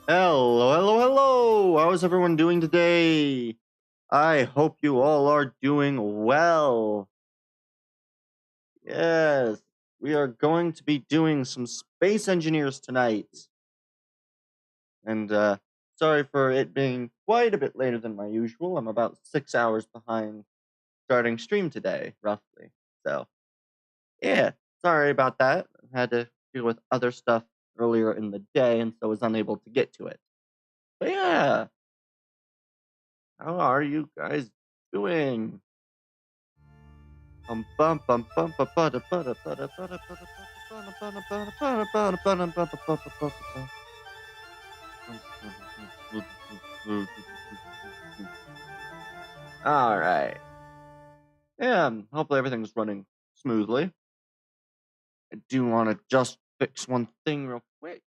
Hello, hello, hello! How is everyone doing today? I hope you all are doing well. Yes, we are going to be doing some space engineers tonight. And sorry for it being quite a bit later than my usual. I'm about 6 hours behind starting stream today, roughly. So, yeah, sorry about that. I had to deal with other stuff earlier in the day and so was unable to get to it. But yeah, how are you guys doing? Bum bum bum bum ba ba da ba da ba da ba da ba da ba da ba da ba da ba da ba da ba da ba da ba da ba da. All right. Yeah, hopefully everything's running smoothly. I do want to just fix one thing real quick.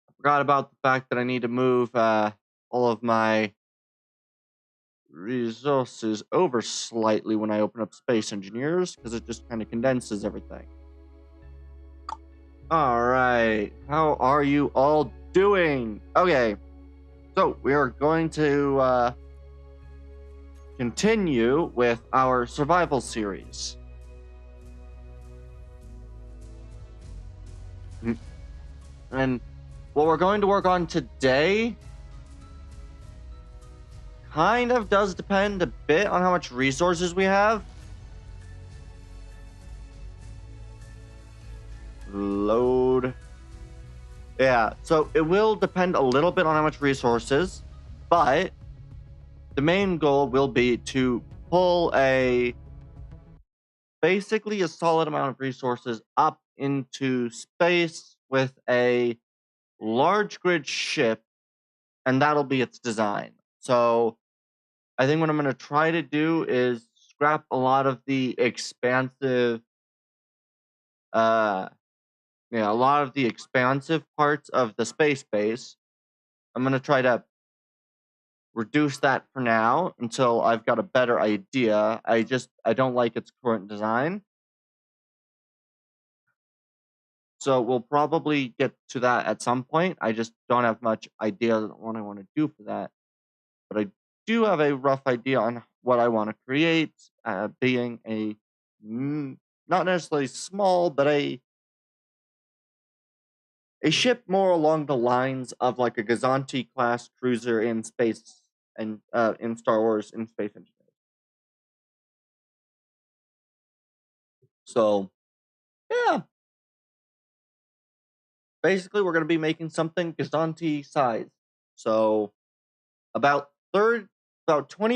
I forgot about the fact that I need to move all of my resources over slightly when I open up Space Engineers because it just kind of condenses everything. All right. How are you all doing? Okay. So we are going to continue with our survival series. And what we're going to work on today kind of does depend a bit on how much resources we have. Load. Yeah, so it will depend a little bit on how much resources, but the main goal will be to pull basically a solid amount of resources up into space with a large grid ship, and that'll be its design. So I think what I'm going to try to do is scrap a lot of the expansive uh a lot of the expansive parts of the space base. I'm going to try to reduce that for now until I've got a better idea. I don't like its current design. So we'll probably get to that at some point. I just don't have much idea on what I want to do for that. But I do have a rough idea on what I want to create, being a not necessarily small, but a ship more along the lines of like a Gazanti class cruiser in space and in Star Wars in Space Engineers. So yeah, basically we're going to be making something Gazanti size. So about 20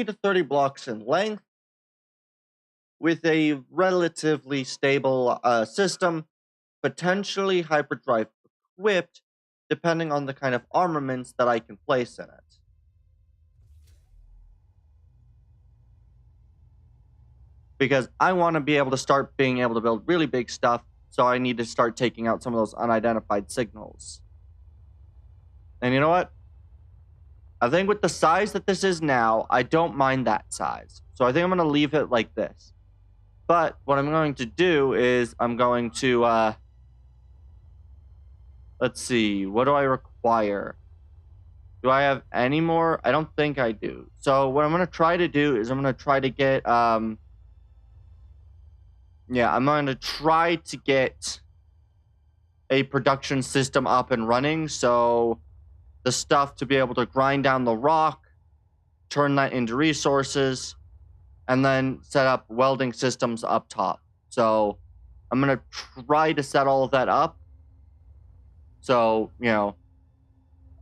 to 30 blocks in length, with a relatively stable system, potentially hyperdrive equipped, depending on the kind of armaments that I can place in it. Because I want to be able to start being able to build really big stuff, so I need to start taking out some of those unidentified signals. And you know what? I think with the size that this is now, I don't mind that size. So I think I'm going to leave it like this. But what I'm going to do is I'm going to, let's see, what do I require? Do I have any more? I don't think I do. So what I'm going to try to do is I'm going to try to get, I'm going to try to get a production system up and running. So the stuff to be able to grind down the rock, turn that into resources, and then set up welding systems up top. So I'm going to try to set all of that up. So,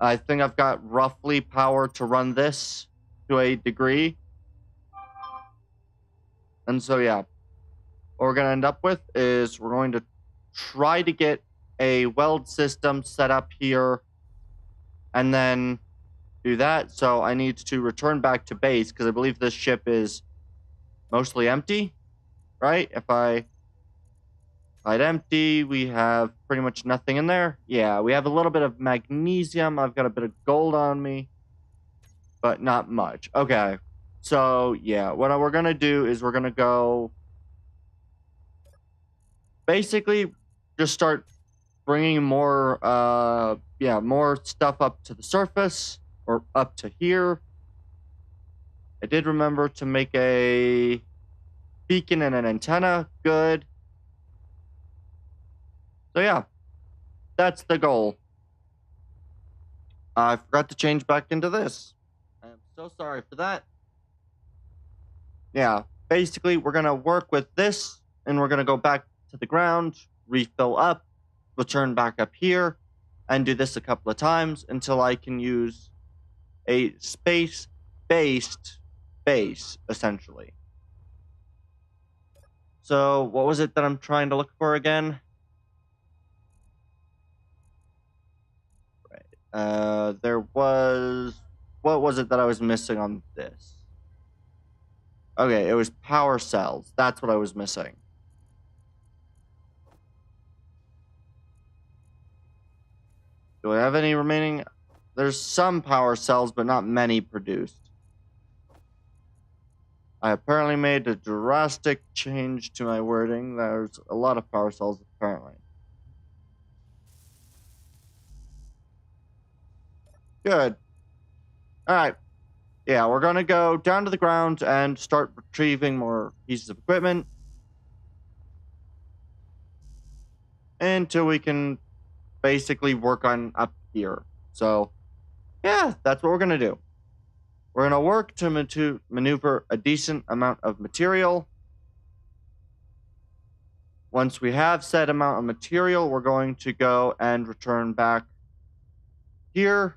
I think I've got roughly power to run this to a degree. And so, yeah, what we're going to end up with is we're going to try to get a weld system set up here and then do that. So I need to return back to base because I believe this ship is mostly empty, right? If I hide empty, we have pretty much nothing in there. Yeah, we have a little bit of magnesium. I've got a bit of gold on me, but not much. Okay. So, yeah, what we're going to do is we're going to go basically just start bringing more, more stuff up to the surface, or up to here. I did remember to make a beacon and an antenna. Good. So yeah, that's the goal. I forgot to change back into this. I'm so sorry for that. Yeah, basically, we're going to work with this, and we're going to go back to the ground, refill up, return back up here, and do this a couple of times until I can use a space-based base, essentially. So, what was it that I'm trying to look for again? Right. There was... What was it that I was missing on this? Okay, it was power cells. That's what I was missing. Do I have any remaining? There's some power cells, but not many produced. I apparently made a drastic change to my wording. There's a lot of power cells, apparently. Good. Alright. Yeah, we're gonna go down to the ground and start retrieving more pieces of equipment until we can basically work on up here. So, yeah, that's what we're gonna do. We're gonna work to maneuver a decent amount of material. Once we have said amount of material, we're going to go and return back here.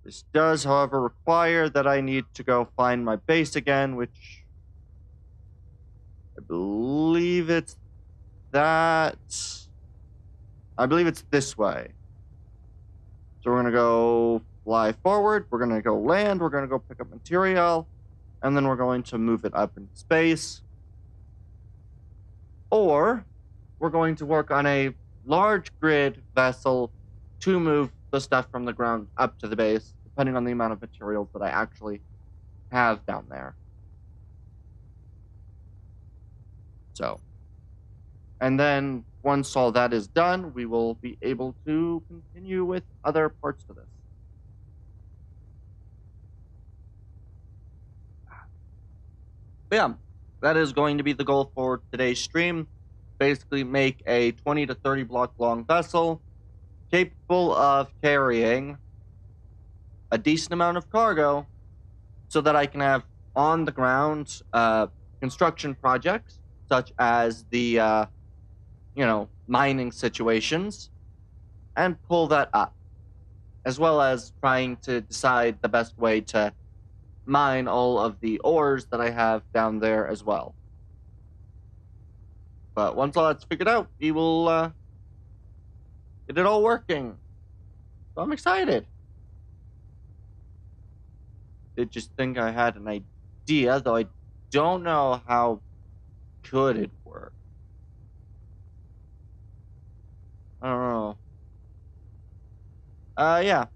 This does, however, require that I need to go find my base again, which I believe it's that. I believe it's this way. So we're going to go fly forward. We're going to go land. We're going to go pick up material. And then we're going to move it up into space. Or we're going to work on a large grid vessel to move the stuff from the ground up to the base, depending on the amount of materials that I actually have down there. So, and then once all that is done, we will be able to continue with other parts to this. But yeah, that is going to be the goal for today's stream. Basically make a 20 to 30 block long vessel capable of carrying a decent amount of cargo so that I can have on the ground construction projects such as the mining situations and pull that up, as well as trying to decide the best way to mine all of the ores that I have down there as well. But once all that's figured out, we will get it all working. So I'm excited. I just think I had an idea, though I don't know how could it work. I don't know. Yeah.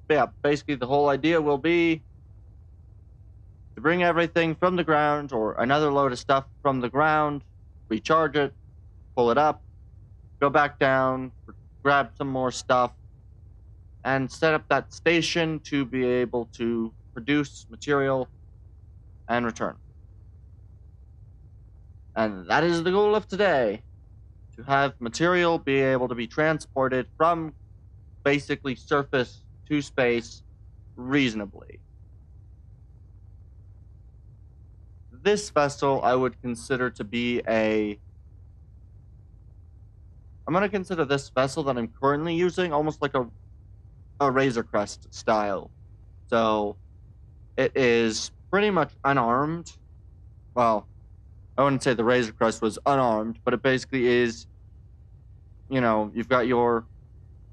But yeah, basically the whole idea will be to bring everything from the ground, or another load of stuff from the ground, recharge it, pull it up, go back down, grab some more stuff, and set up that station to be able to produce material and return. And that is the goal of today, to have material be able to be transported from basically surface to space reasonably. This vessel I would consider to be I'm going to consider this vessel that I'm currently using almost like a Razor Crest style. So it is pretty much unarmed. Well, I wouldn't say the Razor Crest was unarmed, but it basically is, you've got your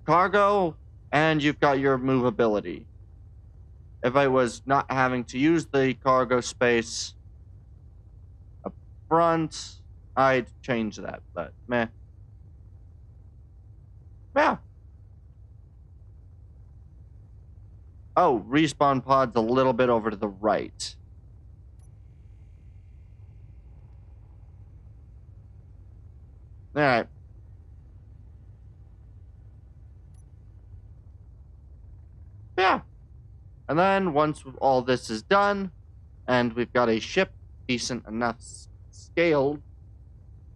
cargo and you've got your movability. If I was not having to use the cargo space up front, I'd change that, but meh. Yeah. Oh, respawn pod's a little bit over to the right. Alright. And then once all this is done, and we've got a ship decent enough scaled,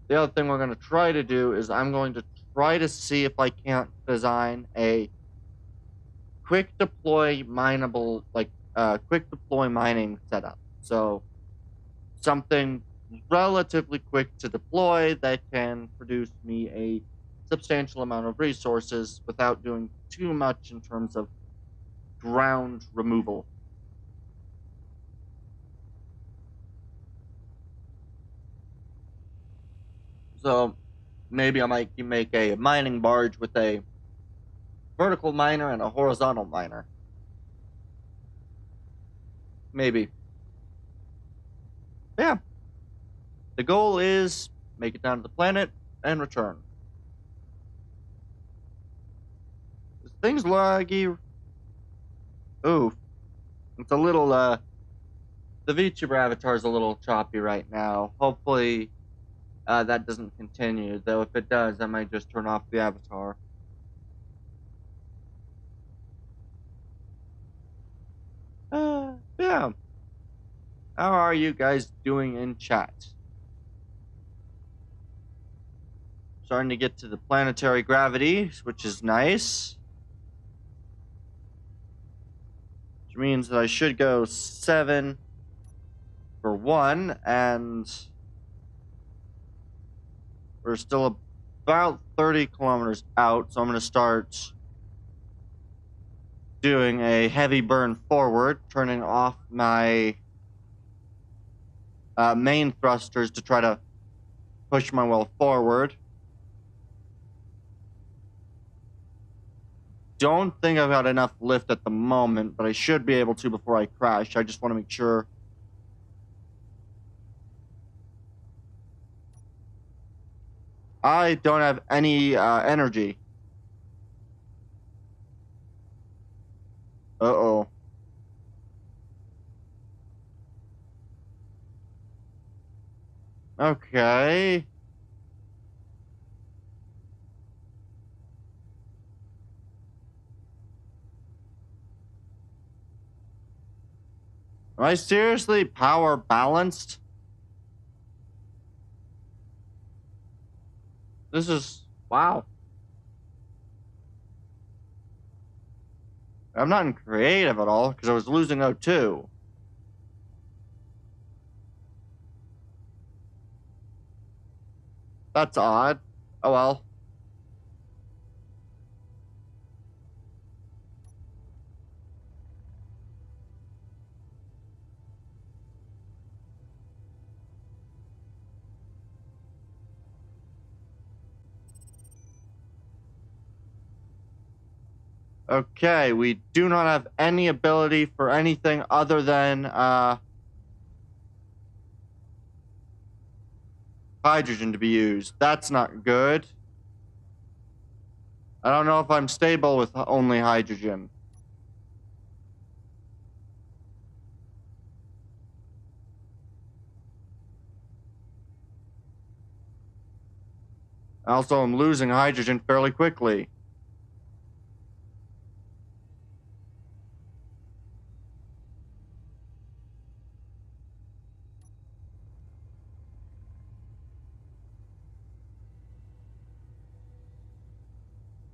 the other thing we're going to try to do is I'm going to try to see if I can't design a quick deploy mineable, quick deploy mining setup. So something relatively quick to deploy that can produce me a substantial amount of resources without doing too much in terms of ground removal. So maybe I might make a mining barge with a vertical miner and a horizontal miner. Maybe. Yeah. The goal is make it down to the planet and return. This thing's laggy. Ooh. It's a little, the VTuber avatar is a little choppy right now. Hopefully, that doesn't continue. Though if it does, I might just turn off the avatar. Yeah. How are you guys doing in chat? Starting to get to the planetary gravity, which is nice. Which means that I should go 7 for 1, and we're still about 30 kilometers out, so I'm going to start doing a heavy burn forward, turning off my main thrusters to try to push my well forward. Don't think I've got enough lift at the moment, but I should be able to before I crash. I just want to make sure. I don't have any energy. Uh-oh. Okay. Am I seriously power balanced? This is... wow. I'm not in creative at all, because I was losing O2. That's odd. Oh well. Okay, we do not have any ability for anything other than hydrogen to be used. That's not good. I don't know if I'm stable with only hydrogen. Also, I'm losing hydrogen fairly quickly.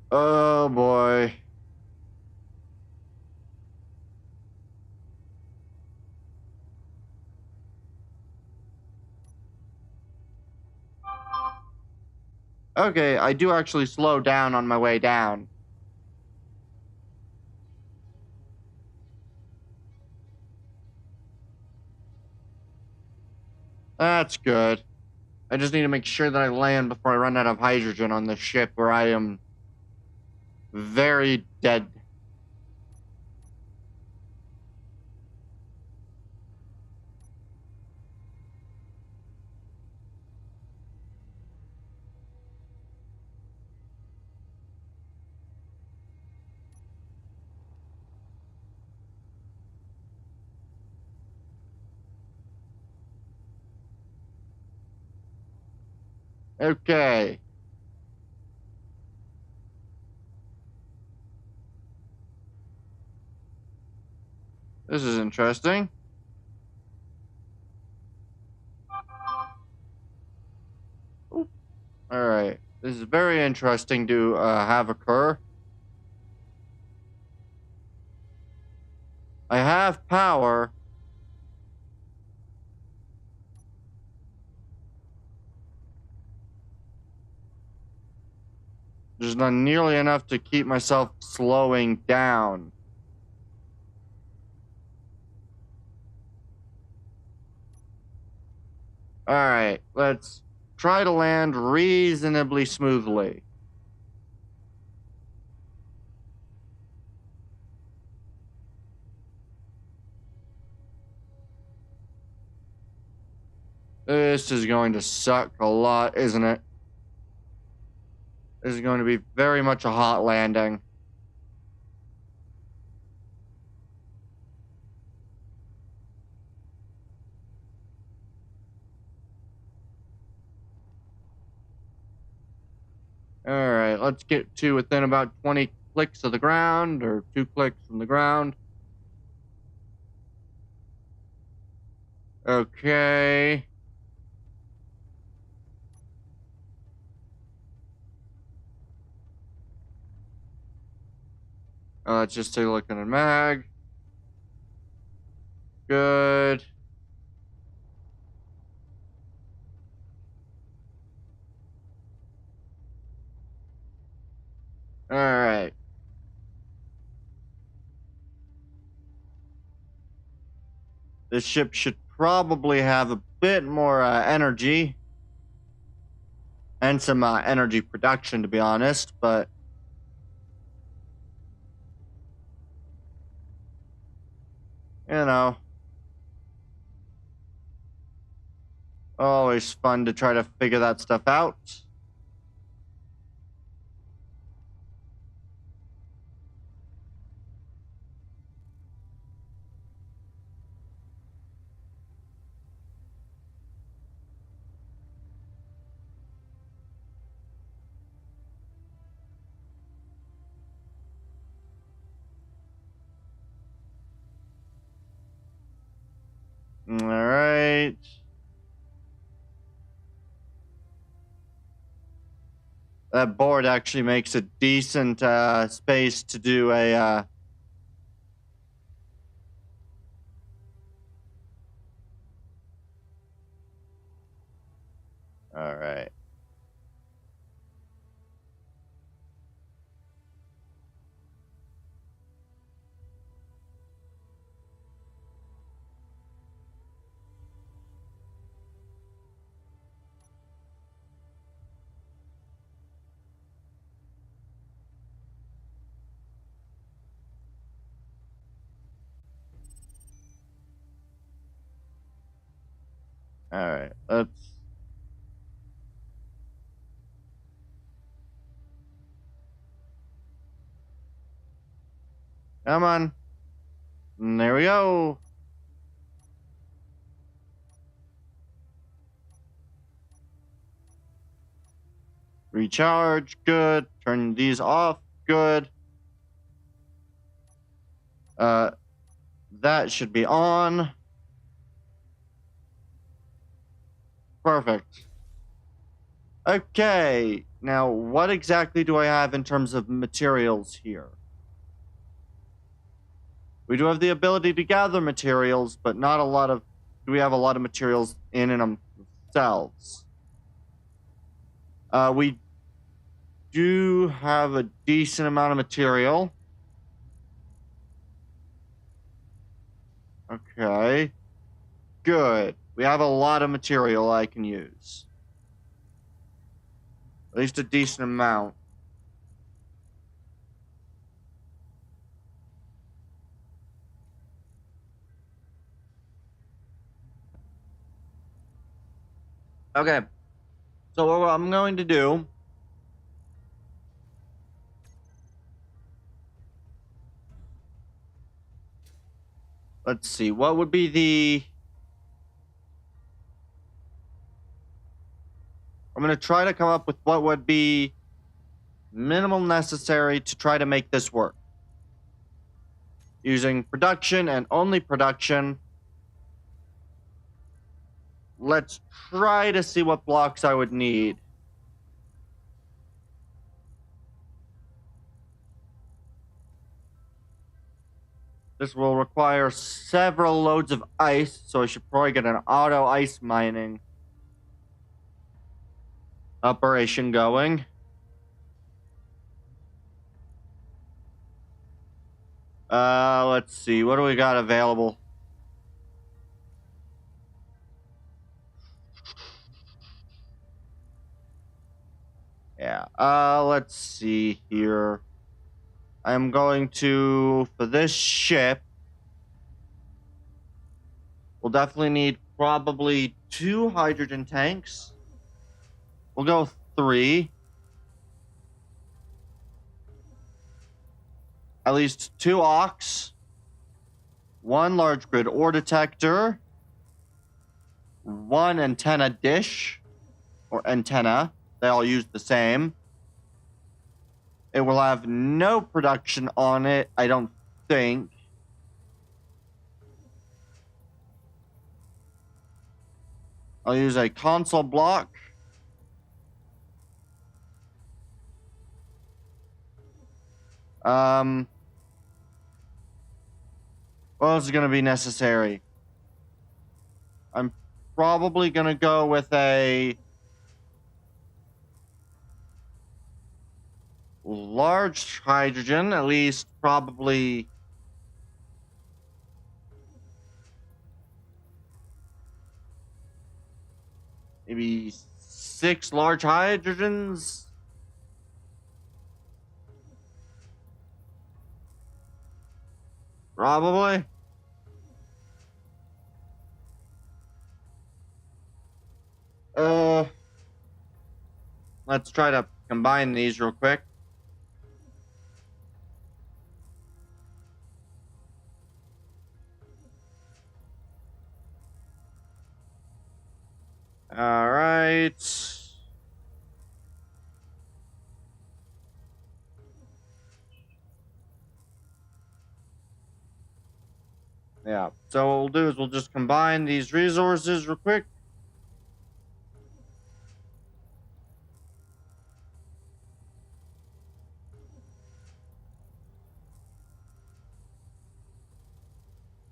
Oh boy. Okay, I do actually slow down on my way down. That's good. I just need to make sure that I land before I run out of hydrogen on this ship where I am very dead. Okay. This is interesting. Alright. This is very interesting to have occur. I have power. There's not nearly enough to keep myself slowing down. Alright, let's try to land reasonably smoothly. This is going to suck a lot, isn't it? This is going to be very much a hot landing. Alright, let's get to within about 20 clicks of the ground, or 2 clicks from the ground. Okay. Let's just take a look at the mag. Good. Alright. This ship should probably have a bit more energy. And some energy production, to be honest, but... You know. Always fun to try to figure that stuff out. Alright. That board actually makes a decent space to do a... Alright. Alright, let's... Come on. And there we go. Recharge, good. Turn these off, good. That should be on. Perfect. Okay, now what exactly do I have in terms of materials here? We do have the ability to gather materials, but not a lot of... Do we have a lot of materials in and themselves? We do have a decent amount of material. Okay. Good. We have a lot of material I can use. At least a decent amount. Okay. So what I'm going to do... Let's see. What would be the... I'm going to try to come up with what would be minimal necessary to try to make this work. using production and only production. Let's try to see what blocks I would need. This will require several loads of ice, so I should probably get an auto ice mining operation going. Let's see. What do we got available? Yeah. Let's see here. I'm going to, for this ship, we'll definitely need probably 2 hydrogen tanks. We'll go 3. At least 2 aux. 1 large grid ore detector. 1 antenna dish. Or antenna. They all use the same. It will have no production on it, I don't think. I'll use a console block. What else is going to be necessary? I'm probably going to go with a large hydrogen, at least probably maybe 6 large hydrogens. Probably. Let's try to combine these real quick. All right. Yeah. So what we'll do is we'll just combine these resources real quick.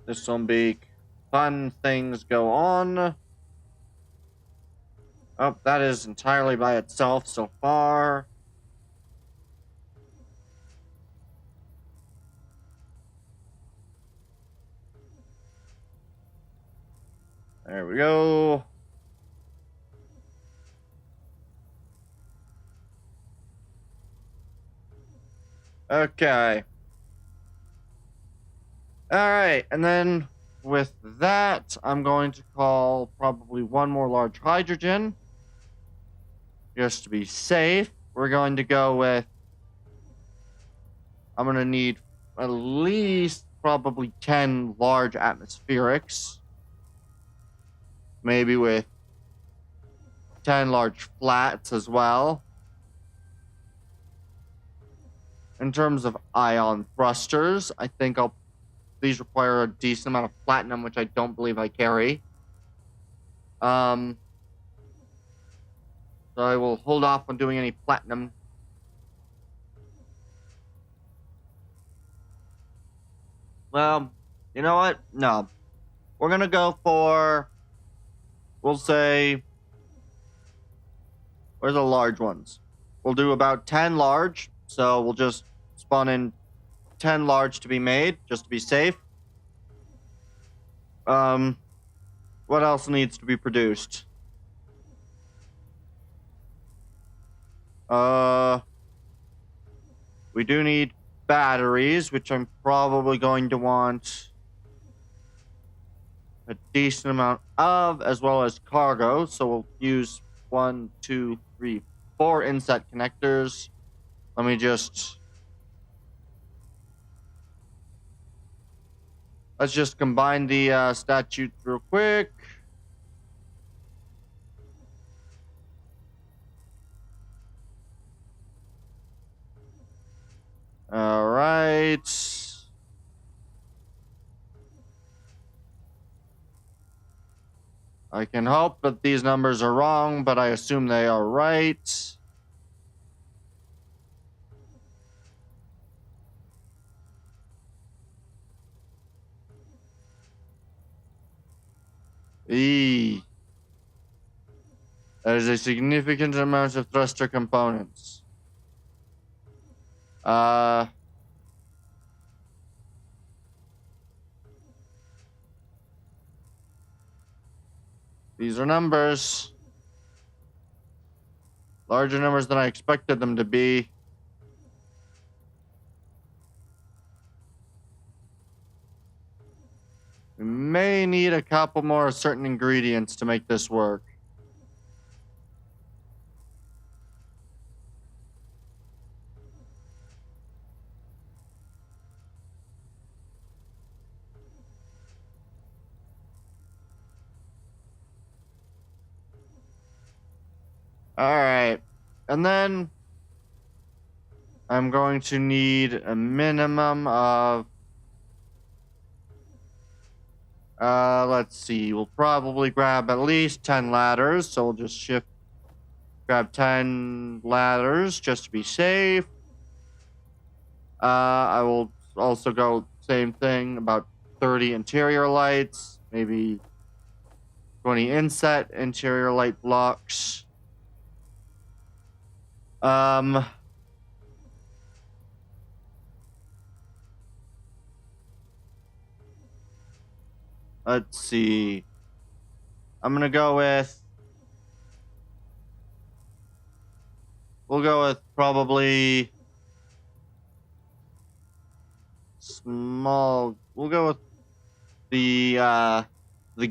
This will be fun things go on. Oh, that is entirely by itself so far. There we go. Okay. All right, and then with that, I'm going to call probably 1 more large hydrogen. Just to be safe, we're going to go with, I'm going to need at least probably 10 large atmospherics. Maybe with 10 large flats as well. In terms of ion thrusters, I think these require a decent amount of platinum, which I don't believe I carry. So I will hold off on doing any platinum. Well, you know what? No. We're going to go for, we'll say, where's the large ones? We'll do about 10 large. So we'll just spawn in 10 large to be made, just to be safe. What else needs to be produced? We do need batteries, which I'm probably going to want a decent amount of, as well as cargo. So we'll use 1, 2, 3, 4 inset connectors. Let me just... Let's just combine the statutes real quick. All right. I can hope that these numbers are wrong, but I assume they are right. That is a significant amount of thruster components. These are numbers. Larger numbers than I expected them to be. We may need a couple more certain ingredients to make this work. Alright. And then I'm going to need a minimum of let's see, we'll probably grab at least 10 ladders, so we'll just grab 10 ladders just to be safe. I will also go same thing, about 30 interior lights, maybe 20 inset interior light blocks. Let's see. We'll go with probably small. We'll go with the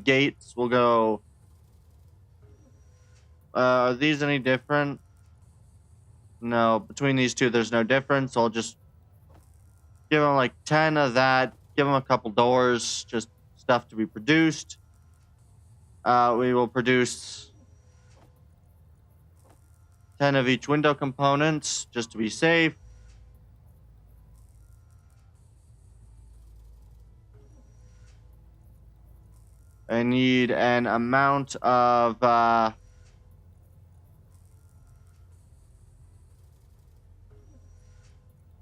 gates. We'll go. Are these any different? No, between these two, there's no difference. So I'll just give them like 10 of that. Give them a couple doors, just stuff to be produced. We will produce 10 of each window components, just to be safe. I need an amount of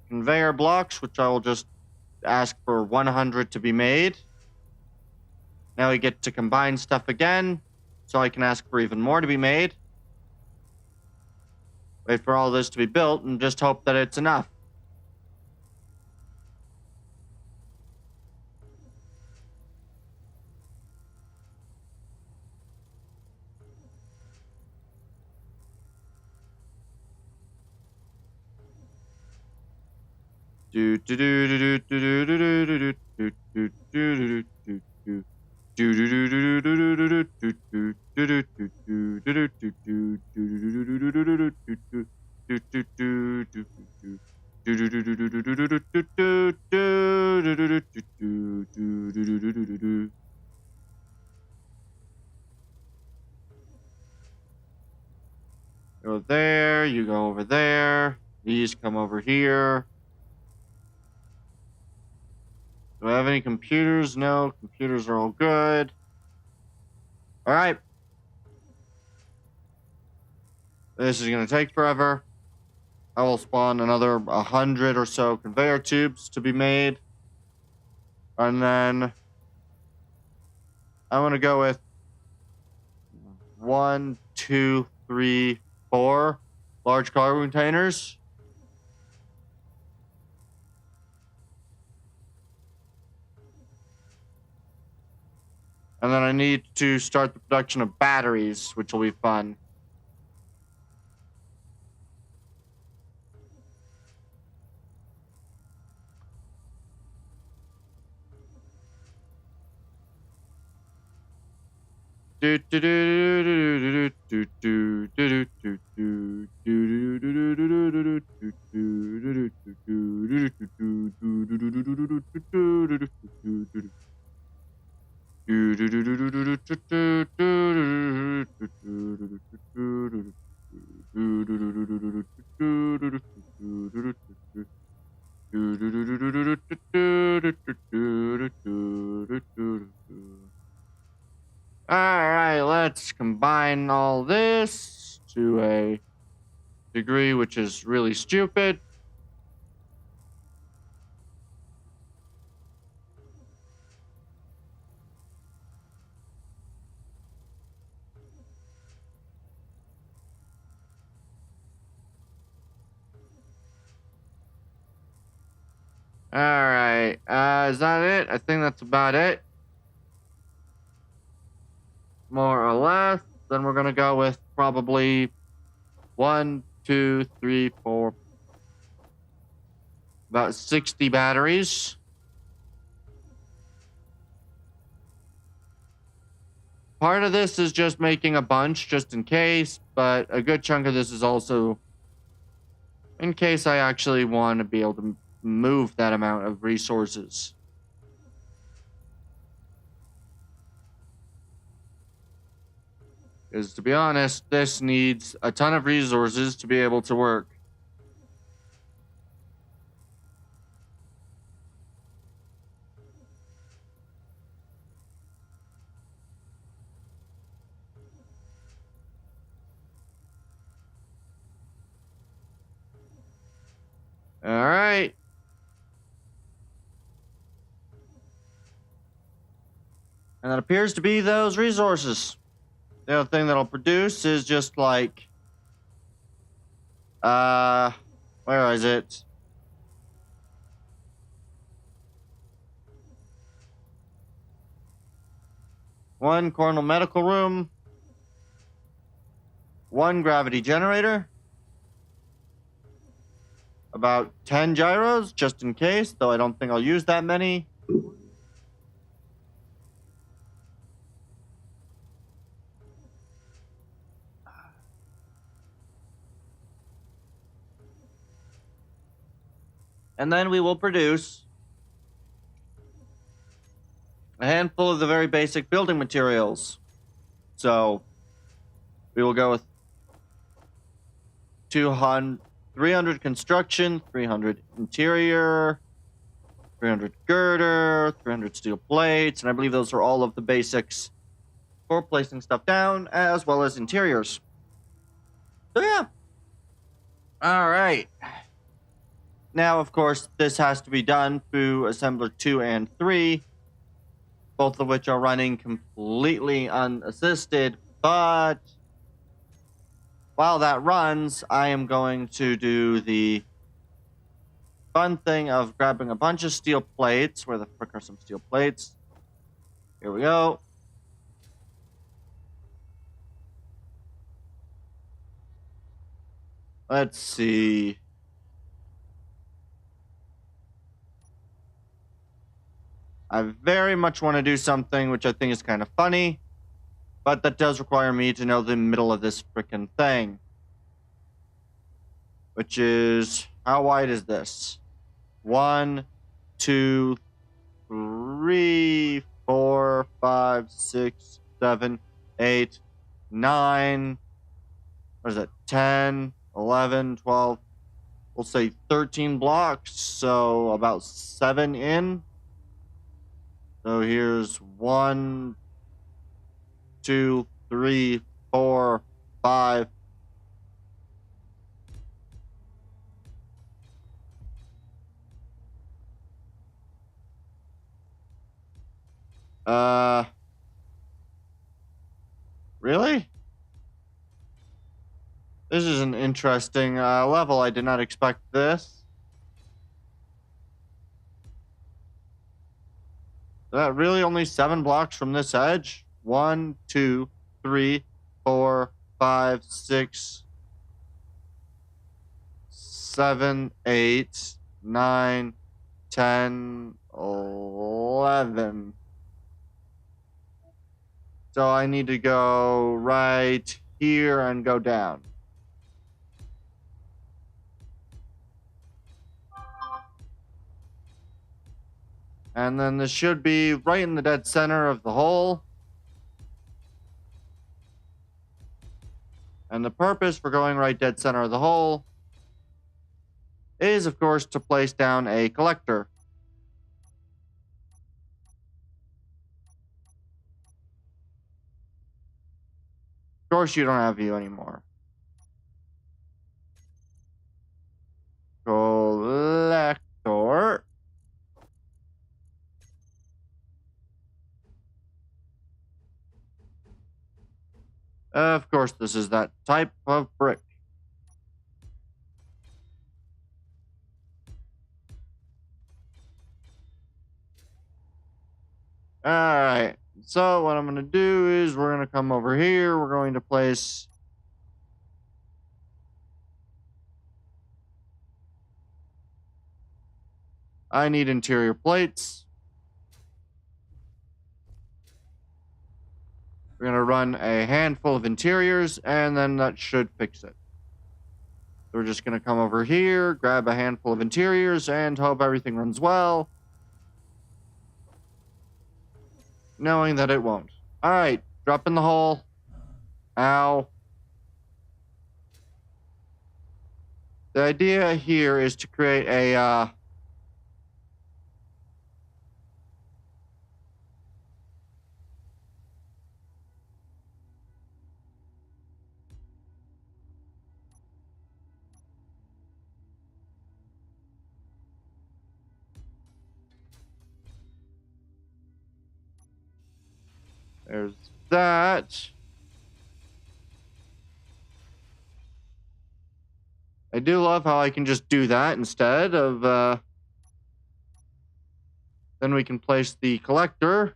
conveyor blocks, which I will just ask for 100 to be made. Now we get to combine stuff again, so I can ask for even more to be made. Wait for all this to be built and just hope that it's enough. Go there, you go over there. These come over here. Do I have any computers? No, computers are all good. All right. This is going to take forever. I will spawn another 100 or so conveyor tubes to be made. And then I'm going to go with 1, 2, 3, 4 large cargo containers. And then I need to start the production of batteries, which will be fun. All right, refine all this to a degree which is really stupid. All right. Is that it? I think that's about it. More or less. Then we're gonna go with probably 1, 2, 3, 4, about 60 batteries. Part of this is just making a bunch just in case, but a good chunk of this is also in case I actually want to be able to move that amount of resources. Because to be honest, this needs a ton of resources to be able to work. All right. And that appears to be those resources. The other thing that'll produce is just like, where is it? One coronal medical room, one gravity generator, about 10 gyros, just in case, though I don't think I'll use that many. And then we will produce a handful of the very basic building materials. So we will go with 300 construction, 300 interior, 300 girder, 300 steel plates, and I believe those are all of the basics for placing stuff down, as well as interiors. So yeah. All right. Now, of course, this has to be done through assembler 2 and 3, both of which are running completely unassisted, but while that runs, I am going to do the fun thing of grabbing a bunch of steel plates. Where the frick are some steel plates? Here we go. Let's see. I very much want to do something which I think is kind of funny, but that does require me to know the middle of this frickin' thing. Which is, how wide is this? 1, 2, 3, 4, 5, 6, 7, 8, 9. What is it? 10, 11, 12. We'll say 13 blocks, so about 7 in. So here's 1, 2, 3, 4, 5. Really? This is an interesting level. I did not expect this. Is that really only 7 blocks from this edge? 1, 2, 3, 4, 5, 6, 7, 8, 9, 10, 11. So I need to go right here and go down. And then this should be right in the dead center of the hole. And the purpose for going right dead center of the hole is, of course, to place down a collector. Of course you don't have you anymore. Collector. Of course, this is that type of brick. Alright, so what I'm going to do is we're going to come over here. We're going to place... I need interior plates. We're going to run a handful of interiors, and then that should fix it. So we're just going to come over here, grab a handful of interiors, and hope everything runs well. Knowing that it won't. Alright, drop in the hole. Ow. The idea here is to create a, there's that. I do love how I can just do that instead of, then we can place the collector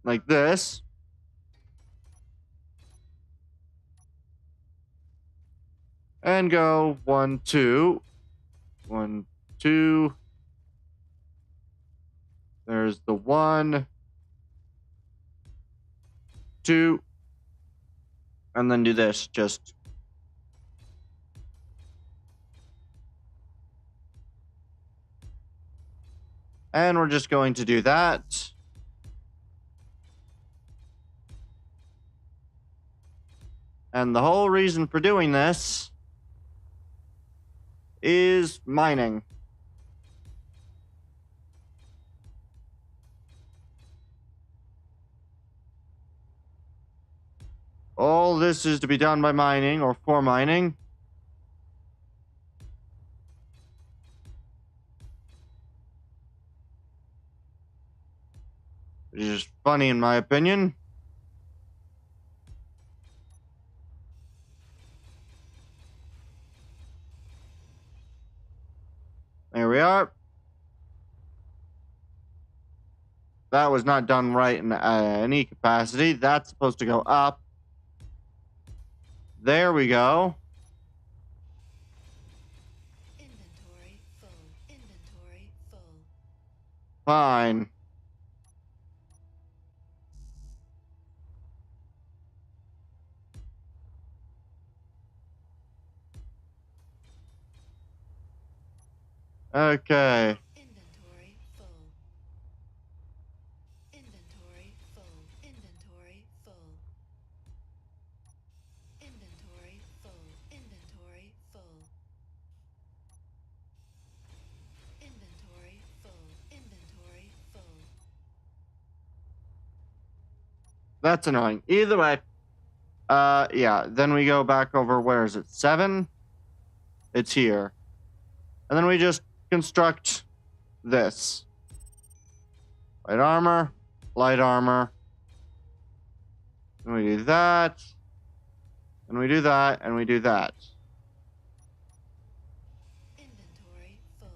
like this. And go 1, 2. 1, 2. There's the 1, 2. And then do this, just... And we're just going to do that. And the whole reason for doing this is mining. All this is to be done by mining, or for mining. Which is funny in my opinion. There we are. That was not done right in any capacity. That's supposed to go up. There we go. Inventory full. Inventory full. Fine. Okay. Inventory full. Inventory full. Inventory full. Inventory full. Inventory full. Inventory full. Inventory full. That's annoying. Either way. Yeah. Then we go back over, where is it? 7? It's here. And then we just construct this. Light armor. Light armor. And we do that. And we do that. And we do that. Inventory full.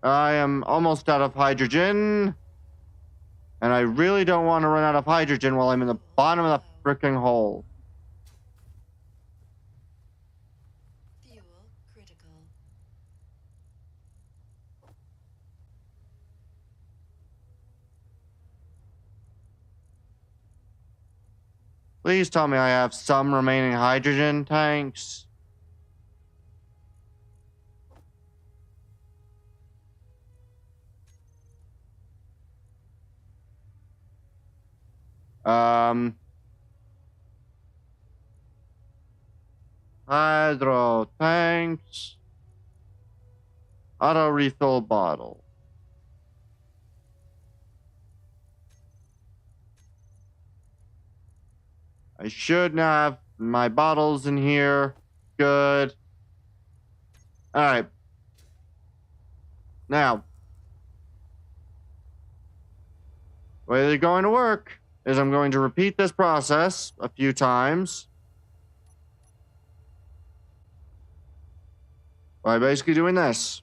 I am almost out of hydrogen. And I really don't want to run out of hydrogen while I'm in the bottom of the freaking hole. Fuel critical. Please tell me I have some remaining hydrogen tanks. Hydro tanks. Auto refill bottle. I should now have my bottles in here. Good. All right. Now, the way they're going to work is I'm going to repeat this process a few times by basically doing this.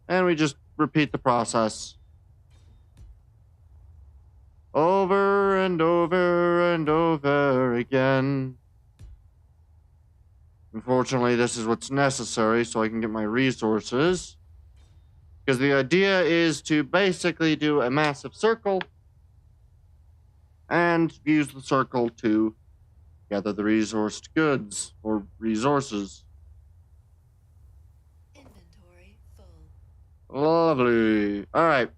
And we just repeat the process over and over and over again. Unfortunately, this is what's necessary so I can get my resources. Because the idea is to basically do a massive circle and use the circle to gather the resourced goods or resources. Inventory full. Lovely. All right.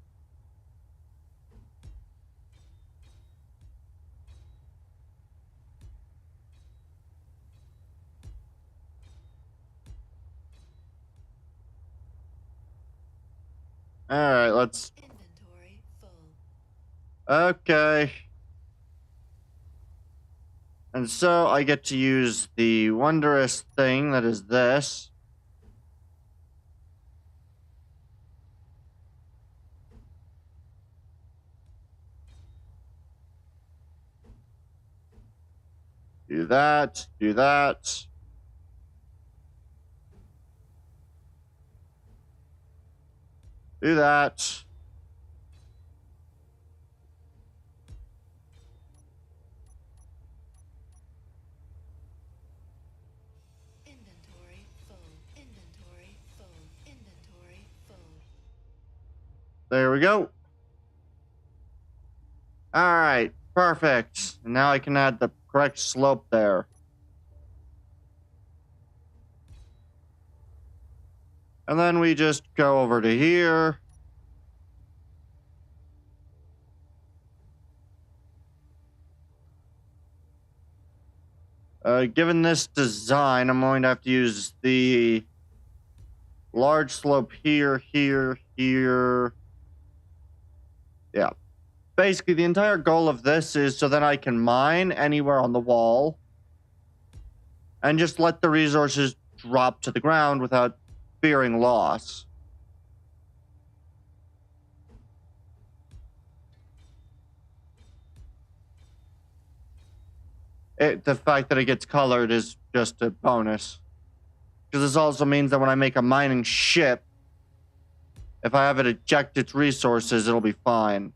All right, let's... Inventory full. Okay. And so I get to use the wondrous thing that is this. Do that, do that. Do that. Inventory full. Inventory full. Inventory full. There we go. All right, perfect. And now I can add the correct slope there. And then we just go over to here. Given this design, I'm going to have to use the large slope here, here, here. Yeah. Basically, the entire goal of this is so that I can mine anywhere on the wall and just let the resources drop to the ground without fearing loss. The fact that it gets colored is just a bonus. Because this also means that when I make a mining ship, if I have it eject its resources, it'll be fine.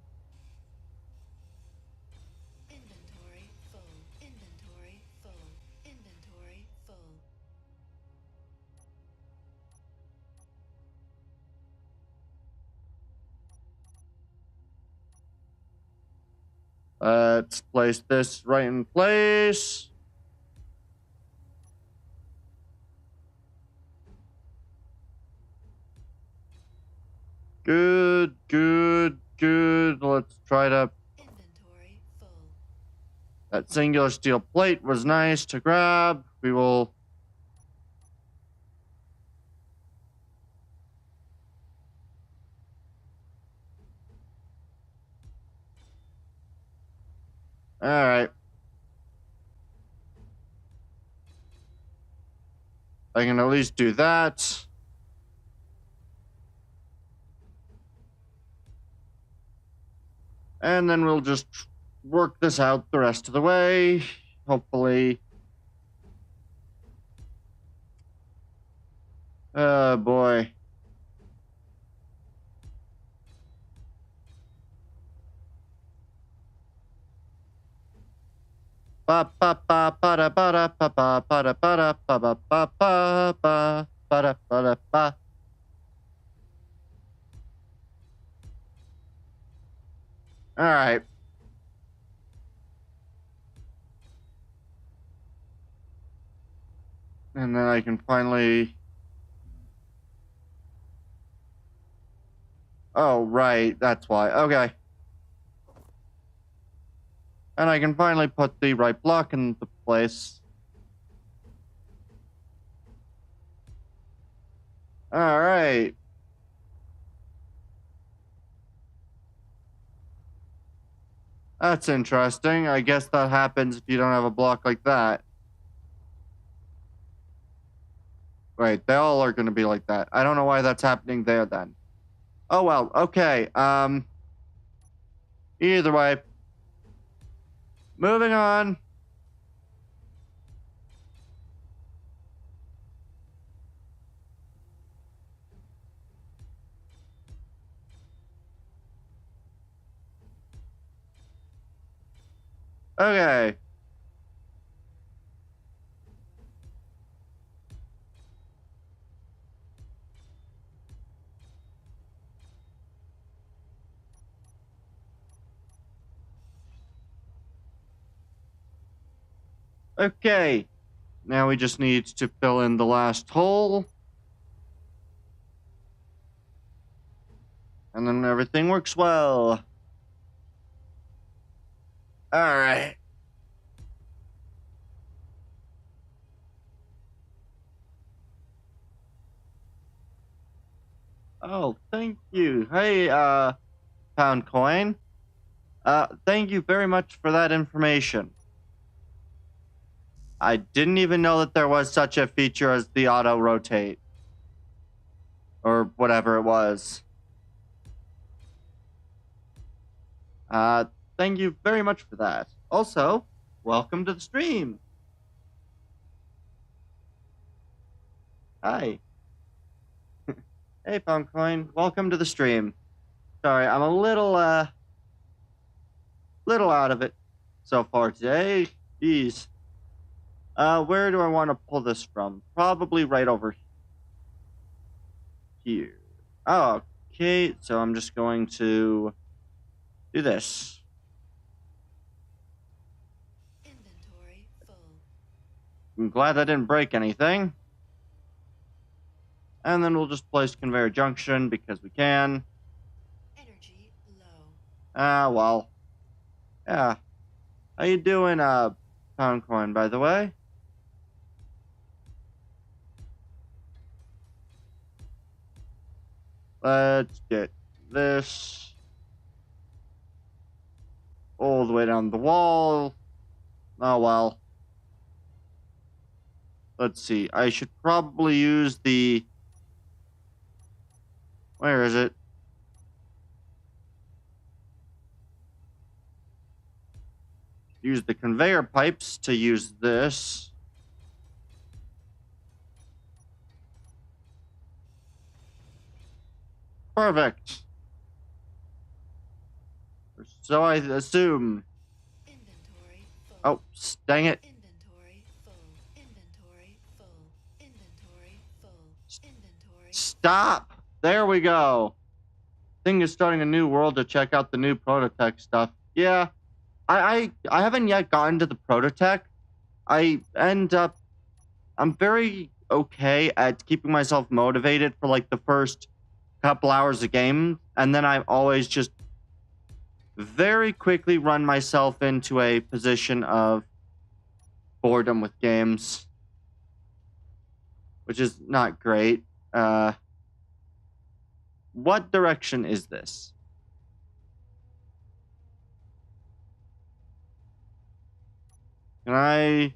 Inventory full. Inventory full. Inventory full. Let's place this right in place. Good, good, good. Let's try to... Inventory full. That singular steel plate was nice to grab. We will... Alright. I can at least do that. And then we'll just work this out the rest of the way. Hopefully. Oh, boy. Ba ba ba ba da ba da ba ba ba da ba da ba ba ba ba ba ba da ba da ba. All right. And then I can finally... Oh, right. That's why. Okay. And I can finally put the right block into place. All right. That's interesting. I guess that happens if you don't have a block like that. Right, they all are going to be like that. I don't know why that's happening there then. Oh well, okay. Either way. Moving on. Okay. Okay. Now we just need to fill in the last hole. And then everything works well. Alright. Oh, thank you. Hey, Pound Coin. Thank you very much for that information. I didn't even know that there was such a feature as the auto rotate. Or whatever it was. Thank you very much for that. Also, welcome to the stream. Hi. Hey, Pound Coin. Welcome to the stream. Sorry, I'm a little out of it so far today. Jeez. Where do I want to pull this from? Probably right over here. Oh, okay, so I'm just going to do this. Inventory full. I'm glad I didn't break anything. And then we'll just place conveyor junction because we can. Energy low. Well. Yeah. How you doing, Pound Coin, by the way? Let's get this all the way down the wall. Oh, well. Let's see. I should probably use the... Where is it? Use the conveyor pipes to use this. Perfect. Or so I assume. Inventory full. Oh, dang it. Inventory full. Inventory full. Inventory full. Inventory. Stop. There we go. Thing is starting a new world to check out the new Prototech stuff. Yeah. I haven't yet gotten to the Prototech. I'm very okay at keeping myself motivated for like the first couple hours of game, and then I always just very quickly run myself into a position of boredom with games, which is not great. What direction is this? Can I...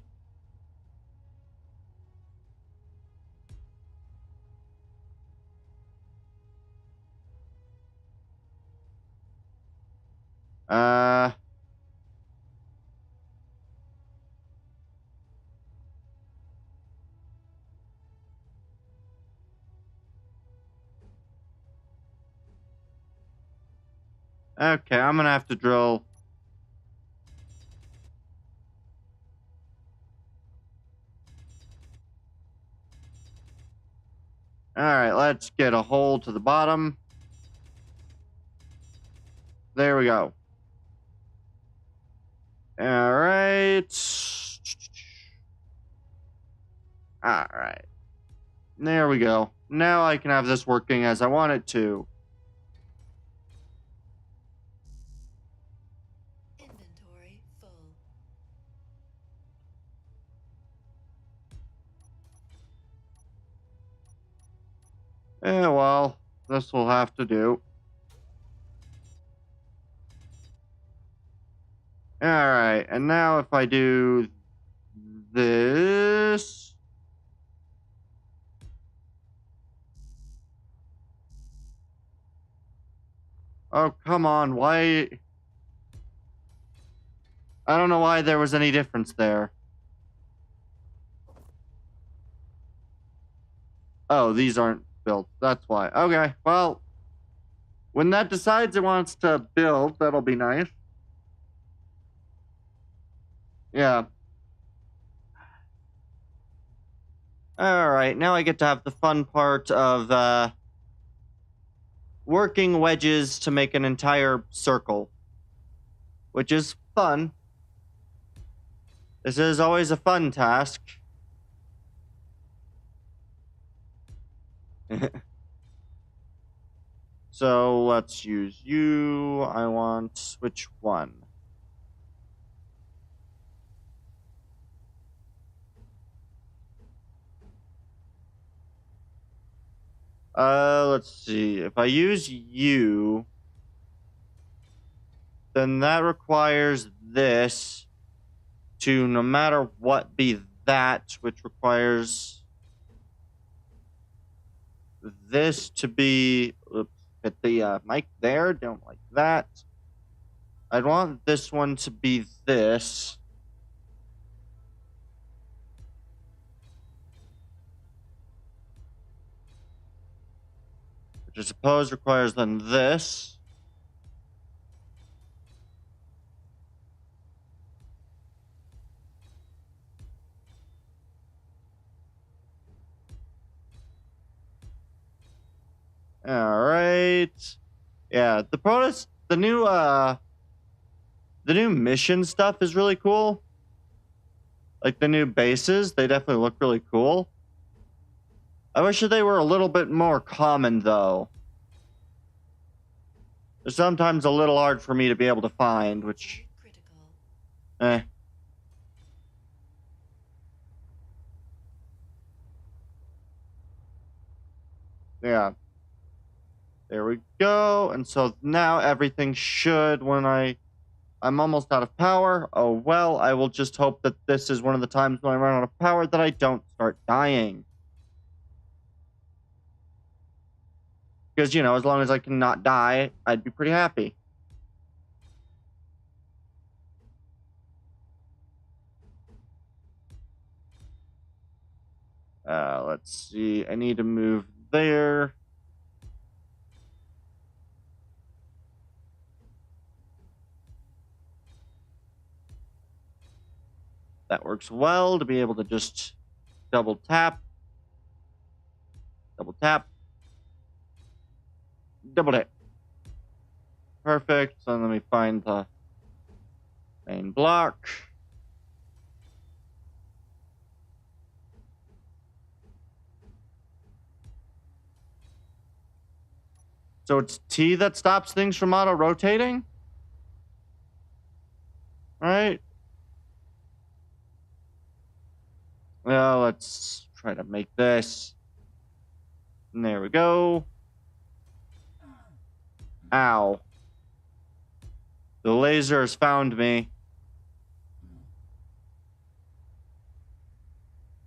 Uh... Okay, I'm gonna have to drill... Alright, let's get a hole to the bottom. There we go. Alright. Alright. There we go. Now I can have this working as I want it to. Inventory full. Well, this will have to do. Alright, and now if I do this... Oh, come on, why... I don't know why there was any difference there. Oh, these aren't built. That's why. Okay, well, when that decides it wants to build, that'll be nice. Yeah. Alright, now I get to have the fun part of, working wedges to make an entire circle. Which is fun. This is always a fun task. So let's use you. I want which one? Let's see. If I use you, then that requires this to no matter what be that, which requires this to be. Oops, hit the mic there. Don't like that. I'd want this one to be this. Which I suppose requires then this. All right. Yeah, the new mission stuff is really cool. Like the new bases, they definitely look really cool. I wish that they were a little bit more common though. They're sometimes a little hard for me to be able to find, which Critical. Yeah. There we go. And so now everything should, when I'm almost out of power. Oh, well, I will just hope that this is one of the times when I run out of power that I don't start dying. Because, you know, as long as I can not die, I'd be pretty happy. Let's see. I need to move there. That works well to be able to just double tap, double tap, double hit. Perfect. So let me find the main block. So it's T that stops things from auto-rotating? Right? Well, let's try to make this. And there we go. Ow. The laser has found me.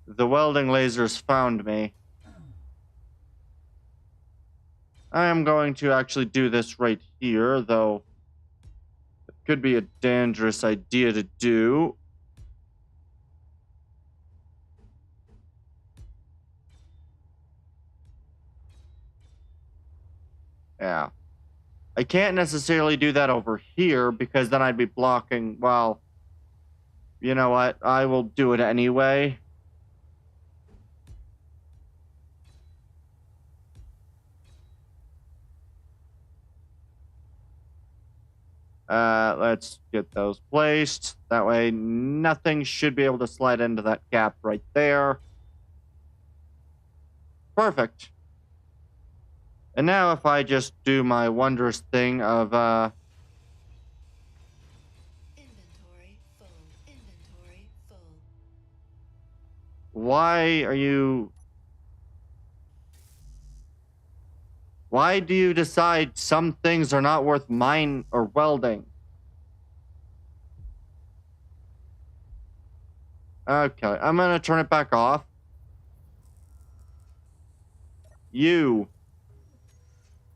The welding laser has found me. I am going to actually do this right here, though it could be a dangerous idea to do. Yeah. I can't necessarily do that over here because then I'd be blocking. Well, you know what? I will do it anyway. Let's get those placed. That way, nothing should be able to slide into that gap right there. Perfect. And now if I just do my wondrous thing of, Inventory full. Inventory full. why are you... Why do you decide some things are not worth mine or welding? Okay, I'm gonna turn it back off. You.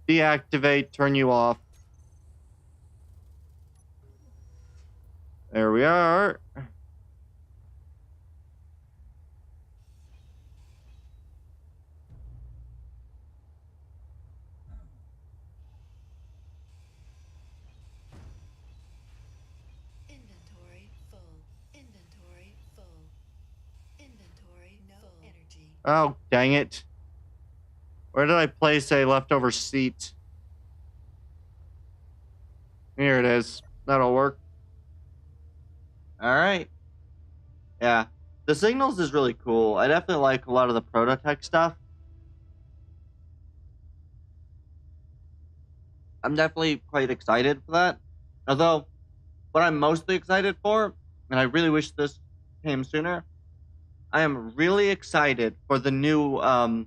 Deactivate, turn you off. There we are. Inventory full. Inventory full. Inventory no full. Energy. Oh, dang it. Where did I place a leftover seat? Here it is. That'll work. Alright. Yeah. The signals is really cool. I definitely like a lot of the prototype stuff. I'm definitely quite excited for that. Although, what I'm mostly excited for, and I really wish this came sooner, I am really excited for the new, for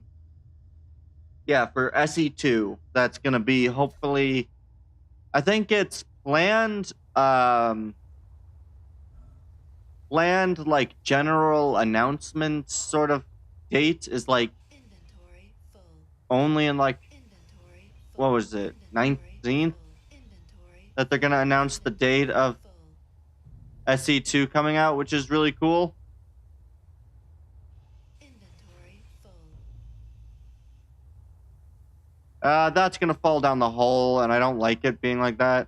SE2. That's going to be hopefully, I think it's planned like general announcement sort of date is like Inventory full. only in like, Inventory full. what was it, 19th? Inventory That they're going to announce the date of full. SE2 coming out, which is really cool. Inventory full. That's going to fall down the hole, and I don't like it being like that.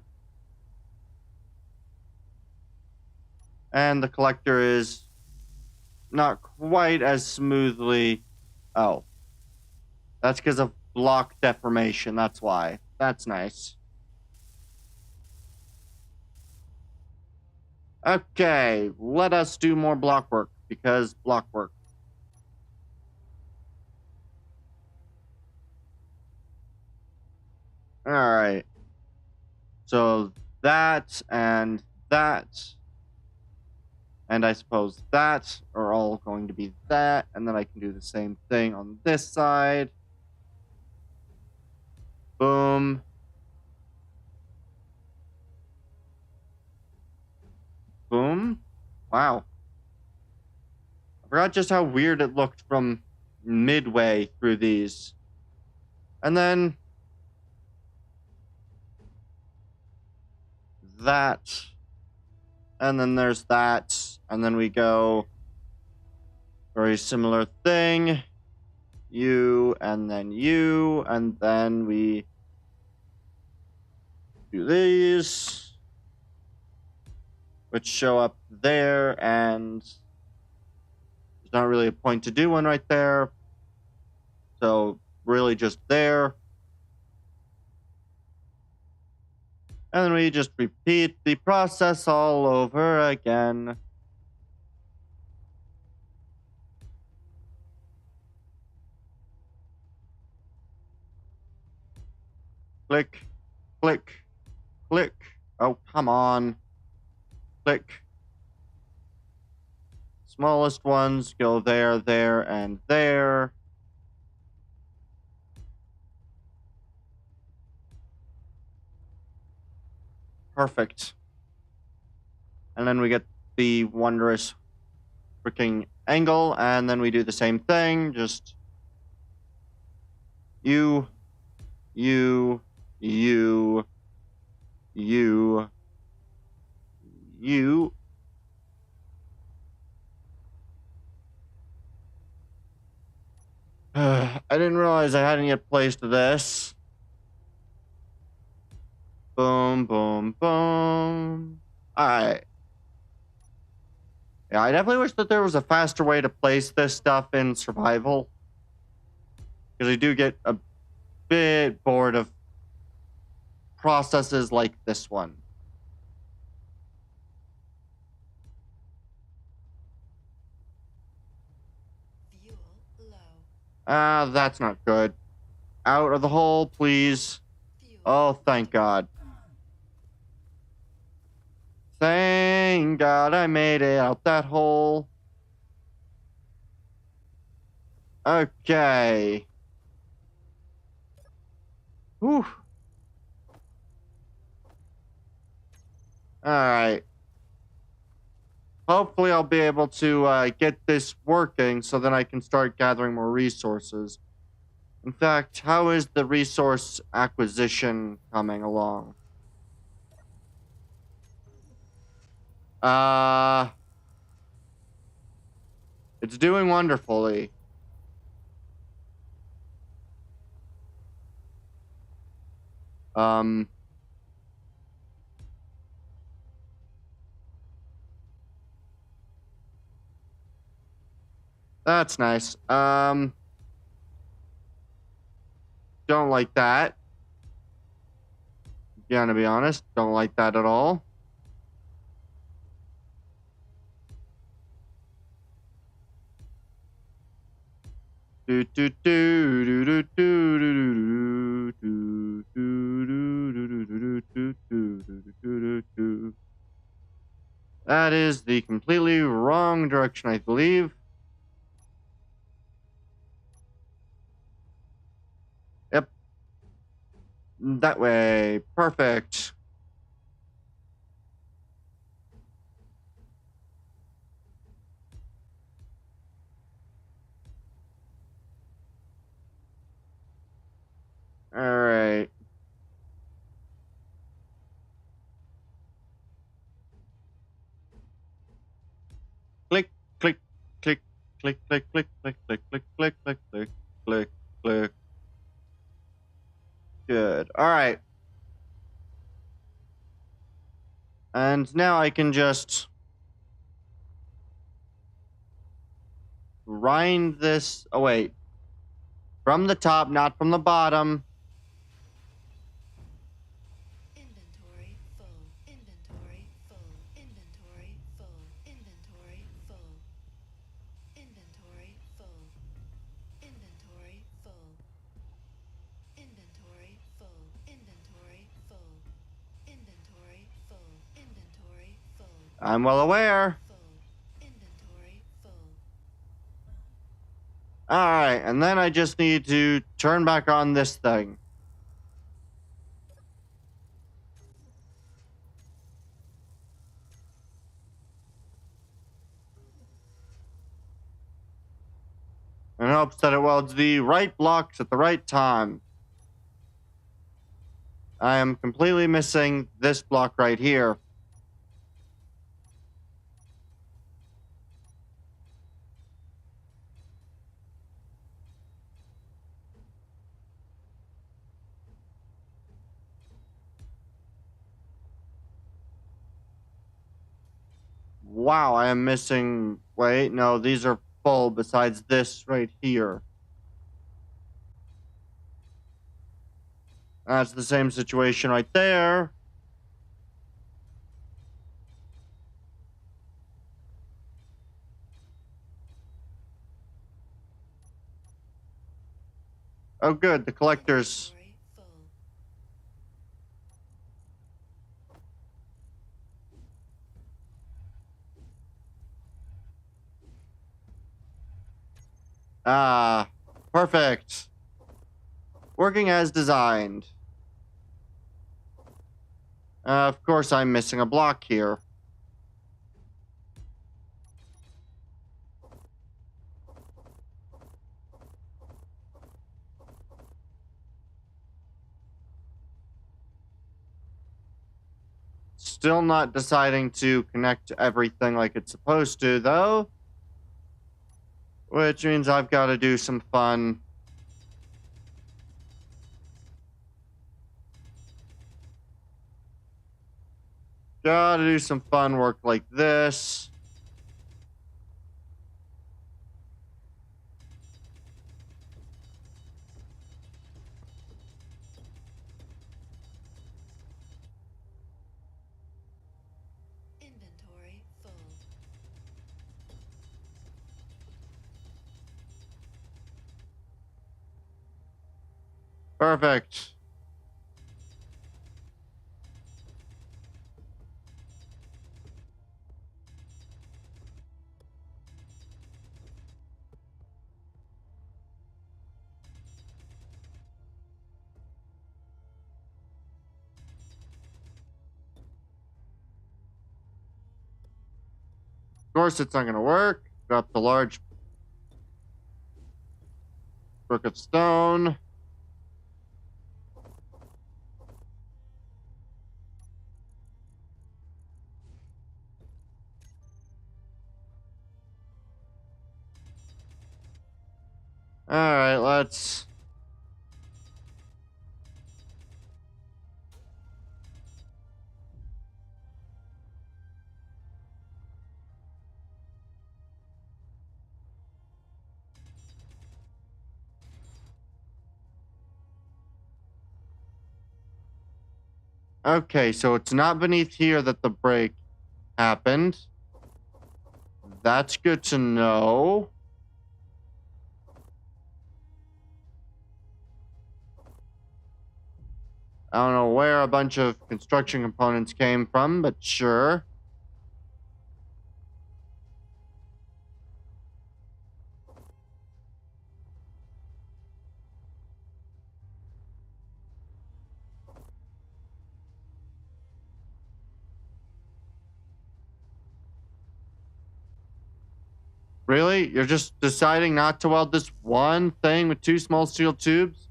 And the collector is not quite as smoothly. Oh. That's because of block deformation. That's why. That's nice. Okay, let us do more block work, because block work. Alright. So that and that. And I suppose that are all going to be that. And then I can do the same thing on this side. Boom. Boom. Wow. I forgot just how weird it looked from midway through these. And then that. And then there's that. And then we go very similar thing. You, and then you, and then we do these, which show up there, and there's not really a point to do one right there. So really just there. And then we just repeat the process all over again. Click, click, click. Oh, come on. Click. Smallest ones go there, there, and there. Perfect. And then we get the wondrous freaking angle, and then we do the same thing, just you, you, you, you, you. I didn't realize I hadn't yet placed this. Boom, boom, boom. Alright. Yeah, I definitely wish that there was a faster way to place this stuff in survival. Because I do get a bit bored of processes like this one. Fuel low. That's not good. Out of the hole, please. Fuel. Oh, thank God. Thank God I made it out that hole. Okay. Whew. Alright. Hopefully I'll be able to get this working so then I can start gathering more resources. In fact, how is the resource acquisition coming along? Uh, it's doing wonderfully. Um, that's nice. Don't like that. Yeah, to be honest, don't like that at all. Do do do do do do do do do do do do do do do do do. That is the completely wrong direction, I believe. Yep, that way. Perfect. All right. Click, click, click, click, click, click, click, click, click, click, click, click, click, click. Good. All right. And now I can just grind this. Oh, wait. From the top, not from the bottom. Inventory full. Inventory full. Inventory full. Inventory full. Inventory full. Inventory full. Inventory full. Inventory full. Inventory full. Inventory full. I'm well aware. Full. Inventory full. All right. And then I just need to turn back on this thing. In hopes that it welds the right blocks at the right time. I am completely missing this block right here. Wow, I am missing. Wait, no, these are full besides this right here. That's the same situation right there. Oh, good. The collectors. Inventory full. Ah, perfect. Working as designed. Of course, I'm missing a block here. Still not deciding to connect everything like it's supposed to, though. Which means I've got to do some fun. Gotta do some fun work like this. Inventory full. Perfect. course, it's not going to work. Drop the large brick of stone. All right, let's... Okay, so it's not beneath here that the break happened. That's good to know. I don't know where a bunch of construction components came from, but sure. Really? You're just deciding not to weld this one thing with two small steel tubes?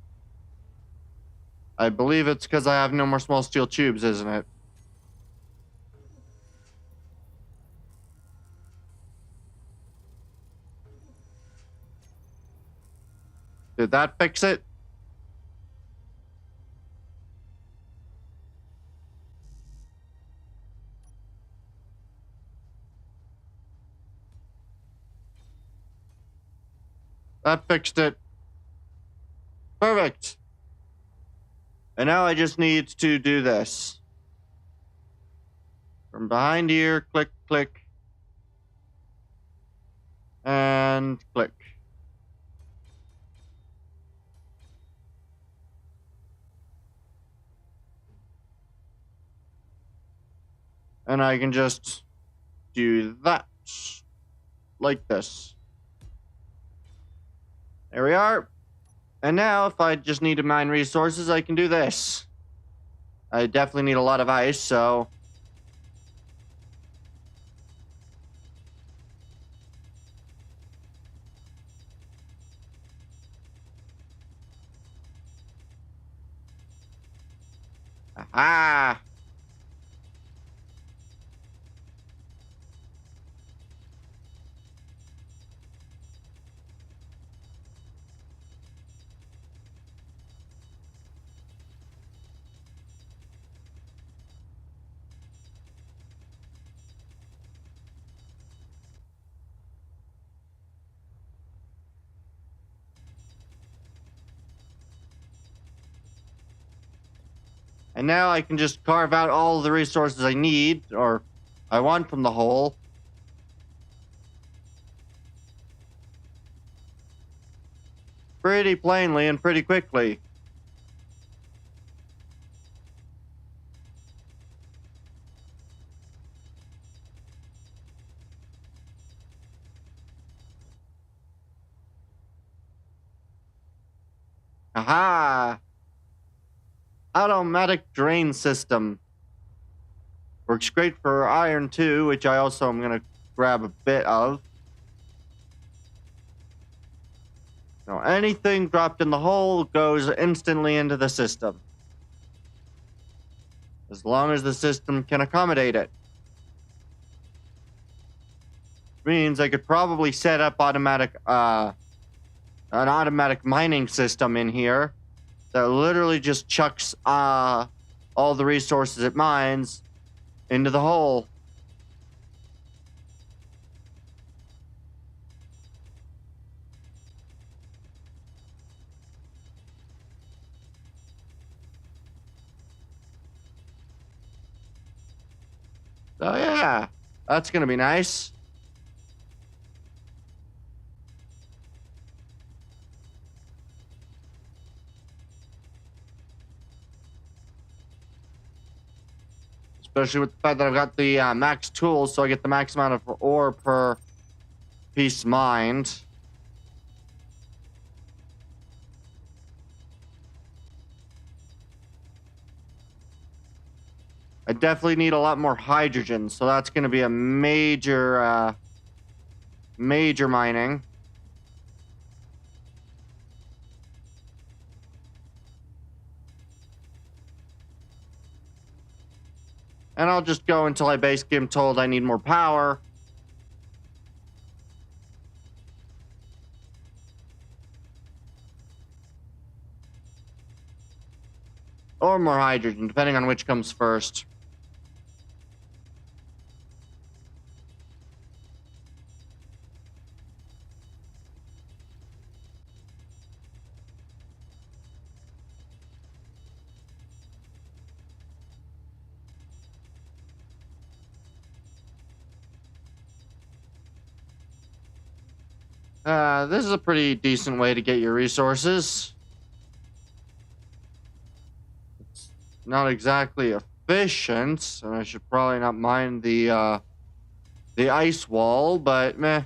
I believe it's because I have no more small steel tubes, isn't it? Did that fix it? That fixed it. Perfect. And now I just need to do this. From behind here, click, click. And click. And I can just do that. Like this. There we are. And now, if I just need to mine resources, I can do this. I definitely need a lot of ice, so... Aha! And now I can just carve out all the resources I need, or I want from the hole. Pretty plainly and pretty quickly. Aha! Automatic drain system. Works great for iron too, which I also am going to grab a bit of. So anything dropped in the hole goes instantly into the system. As long as the system can accommodate it. Means I could probably set up an automatic mining system in here that literally just chucks all the resources it mines into the hole. So yeah, that's gonna be nice. Especially with the fact that I've got the max tools, so I get the max amount of ore per piece mined. I definitely need a lot more hydrogen, so that's going to be a major major mining. And I'll just go until I basically am told I need more power. Or more hydrogen, depending on which comes first. This is a pretty decent way to get your resources. It's not exactly efficient, and I should probably not mind the ice wall, but meh.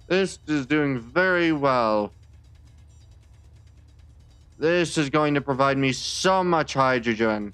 This is doing very well. This is going to provide me so much hydrogen.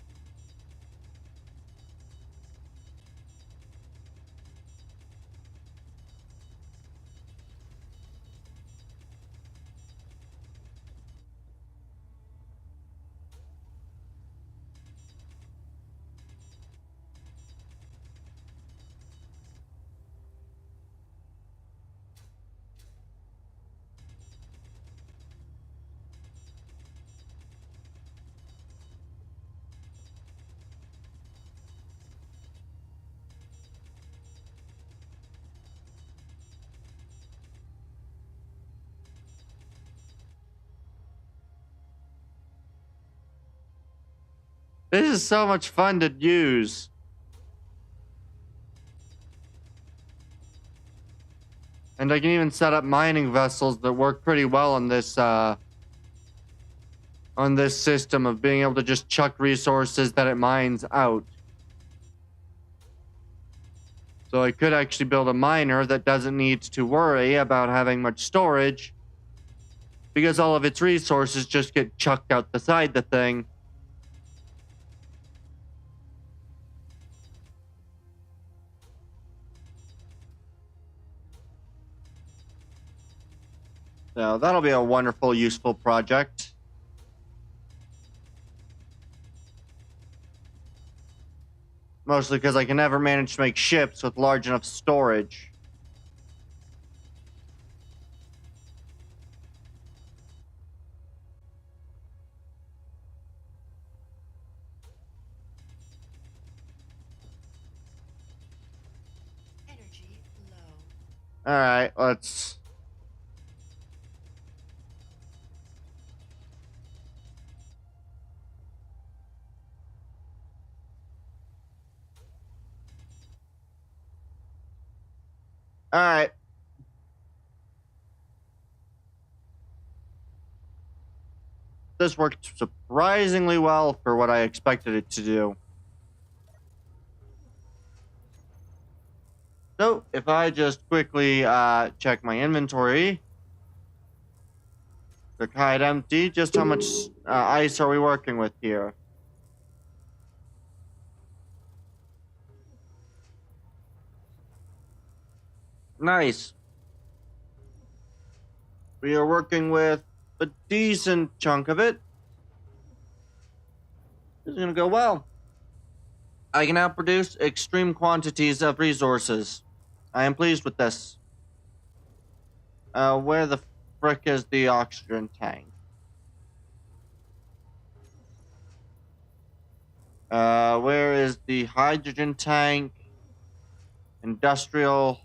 This is so much fun to use. And I can even set up mining vessels that work pretty well on this system of being able to just chuck resources that it mines out. So I could actually build a miner that doesn't need to worry about having much storage because all of its resources just get chucked out the side the thing. So that'll be a wonderful, useful project. Mostly because I can never manage to make ships with large enough storage. Energy low. Alright, let's... Alright. This worked surprisingly well for what I expected it to do. So, if I just quickly check my inventory, the kite empty, just how much ice are we working with here? Nice. We are working with a decent chunk of it. This is going to go well. I can now produce extreme quantities of resources. I am pleased with this. Where the frick is the oxygen tank? Where is the hydrogen tank? Industrial.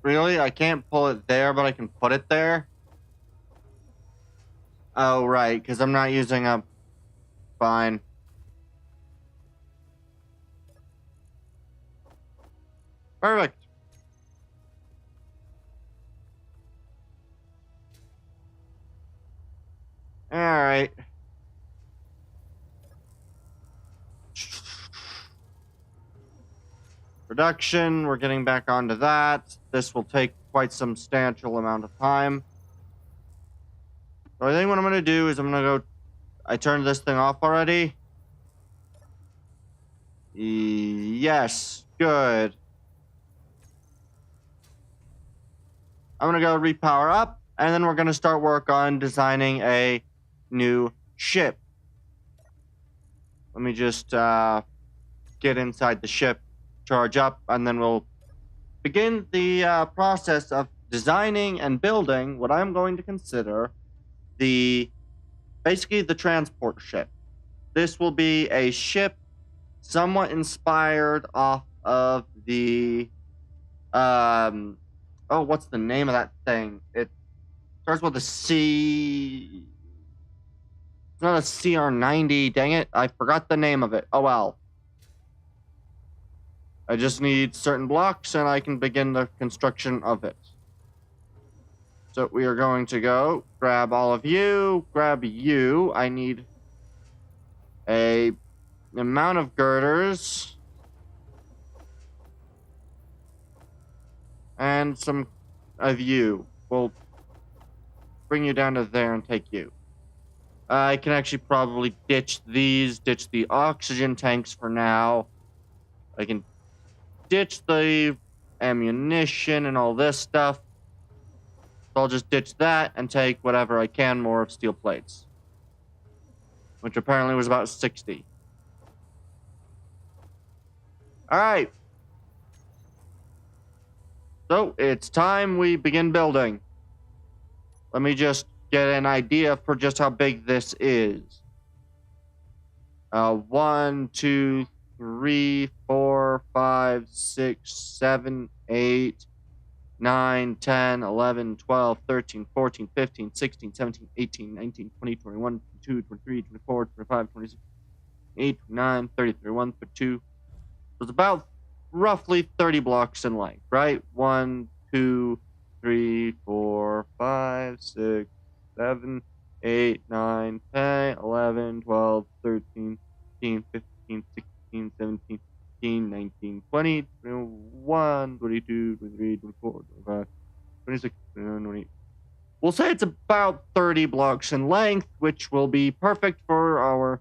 Really? I can't pull it there, but I can put it there? Oh, right, because I'm not using a... Fine. Perfect. Alright. production. We're getting back onto that. This will take quite some substantial amount of time. So I think what I'm going to do is I'm going to go... I turned this thing off already. Yes, good. I'm going to go repower up, and then we're going to start work on designing a new ship. Let me just get inside the ship, charge up, and then we'll begin the process of designing and building what I'm going to consider basically the transport ship. This will be a ship somewhat inspired off of the what's the name of that thing? It starts with a C. It's not a CR90, dang it. I forgot the name of it. Oh well. I just need certain blocks and I can begin the construction of it. So we are going to go grab all of you, grab you. I need an amount of girders and some of you. We'll bring you down to there and take you. I can actually probably ditch the oxygen tanks for now. I can ditch the ammunition and all this stuff. So I'll just ditch that and take whatever I can more of steel plates. Which apparently was about 60. Alright. So, it's time we begin building. Let me just get an idea for just how big this is. 1, 2, 3, 4, 5, 6, 7, 8, 9, 10, 11, 12, 13, 14, 15, 16, 17, 18, 19, 20, 21, 22, 23, 24, 25, 26, 28, 29, 30, 31, 32. So it's about roughly 30 blocks in length, right? 1, 2, 3, 4, 5, 6, 7, 8, 9, 10, 11, 12, 13, 14, 15, 16, 17, 18, 19, 20, 21, 22, 23, 24, 25, 26, 27, 28. We'll say it's about 30 blocks in length, which will be perfect for our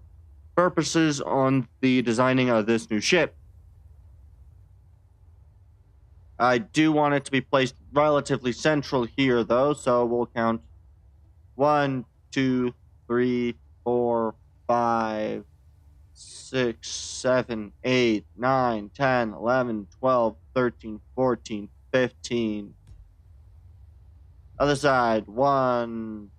purposes on the designing of this new ship. I do want it to be placed relatively central here, though, so we'll count 1, 2, 3, 4, 5, 6, 7, 8, 9, 10, 11, 12, 13, 14, 15. Other side. 1,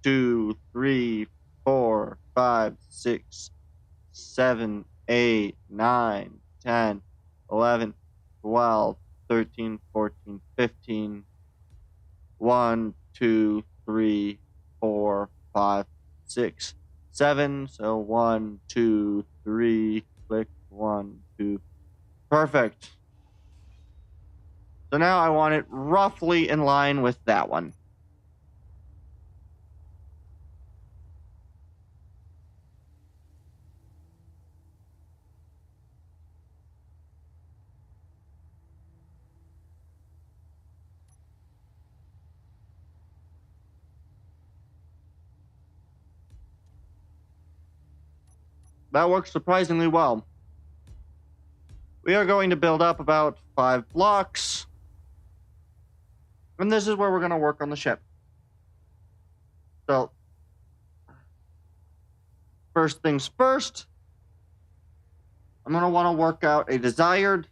2, 3, 4, 5, 6, 7, 8, 9, 10, 11, 12, 13, 14, 15. 1, 2, 3, 4, 5, 6, 7. So 1, 2, 3. Click 1, 2. Perfect. So now I want it roughly in line with that one. That works surprisingly well. We are going to build up about 5 blocks. And this is where we're going to work on the ship. So, first things first, I'm going to want to work out a desired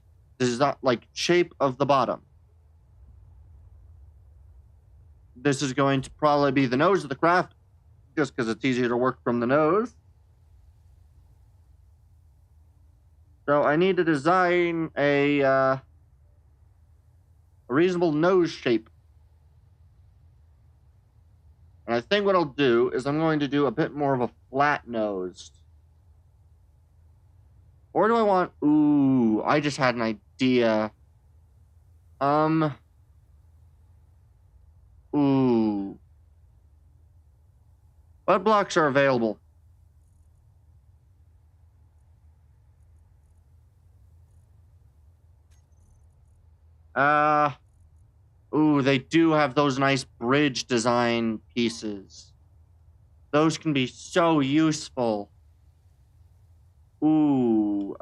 shape of the bottom. This is going to probably be the nose of the craft, just because it's easier to work from the nose. So I need to design a reasonable nose shape. And I think what I'll do is I'm going to do a bit more of a flat nose. Or do I want... Ooh, I just had an idea. Ooh. What blocks are available? Uh, ooh, they do have those nice bridge design pieces. Those can be so useful. Ooh,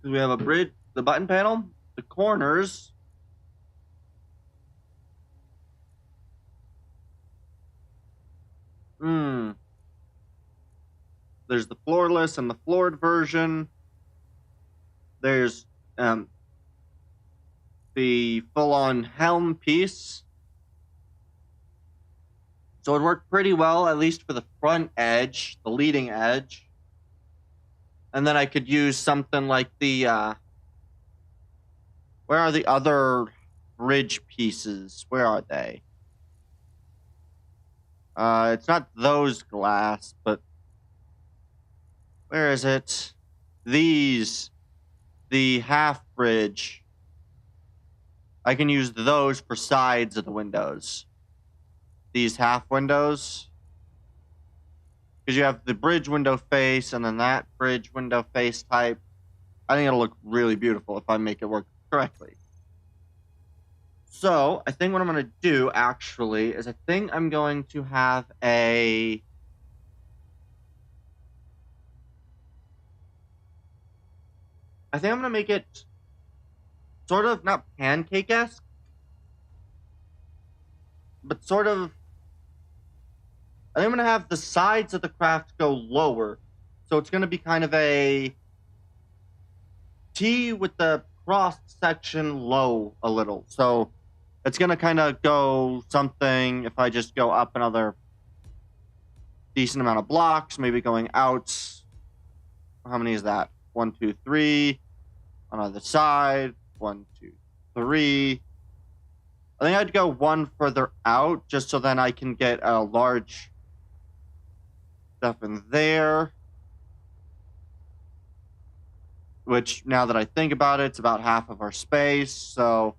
we have a bridge, the button panel, the corners. Hmm. There's the floorless and the floored version. There's the full-on helm piece. So it worked pretty well, at least for the front edge, the leading edge. And then I could use something like the, where are the other bridge pieces? Where are they? It's not those glass, but where is it? These, the half bridge. I can use those for sides of the windows. These half windows. Because you have the bridge window face and then that bridge window face type. I think it'll look really beautiful if I make it work correctly. So, I think what I'm going to do, actually, is I think I'm going to have a... I think I'm going to make it sort of, not pancake-esque, but sort of... I think I'm going to have the sides of the craft go lower. So it's going to be kind of a T with the cross section low a little. So it's going to kind of go something, if I just go up another decent amount of blocks, maybe going out. How many is that? 1, 2, 3. On either side. 1, 2, 3. I think I'd go one further out just so then I can get a large stuff in there. Which, now that I think about it, it's about half of our space. So,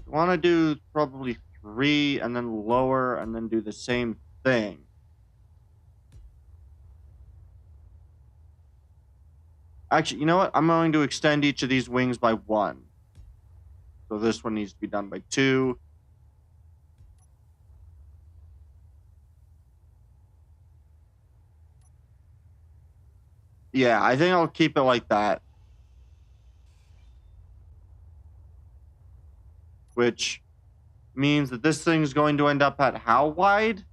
want to do probably 3 and then lower and then do the same thing. Actually, you know what? I'm going to extend each of these wings by 1. So this one needs to be done by 2. Yeah, I think I'll keep it like that. Which means that this thing's going to end up at how wide?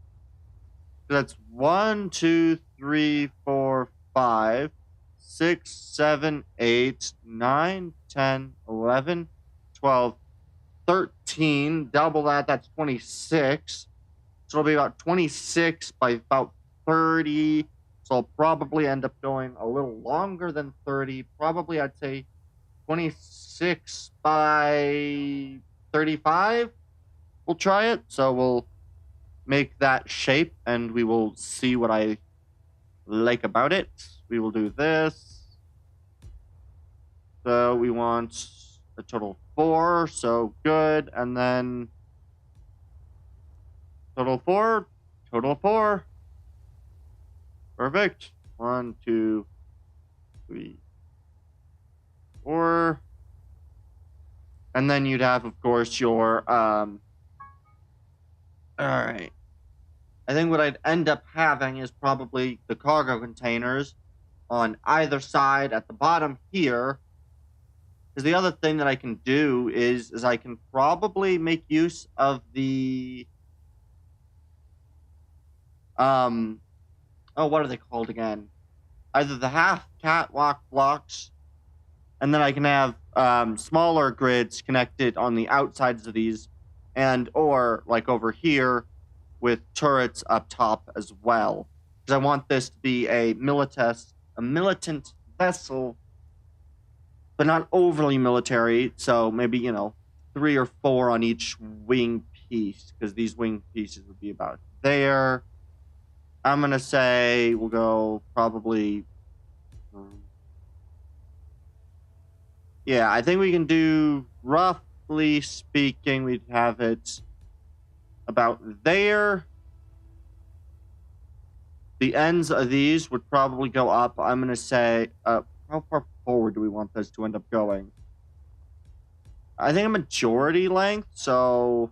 That's 1, 2, 3, 4, 5, 6, 7, 8, 9, 10, 11, 12, 13. Double that, that's 26. So it'll be about 26 by about 30. So I'll probably end up going a little longer than 30. Probably, I'd say 26 by 35. We'll try it. So we'll make that shape and we will see what I like about it. We will do this. So we want a total of 4. So good. And then total 4. Total 4. Perfect. 1, 2, 3, 4. And then you'd have, of course, your, all right. I think what I'd end up having is probably the cargo containers on either side at the bottom here. Because the other thing that I can do is I can probably make use of the, oh, what are they called again? Either the half catwalk blocks, and then I can have smaller grids connected on the outsides of these, and or like over here with turrets up top as well. Because I want this to be a militant vessel, but not overly military. So maybe, 3 or 4 on each wing piece, because these wing pieces would be about there. I'm going to say we'll go probably Yeah, I think we can do, roughly speaking, we'd have it about there. The ends of these would probably go up. I'm going to say, how far forward do we want this to end up going? I think a majority length, so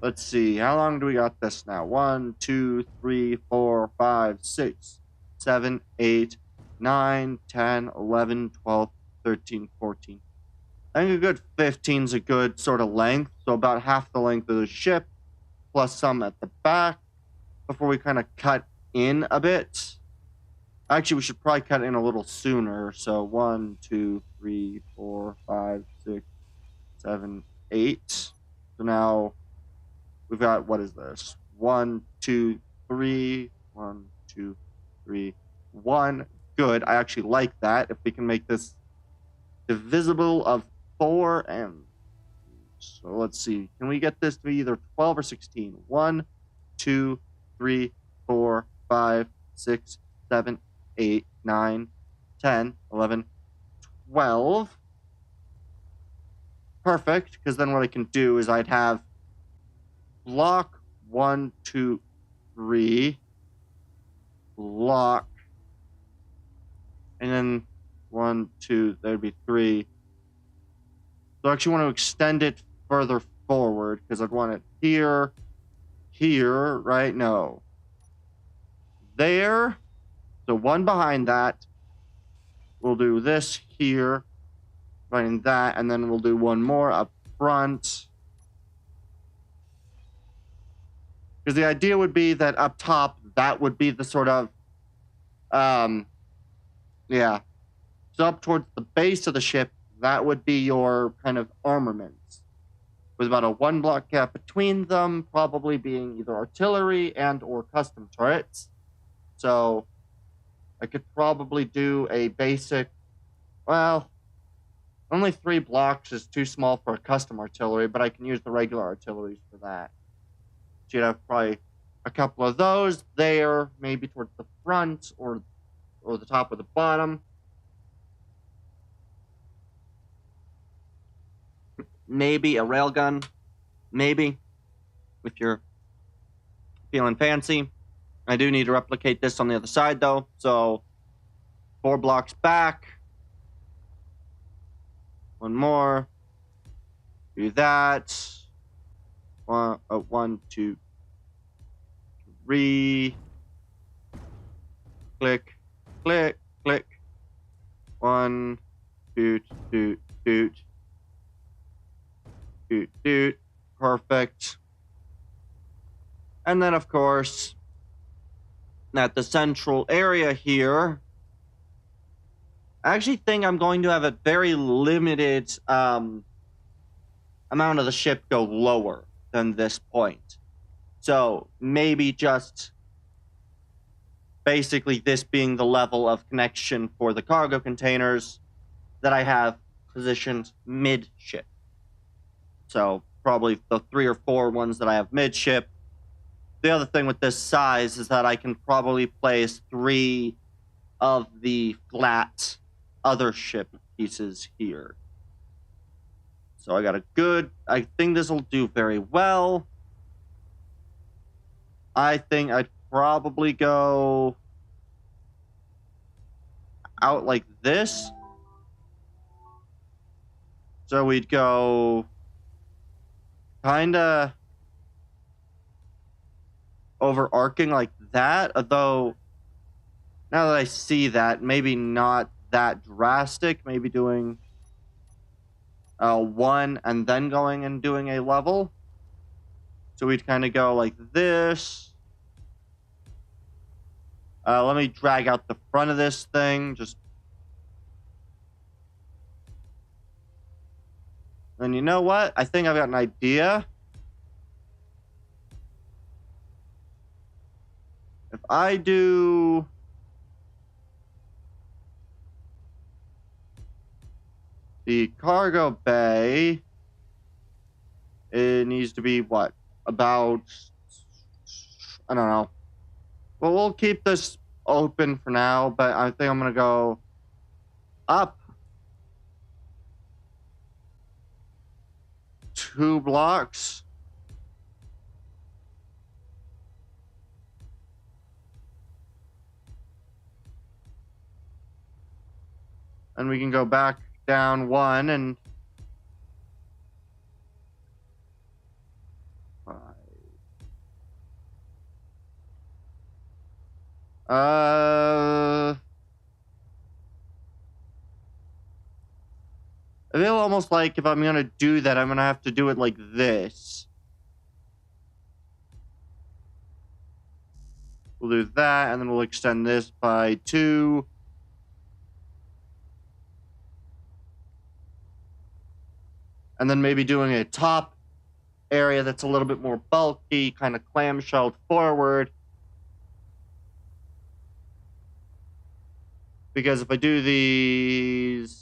let's see. How long do we got this now? 1, 2, 3, 4, 5, 6, 7, 8, 9, 10, 11, 12, 13, 14. I think a good 15 is a good sort of length. So about half the length of the ship, plus some at the back, before we kind of cut in a bit. Actually, we should probably cut in a little sooner. So 1, 2, 3, 4, 5, 6, 7, 8. So now we've got, what is this? 1, 2, 3. 1, 2, 3, 1. Good. I actually like that. If we can make this divisible of 4 and so let's see. Can we get this to be either 12 or 16? 1, 2, 3, 4, 5, 6, 7, 8, 9, 10, 11, 12. Perfect, because then what I can do is I'd have block 1, 2, 3, block, and then 1, 2, there'd be 3. So I actually want to extend it further forward because I'd want it here, here, right? No. There. So one behind that. We'll do this here, behind that, and then we'll do one more up front. Because the idea would be that up top, that would be the sort of, yeah. So up towards the base of the ship, that would be your kind of armaments. With about a 1 block gap between them, probably being either artillery and or custom turrets. So I could probably do a basic, well, only 3 blocks is too small for a custom artillery, but I can use the regular artilleries for that. So you'd have probably a couple of those there, maybe towards the front or the top or the bottom. Maybe a railgun, maybe, if you're feeling fancy. I do need to replicate this on the other side, though, so 4 blocks back. One more. Do that. 1, 2, 3. Click, click, click. 1, doot, doot, doot. Doot, doot. Perfect. And then, of course, at the central area here, I actually think I'm going to have a very limited amount of the ship go lower than this point. So maybe just basically this being the level of connection for the cargo containers that I have positioned mid-ship. So probably the 3 or 4 ones that I have mid-ship. The other thing with this size is that I can probably place 3 of the flat other ship pieces here. So I got a good, I think this will do very well. I think I'd probably go out like this. So we'd go kind of overarching like that, although now that I see that, maybe not that drastic, maybe doing 1 and then going and doing a level. So we'd kind of go like this. Let me drag out the front of this thing. Just. And you know what? I think I've got an idea. If I do the cargo bay, it needs to be what? About, I don't know, Well, we'll keep this open for now, but I think I'm gonna go up 2 blocks. And we can go back down 1 and 5. I feel almost like if I'm gonna do that, I'm gonna have to do it like this. We'll do that, and then we'll extend this by 2. And then maybe doing a top area that's a little bit more bulky, kind of clamshelled forward. Because if I do these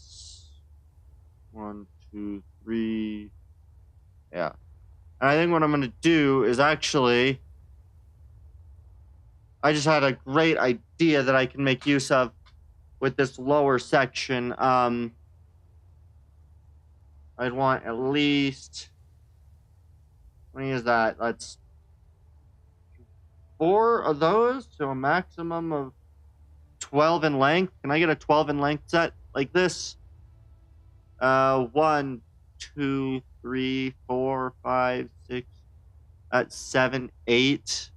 1, 2, 3, yeah. And I think what I'm gonna do is actually, I just had a great idea that I can make use of with this lower section. I'd want at least, how many is that? That's 4 of those, so a maximum of 12 in length. Can I get a 12 in length set like this? 1, 2, 3, 4, 5, 6, 7, 8,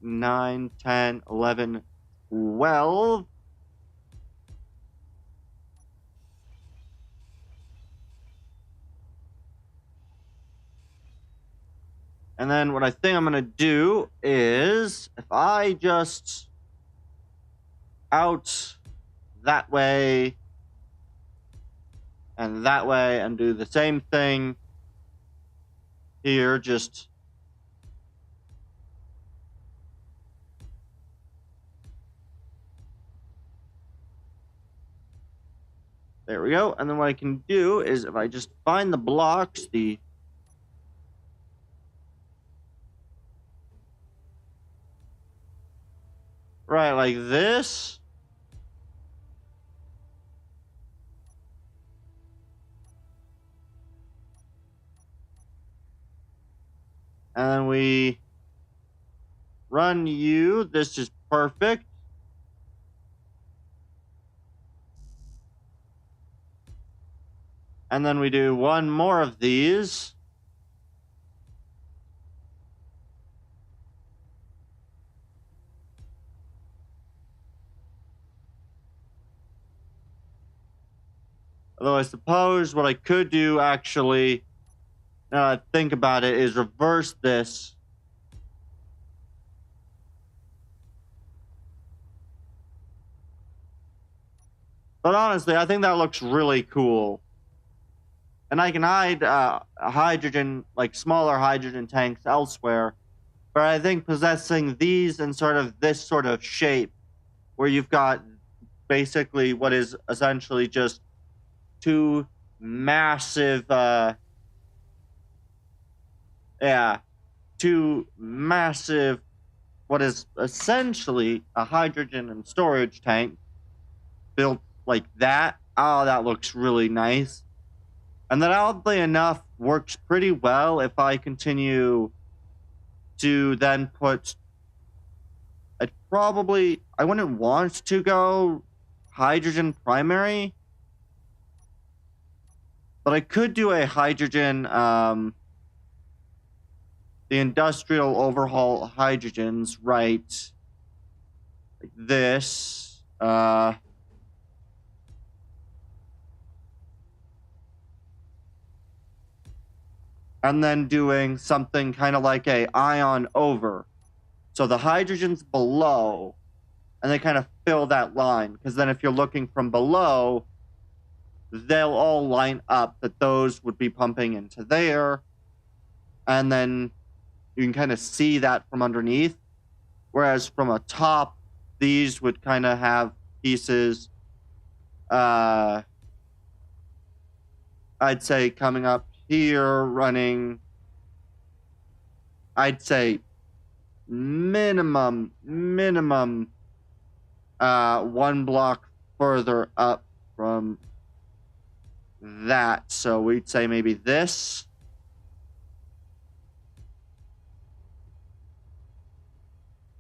9, 10, 11, 12. And then what I think I'm going to do is, if I just out that way and do the same thing here, just there we go. And then what I can do is if I just find the blocks, right, like this. And then we run you. This is perfect. And then we do one more of these. Although I suppose what I could do actually, now that I think about it, is reverse this. But honestly, I think that looks really cool. And I can hide hydrogen, like smaller hydrogen tanks elsewhere. But I think possessing these in sort of this sort of shape, where you've got basically what is essentially just 2 massive, 2 massive, what is essentially a hydrogen and storage tank built like that. Oh, that looks really nice. And that, oddly enough, works pretty well if I continue to then put, I wouldn't want to go hydrogen primary, but I could do a hydrogen, the industrial overhaul hydrogens, right? Like this. And then doing something kind of like a ion over. So the hydrogen's below, and they kind of fill that line. Because then if you're looking from below, they'll all line up that those would be pumping into there. And then you can kind of see that from underneath. Whereas from a top, these would kind of have pieces, I'd say coming up here, running, I'd say minimum, 1 block further up from that. So we'd say maybe this.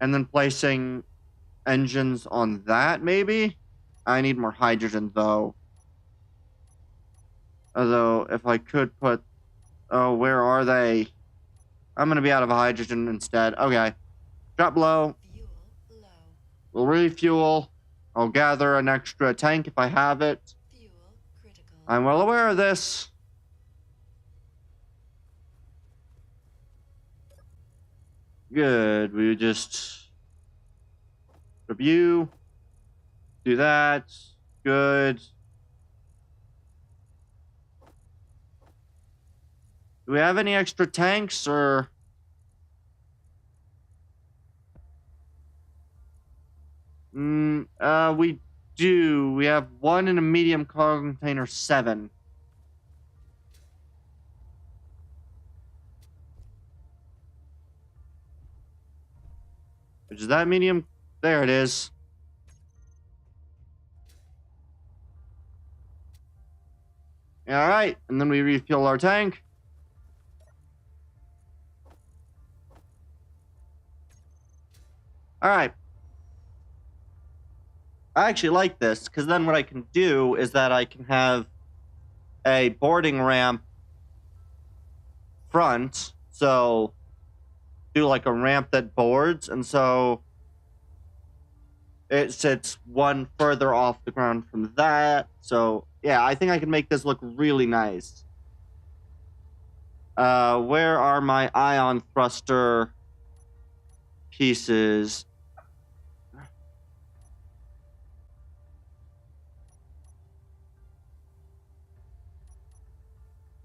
And then placing engines on that, maybe? I need more hydrogen, though. Although, if I could put... Oh, where are they? I'm going to be out of hydrogen instead. Okay. Drop low. Fuel low. We'll refuel. I'll gather an extra tank if I have it. Fuel critical. I'm well aware of this. Good. We just... review. Do that. Good. Do we have any extra tanks, or... we do. We have 1 in a medium cargo container 7. Which is that medium? There it is. Alright, and then we refuel our tank. Alright. I actually like this, because then what I can do is that I can have a boarding ramp front, so do like a ramp that boards, and so it sits 1 further off the ground from that. So yeah, I think I can make this look really nice. Where are my ion thruster pieces?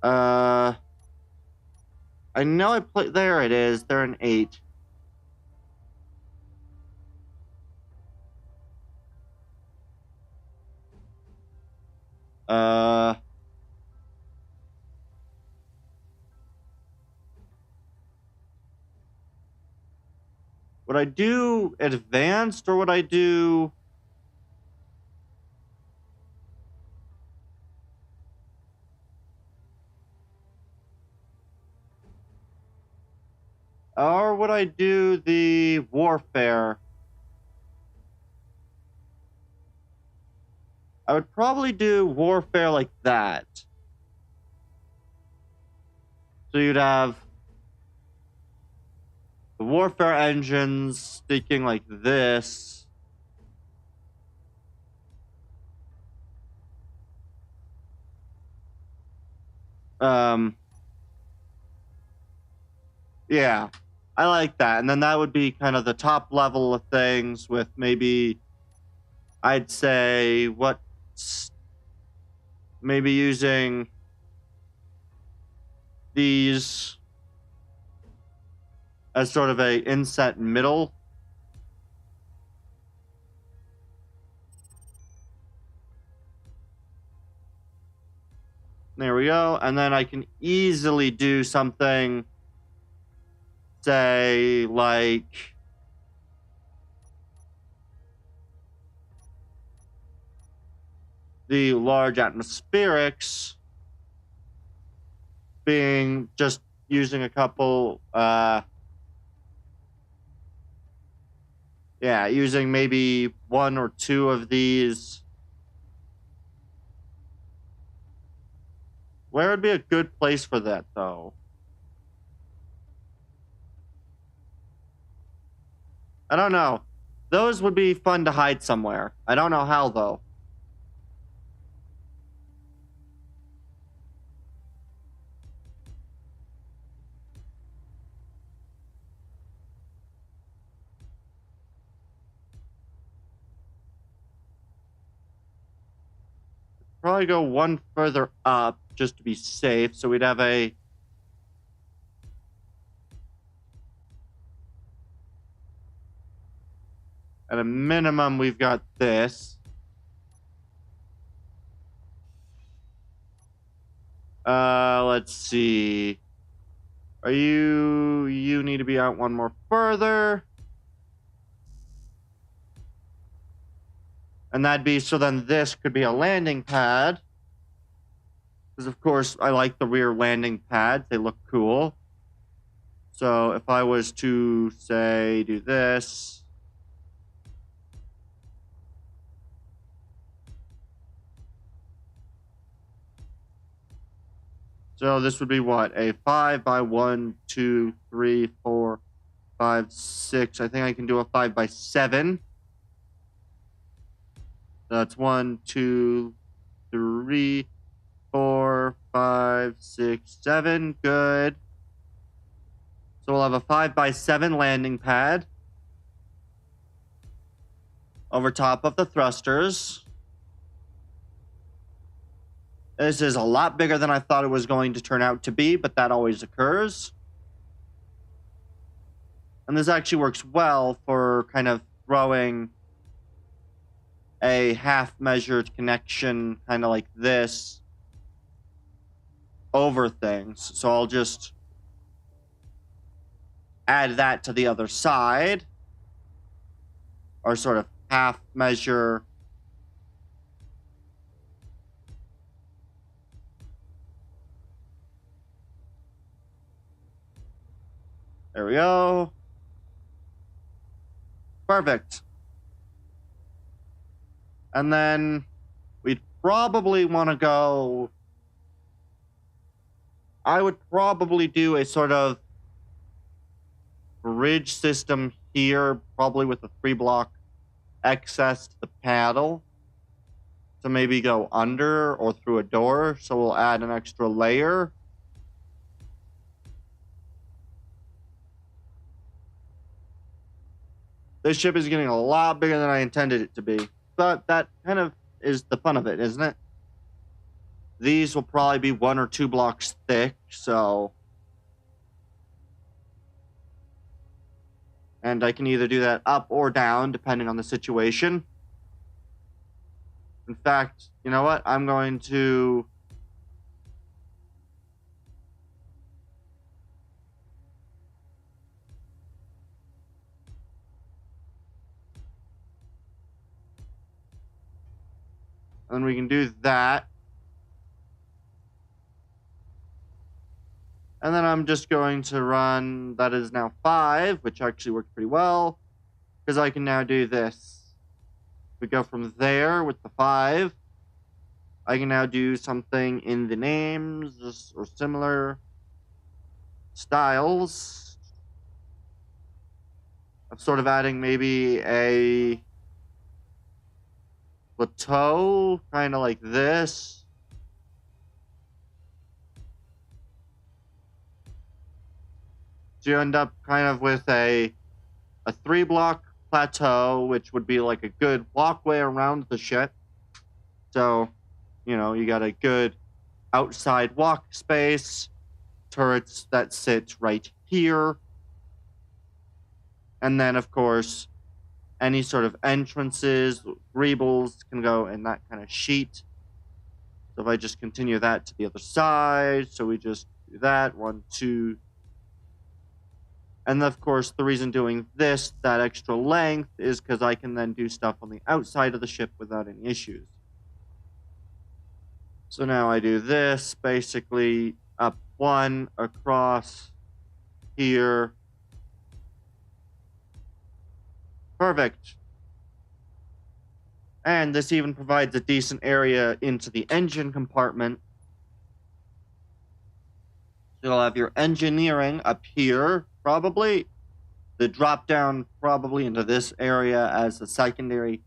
I know I played. There it is. They're an 8. Would I do advanced, or would I do... Or would I do the warfare? I would probably do warfare like that. So you'd have the warfare engines sticking like this. Yeah, I like that. And then that would be kind of the top level of things with maybe, I'd say, maybe using these as sort of a inset middle. There we go. And then I can easily do something, say, like... the large atmospherics being just using a couple, yeah, using maybe 1 or 2 of these. Where would be a good place for that, though? I don't know. Those would be fun to hide somewhere. I don't know how, though. Probably go 1 further up just to be safe, so we'd have a... At a minimum, we've got this. Let's see. You need to be out one more further. And that'd be, so then this could be a landing pad. Because of course I like the rear landing pads. They look cool. So if I was to say do this. So this would be what? A 5 by 1, 2, 3, 4, 5, 6. I think I can do a 5 by 7. That's 1, 2, 3, 4, 5, 6, 7. Good. So we'll have a 5 by 7 landing pad over top of the thrusters. This is a lot bigger than I thought it was going to turn out to be, but that always occurs. And this actually works well for kind of throwing a half-measured connection, kind of like this, over things. So I'll just add that to the other side, or sort of half-measure. There we go. Perfect. And then we'd probably want to go... I would probably do a sort of bridge system here, probably with a 3-block excess to the paddle. So maybe go under or through a door. So we'll add an extra layer. This ship is getting a lot bigger than I intended it to be. But that kind of is the fun of it, isn't it? These will probably be 1 or 2 blocks thick, so... And I can either do that up or down, depending on the situation. In fact, you know what? I'm going to... And we can do that. And then I'm just going to run, that is now 5, which actually works pretty well, because I can now do this. We go from there with the 5. I can now do something in the names or similar styles. I'm sort of adding maybe a plateau, kind of like this. So you end up kind of with a 3-block plateau, which would be like a good walkway around the ship. So, you know, you got a good outside walk space, turrets that sit right here. And then, of course, any sort of entrances, greebles can go in that kind of sheet. So if I just continue that to the other side, so we just do that, 1, 2. And of course, the reason doing this, that extra length, is because I can then do stuff on the outside of the ship without any issues. So now I do this, basically up 1, across here. Perfect. And this even provides a decent area into the engine compartment. You'll have your engineering up here, probably. The drop down probably into this area as a secondary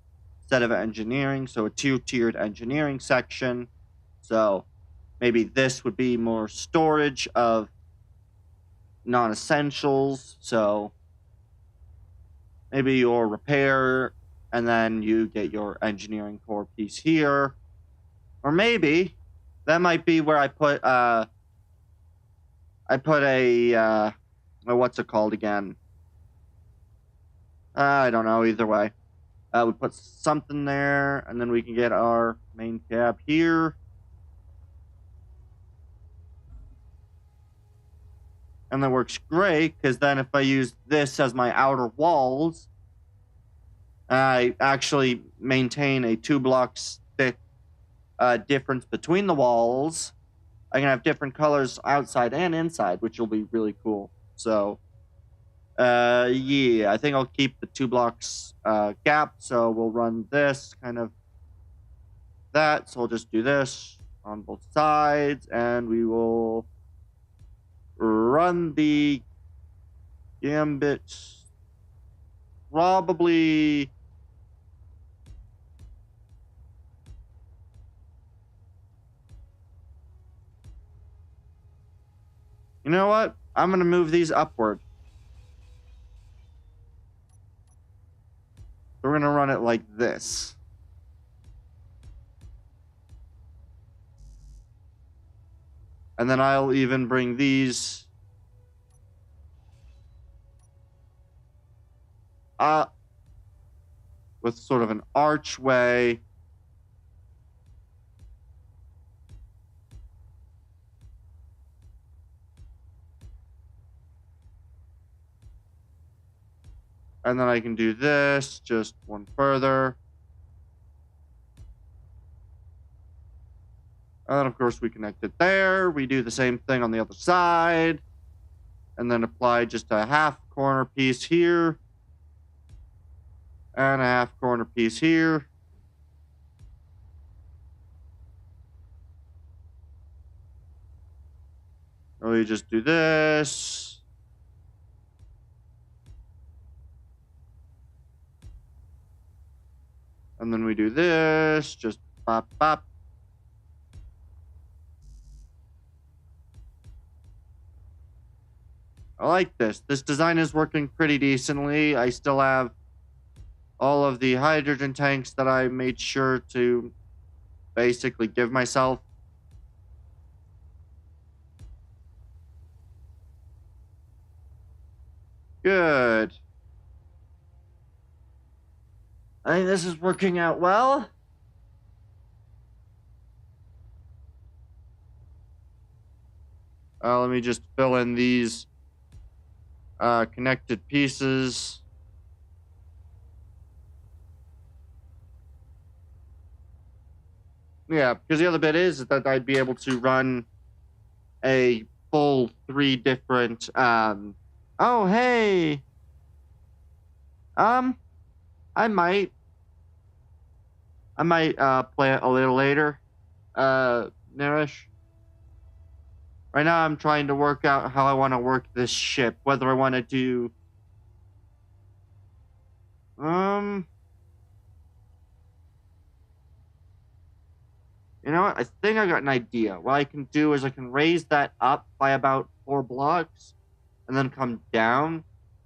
set of engineering. So a 2-tiered engineering section. So maybe this would be more storage of non-essentials. So maybe your repair, and then you get your engineering core piece here. Or maybe that might be where I put a what's it called again? I don't know, either way. We put something there, and then we can get our main cab here. And that works great, because then if I use this as my outer walls, I actually maintain a 2 blocks thick difference between the walls. I can have different colors outside and inside, which will be really cool. So, yeah, I think I'll keep the 2 blocks gap. So we'll run this kind of that. So we'll just do this on both sides, and we will run the gambit probably. You know what? I'm going to move these upward. We're going to run it like this. And then I'll even bring these up with sort of an archway. And then I can do this just one further. And then, of course, we connect it there. We do the same thing on the other side. And then apply just a half corner piece here. And a half corner piece here. And we just do this. And then we do this. Just bop, bop. I like this. This design is working pretty decently. I still have all of the hydrogen tanks that I made sure to basically give myself. Good. I think this is working out well. Let me just fill in these connected pieces. Yeah, because the other bit is that I'd be able to run a full 3 different. Oh, hey. I might play it a little later. Narish. Right now, I'm trying to work out how I want to work this ship. Whether I want to do. You know what? I think I got an idea. What I can do is I can raise that up by about 4 blocks and then come down.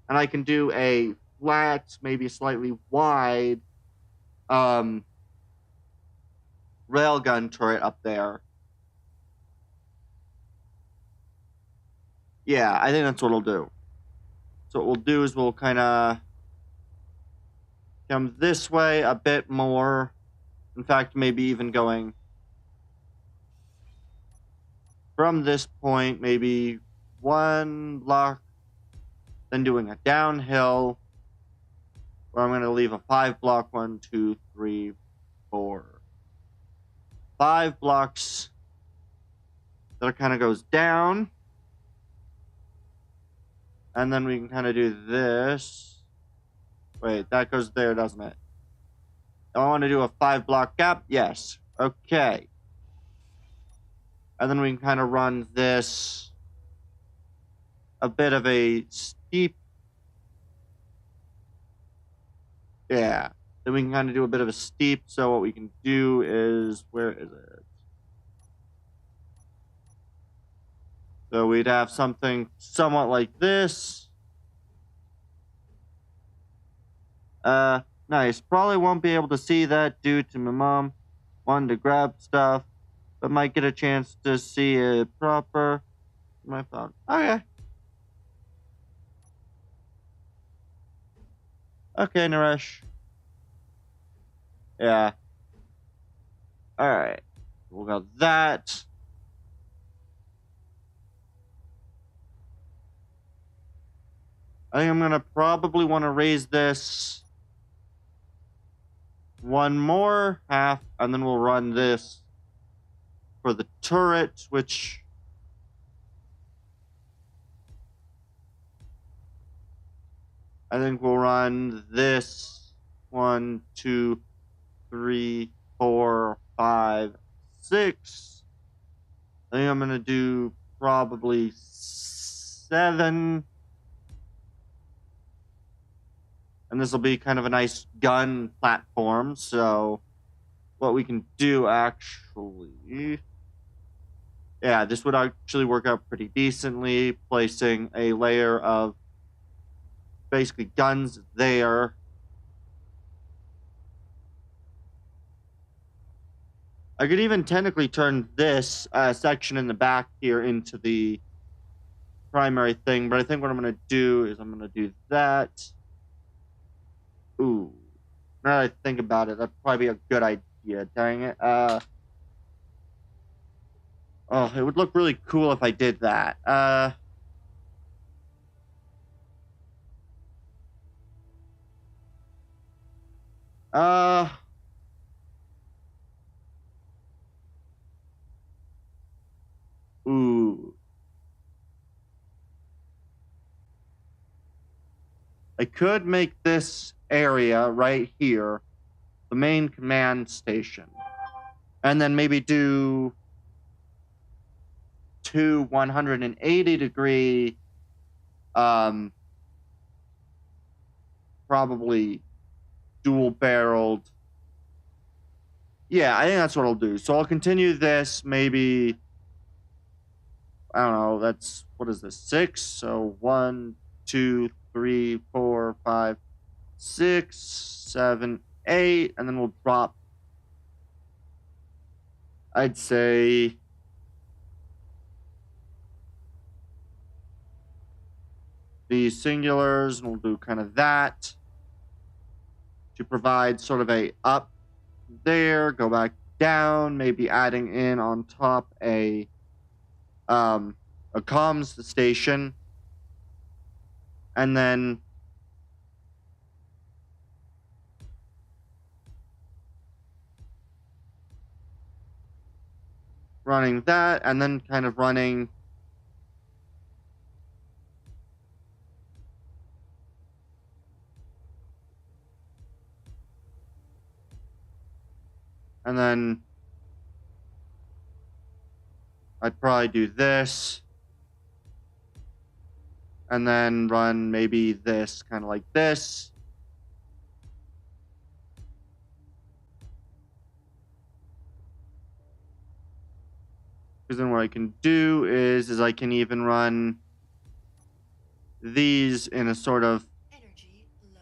And I can do a flat, maybe slightly wide, railgun turret up there. Yeah, I think that's what I'll do. So what we'll do is we'll kind of come this way a bit more. In fact, maybe even going from this point, maybe 1 block, then doing a downhill, where I'm going to leave a 5 block, 1, 2, 3, 4. 5 blocks that kind of goes down. And then we can kind of do this. Wait, that goes there, doesn't it? I want to do a 5 block gap? Yes. Okay. And then we can kind of run this a bit of a steep. Yeah. Then we can kind of do a bit of a steep. So what we can do is, where is it? So we'd have something somewhat like this. Nice. Probably won't be able to see that due to my mom wanting to grab stuff, but might get a chance to see it proper. My phone. Okay. Okay, Naresh. Yeah. Alright. We'll got that. I think I'm gonna probably want to raise this one more half, and then we'll run this for the turret, which I think we'll run this 1, 2, 3, 4, 5, 6. I think I'm gonna do probably 7. And this will be kind of a nice gun platform. So what we can do actually, yeah, this would actually work out pretty decently, placing a layer of basically guns there. I could even technically turn this section in the back here into the primary thing, but I think what I'm going to do is I'm going to do that. Ooh. Now that I think about it, that'd probably be a good idea. Dang it. Oh, it would look really cool if I did that. Ooh. I could make this area right here the main command station. And then maybe do 2 180-degree, probably dual-barreled. Yeah, I think that's what I'll do. So I'll continue this, maybe, I don't know, that's, what is this, 6? So 1, 2, 3, 4, 5, 6, 7, 8, and then we'll drop, I'd say, these singulars, and we'll do kind of that to provide sort of a up there, go back down, maybe adding in on top a comms station, and then running that, and then kind of running and then I'd probably do this and then run maybe this kind of like this. Because then what I can do is I can even run these in a sort of Energy low.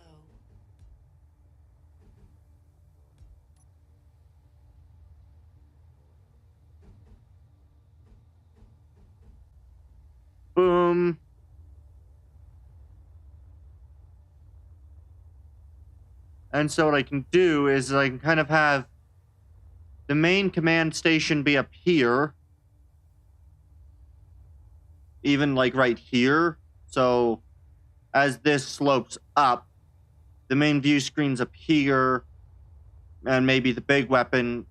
boom. And so what I can do is I can kind of have the main command station be up here, even like right here. So as this slopes up, the main view screen's up here, and maybe the big weapon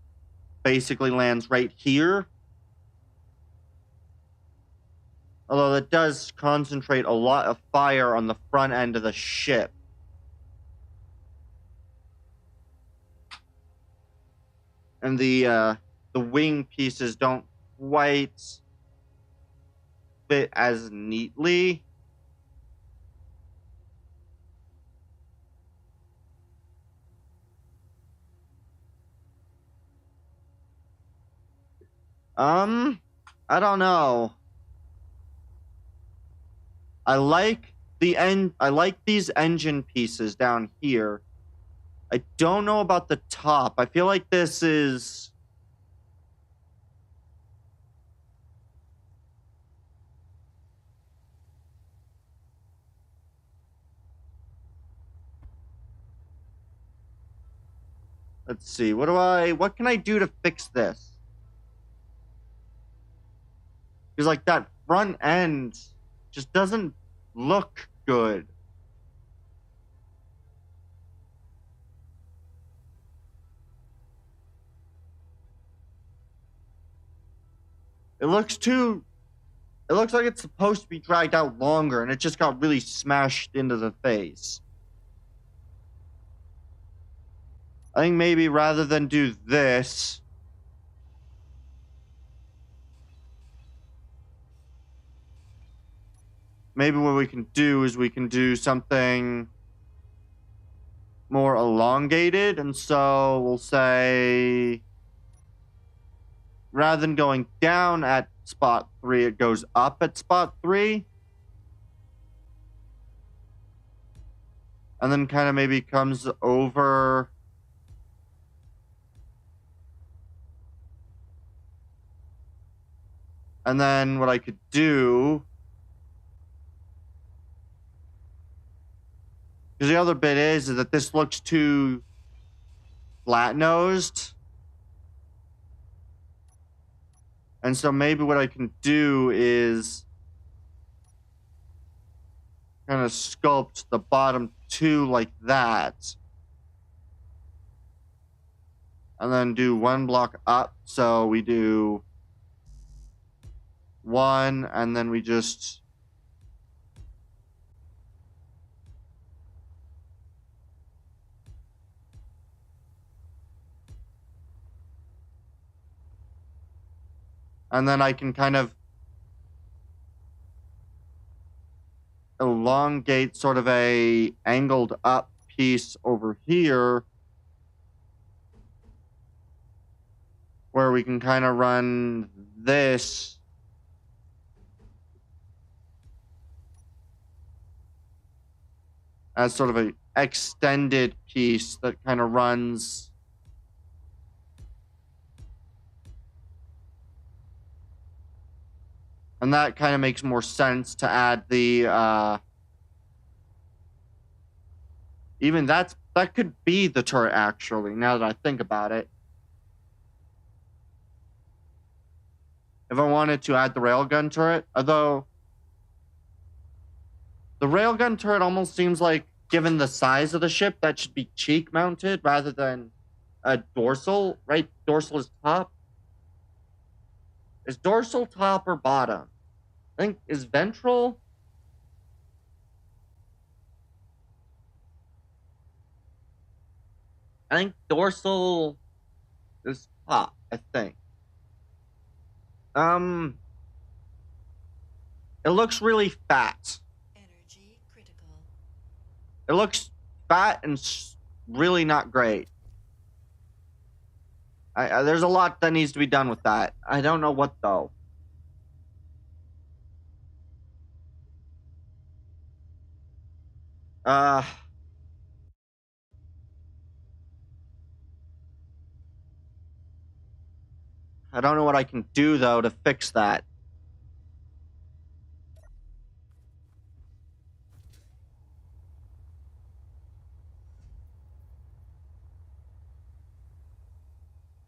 basically lands right here. Although that does concentrate a lot of fire on the front end of the ship. And the wing pieces don't quite fit as neatly. I don't know. I like these engine pieces down here. I don't know about the top. I feel like this is let's see. What can I do to fix this? Because like that front end just doesn't look good. It looks like it's supposed to be dragged out longer, and it just got really smashed into the face. I think maybe rather than do this, maybe what we can do is we can do something more elongated. And so we'll say, rather than going down at spot 3, it goes up at spot 3. And then kind of maybe comes over. And then what I could do, because the other bit is that this looks too flat-nosed. And so maybe what I can do is kind of sculpt the bottom 2 like that. And then do 1 block up. So we do 1, and then we just... And then I can kind of elongate sort of a angled up piece over here where we can kind of run this as sort of an extended piece that kind of runs and that kind of makes more sense to add the even that could be the turret actually, now that I think about it. If I wanted to add the railgun turret, although the railgun turret almost seems like, given the size of the ship, that should be cheek mounted rather than a dorsal, right? Dorsal is top. Is dorsal top or bottom? I think, is ventral? I think dorsal is top, I think. It looks really fat. Energy critical. It looks fat and really not great. There's a lot that needs to be done with that. I don't know what, though. I don't know what I can do, though, to fix that.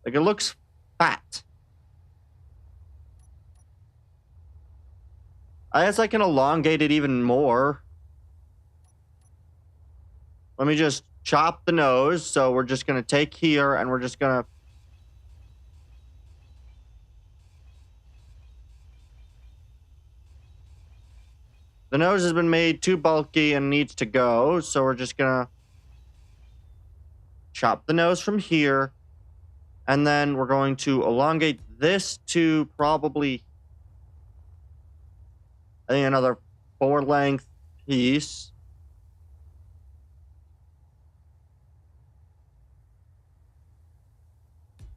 Like, it looks fat. I guess I can elongate it even more. Let me just chop the nose. So we're just going to take here and we're just going to... The nose has been made too bulky and needs to go. So we're just going to chop the nose from here. And then we're going to elongate this to probably, I think, another 4-length piece.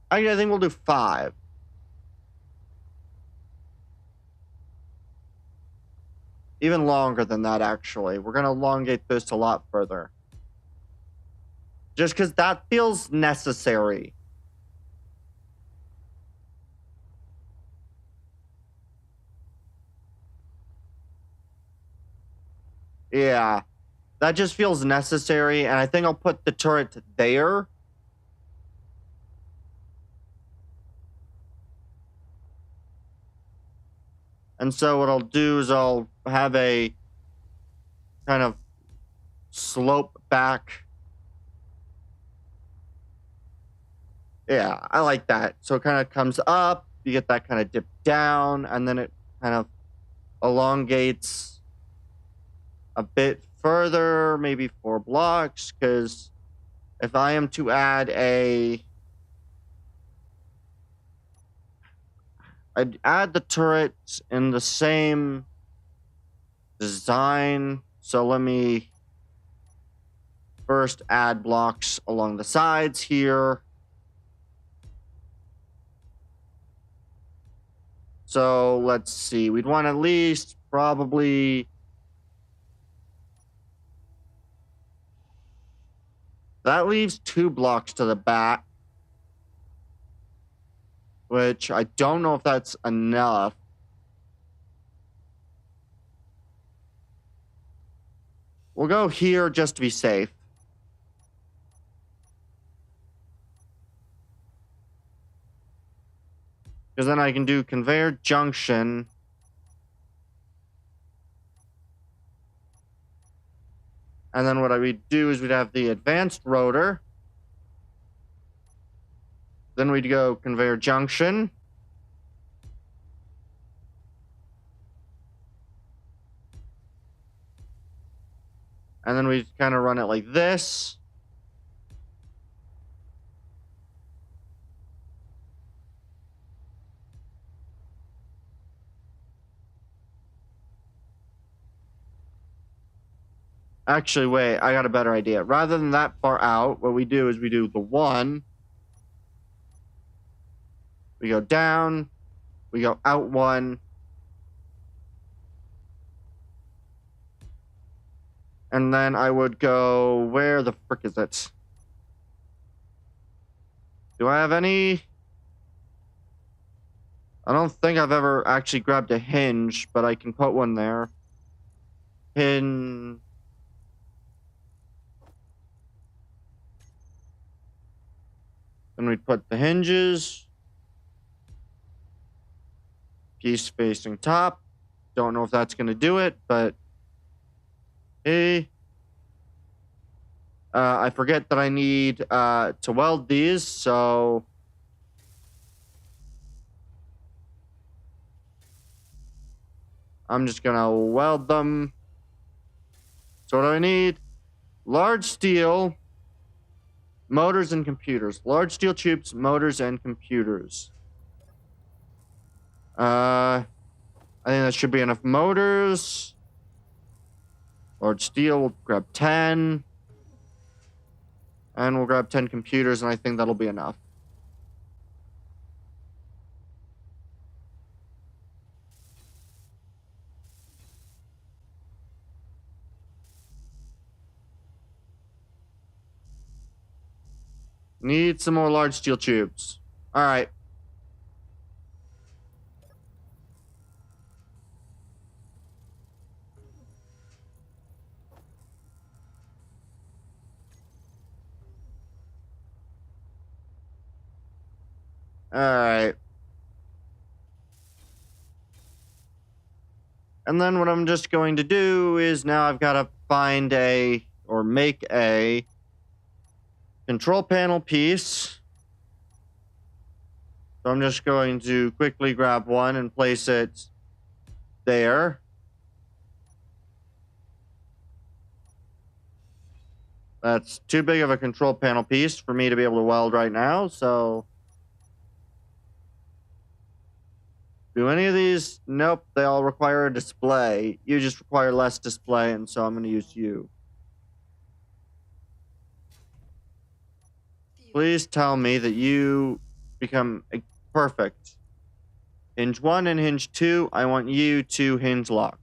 Actually, I think we'll do 5. Even longer than that, actually. We're going to elongate this a lot further. Just because that feels necessary. Yeah, that just feels necessary, and I think I'll put the turret there. And so what I'll do is I'll have a kind of slope back. Yeah, I like that. So it kind of comes up. you get that kind of dip down, and then it kind of elongates a bit further, maybe 4 blocks, because if I am to add I'd add the turrets in the same design. So let me first add blocks along the sides here. So let's see, we'd want at least probably that leaves 2 blocks to the back, which I don't know if that's enough. We'll go here just to be safe. Because then I can do conveyor junction. And then what we'd do is we'd have the advanced rotor. Then we'd go conveyor junction. And then we'd kind of run it like this. Actually, wait, I got a better idea. Rather than that far out, what we do is we do the 1. We go down. We go out 1. And then I would go, where the frick is it? Do I have any? I don't think I've ever actually grabbed a hinge, but I can put one there. Then we'd put the hinges. Piece facing top. Don't know if that's going to do it, but hey. I forget that I need to weld these, so I'm just going to weld them. So what do I need? Large steel, motors, and computers. Large steel tubes, motors, and computers. I think that should be enough motors. Large steel, we'll grab 10. And we'll grab 10 computers, and I think that'll be enough. Need some more large steel tubes. All right. All right. And then what I'm just going to do is now I've got to find or make a control panel piece. So I'm just going to quickly grab one and place it there. That's too big of a control panel piece for me to be able to weld right now, so do any of these? Nope, they all require a display. You just require less display, and so I'm going to use you. Please tell me that you become perfect. Hinge 1 and hinge 2, I want you to hinge lock.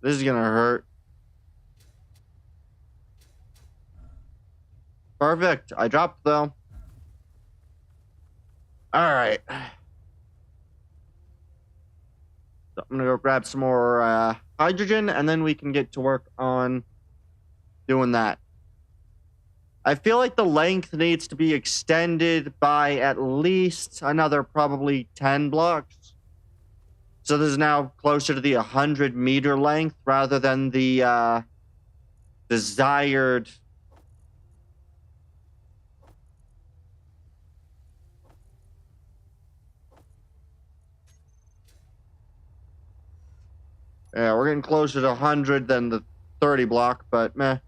This is going to hurt. Perfect. I dropped, though. All right. So I'm going to go grab some more hydrogen, and then we can get to work on doing that. I feel like the length needs to be extended by at least another probably 10 blocks. So this is now closer to the 100-meter length rather than the desired yeah, we're getting closer to 100 than the 30 block, but meh.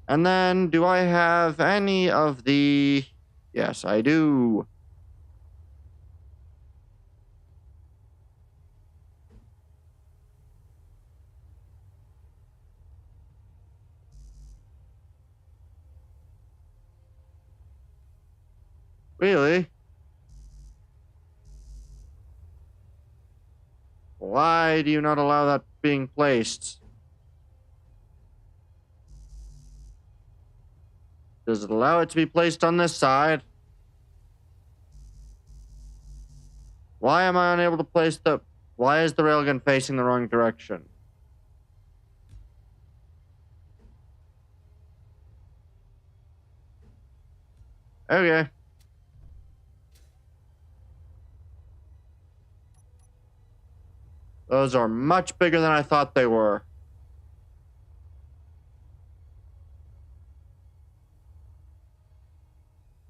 And then, do I have any of the... Yes, I do. Really? Why do you not allow that being placed? Does it allow it to be placed on this side? Why am I unable to place the... Why is the railgun facing the wrong direction? Okay. Those are much bigger than I thought they were.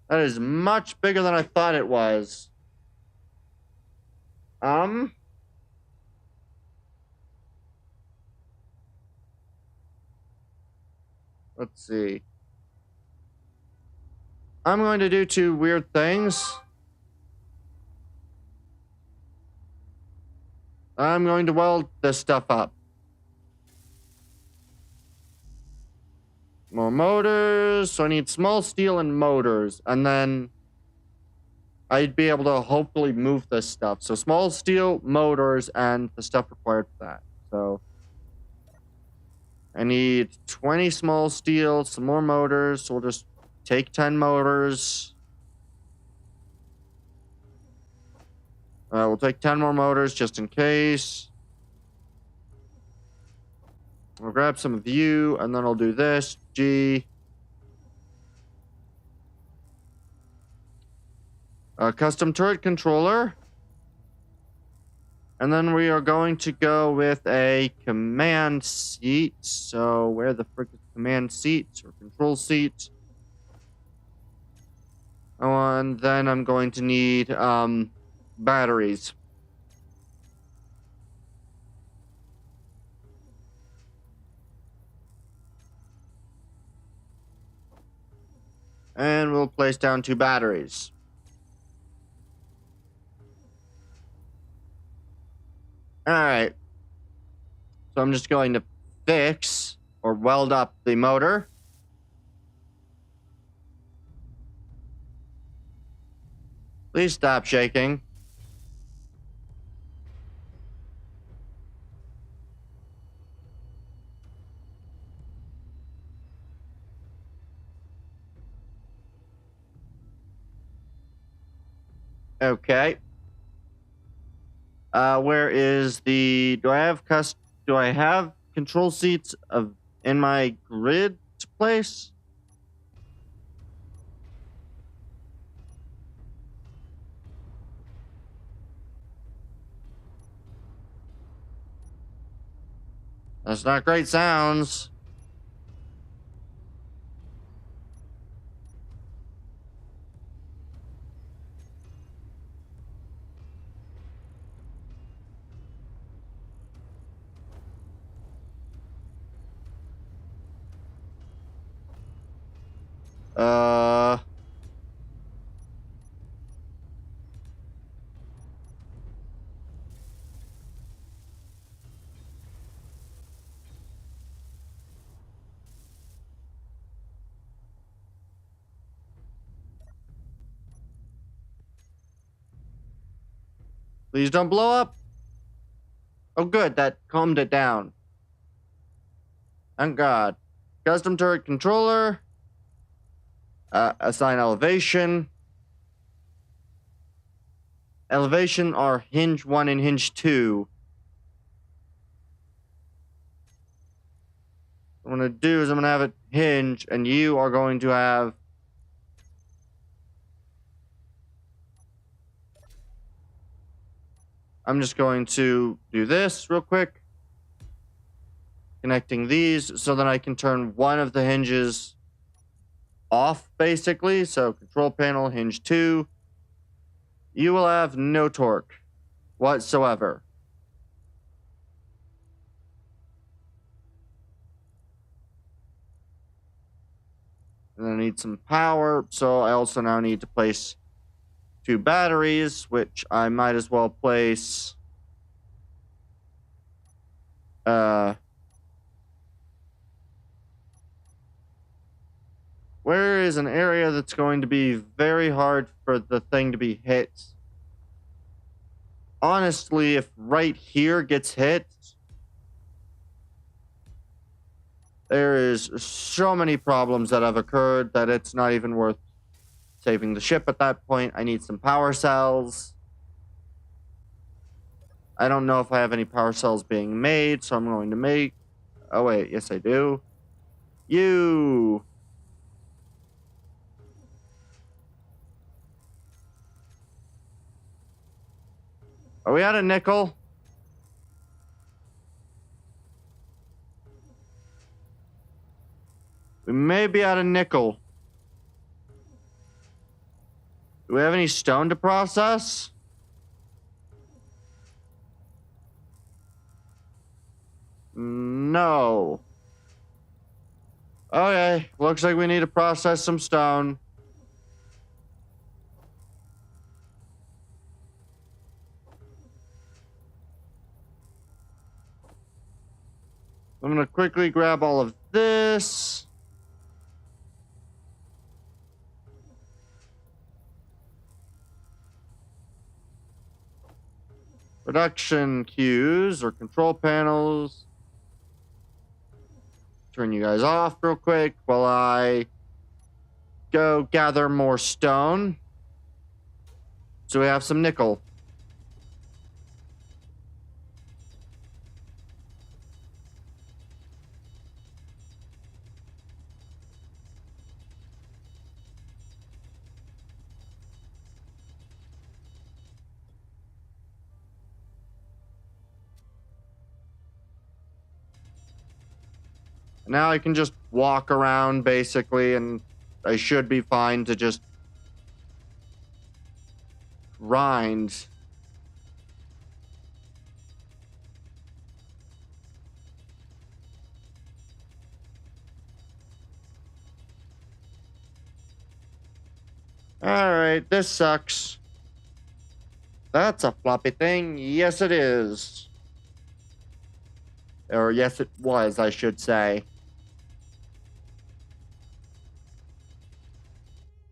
That is much bigger than I thought it was. Let's see. I'm going to do two weird things. I'm going to weld this stuff up. More motors. So I need small steel and motors. And then I'd be able to hopefully move this stuff. So small steel, motors, and the stuff required for that. So I need 20 small steel, some more motors. So we'll just take 10 motors. We'll take 10 more motors just in case. I'll grab some of you, and then I'll do this. G. Custom turret controller. And then we are going to go with a command seat. So where the frick is command seat or control seat? Oh, and then I'm going to need batteries. And we'll place down 2 batteries. Alright. So I'm just going to fix or weld up the motor. Please stop shaking. Okay. Where is the... Do I have control seats in my grid place? That's not great sounds. Please don't blow up. Oh, good. That calmed it down. Thank God. Custom turret controller. Assign elevation. Elevation are hinge 1 and hinge 2. What I'm going to do is I'm going to have it hinge, and you are going to have... I'm just going to do this real quick. connecting these so that I can turn one of the hinges off, basically. So control panel, hinge 2. You will have no torque whatsoever. And I need some power, so I also now need to place 2 batteries, which I might as well place where is an area that's going to be very hard for the thing to be hit? Honestly, if right here gets hit, there is so many problems that have occurred that it's not even worth saving the ship at that point. I need some power cells. I don't know if I have any power cells being made, so I'm going to make... Oh, wait. Yes, I do. You... Are we out of nickel? We may be out of nickel. Do we have any stone to process? No. Okay, looks like we need to process some stone. I'm gonna quickly grab all of this. Production queues or control panels. Turn you guys off real quick while I go gather more stone. So we have some nickel. Now I can just walk around basically, and I should be fine to just grind. Alright, this sucks. That's a floppy thing. Yes, it is. Or yes, it was, I should say.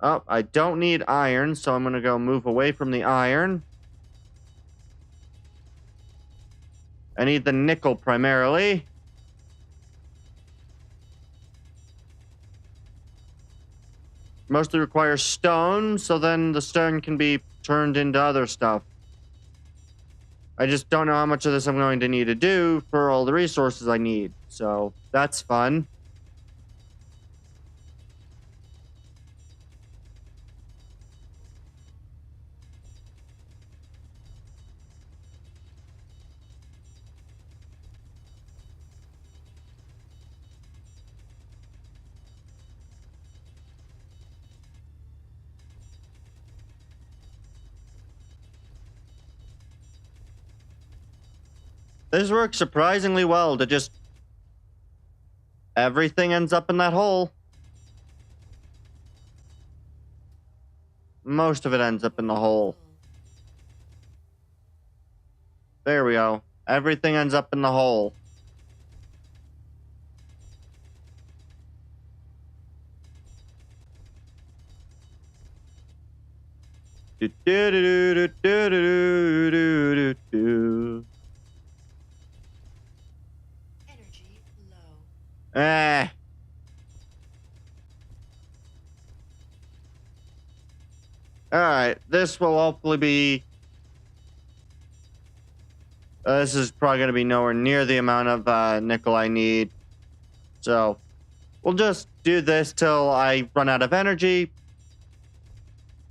Oh, I don't need iron, so I'm going to go move away from the iron. I need the nickel primarily. Mostly requires stone, so then the stone can be turned into other stuff. I just don't know how much of this I'm going to need to do for all the resources I need, so that's fun. This works surprisingly well to just... Everything ends up in that hole. Most of it ends up in the hole. There we go. Everything ends up in the hole. Do do do do do do do do do. Energy low. Alright, this will hopefully be... this is probably going to be nowhere near the amount of nickel I need. So, we'll just do this till I run out of energy.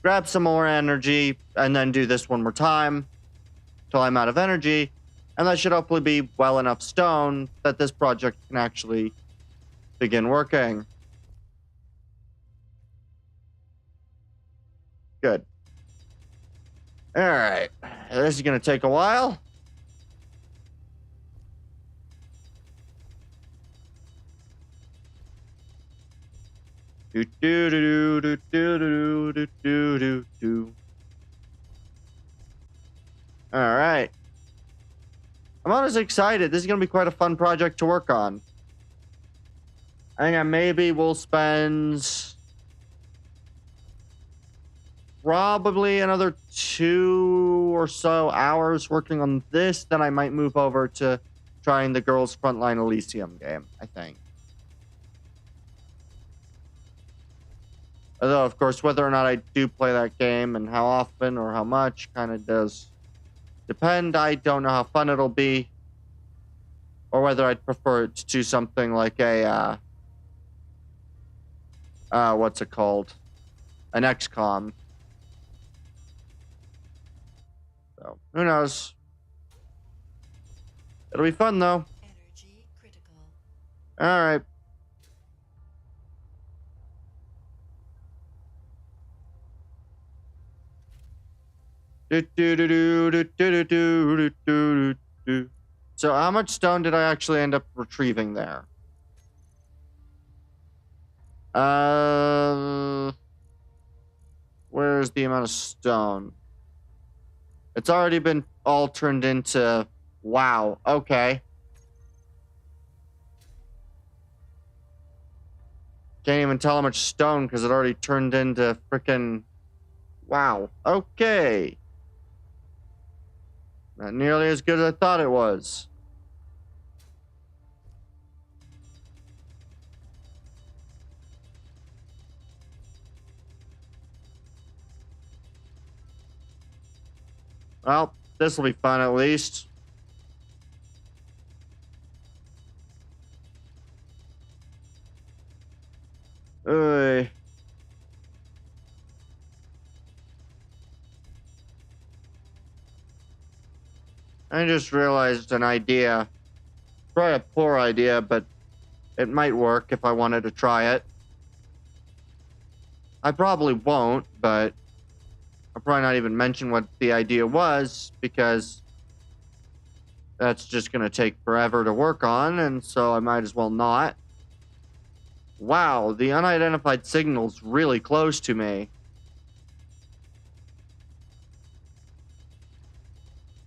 Grab some more energy, and then do this one more time till I'm out of energy. And that should hopefully be well enough stone that this project can actually begin working. Good. All right. This is going to take a while. Do do do do do do do do do do. All right. I'm honestly excited. This is going to be quite a fun project to work on. I think maybe we'll spend probably another 2 or so hours working on this. Then I might move over to trying the Girls Frontline Elysium game, I think. Although, of course, whether or not I do play that game and how often or how much kind of does depend. I don't know how fun it'll be. Or whether I'd prefer it to something like a, what's it called? An XCOM. So, who knows? It'll be fun, though. Energy critical. All right. So how much stone did I actually end up retrieving there? Where's the amount of stone? It's already been all turned into... Wow, okay. Can't even tell how much stone because it already turned into frickin'... Wow, okay. Not nearly as good as I thought it was. Well, this will be fun at least. Oy. I just realized an idea. Probably a poor idea, but it might work if I wanted to try it. I probably won't, but I'll probably not even mention what the idea was because that's just going to take forever to work on, and so I might as well not. Wow, the unidentified signal's really close to me.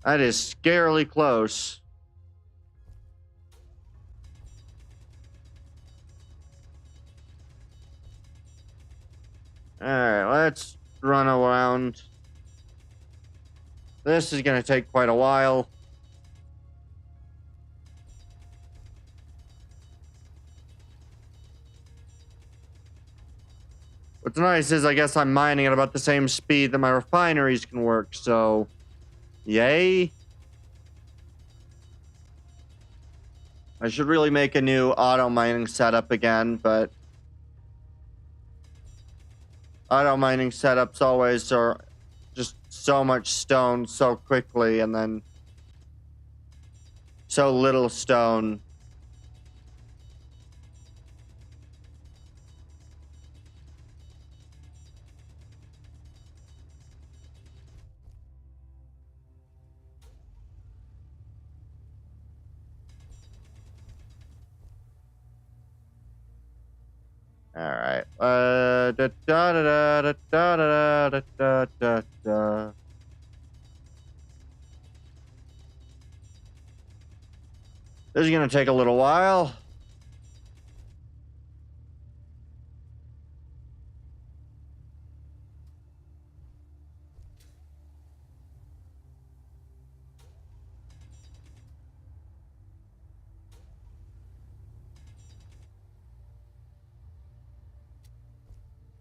That is scarily close. Alright, let's run around. This is going to take quite a while. What's nice is I guess I'm mining at about the same speed that my refineries can work, so... Yay. I should really make a new auto mining setup again, but... Auto mining setups always are just so much stone so quickly, and then... so little stone. All right. Da da da da da da da da da da. This is gonna take a little while.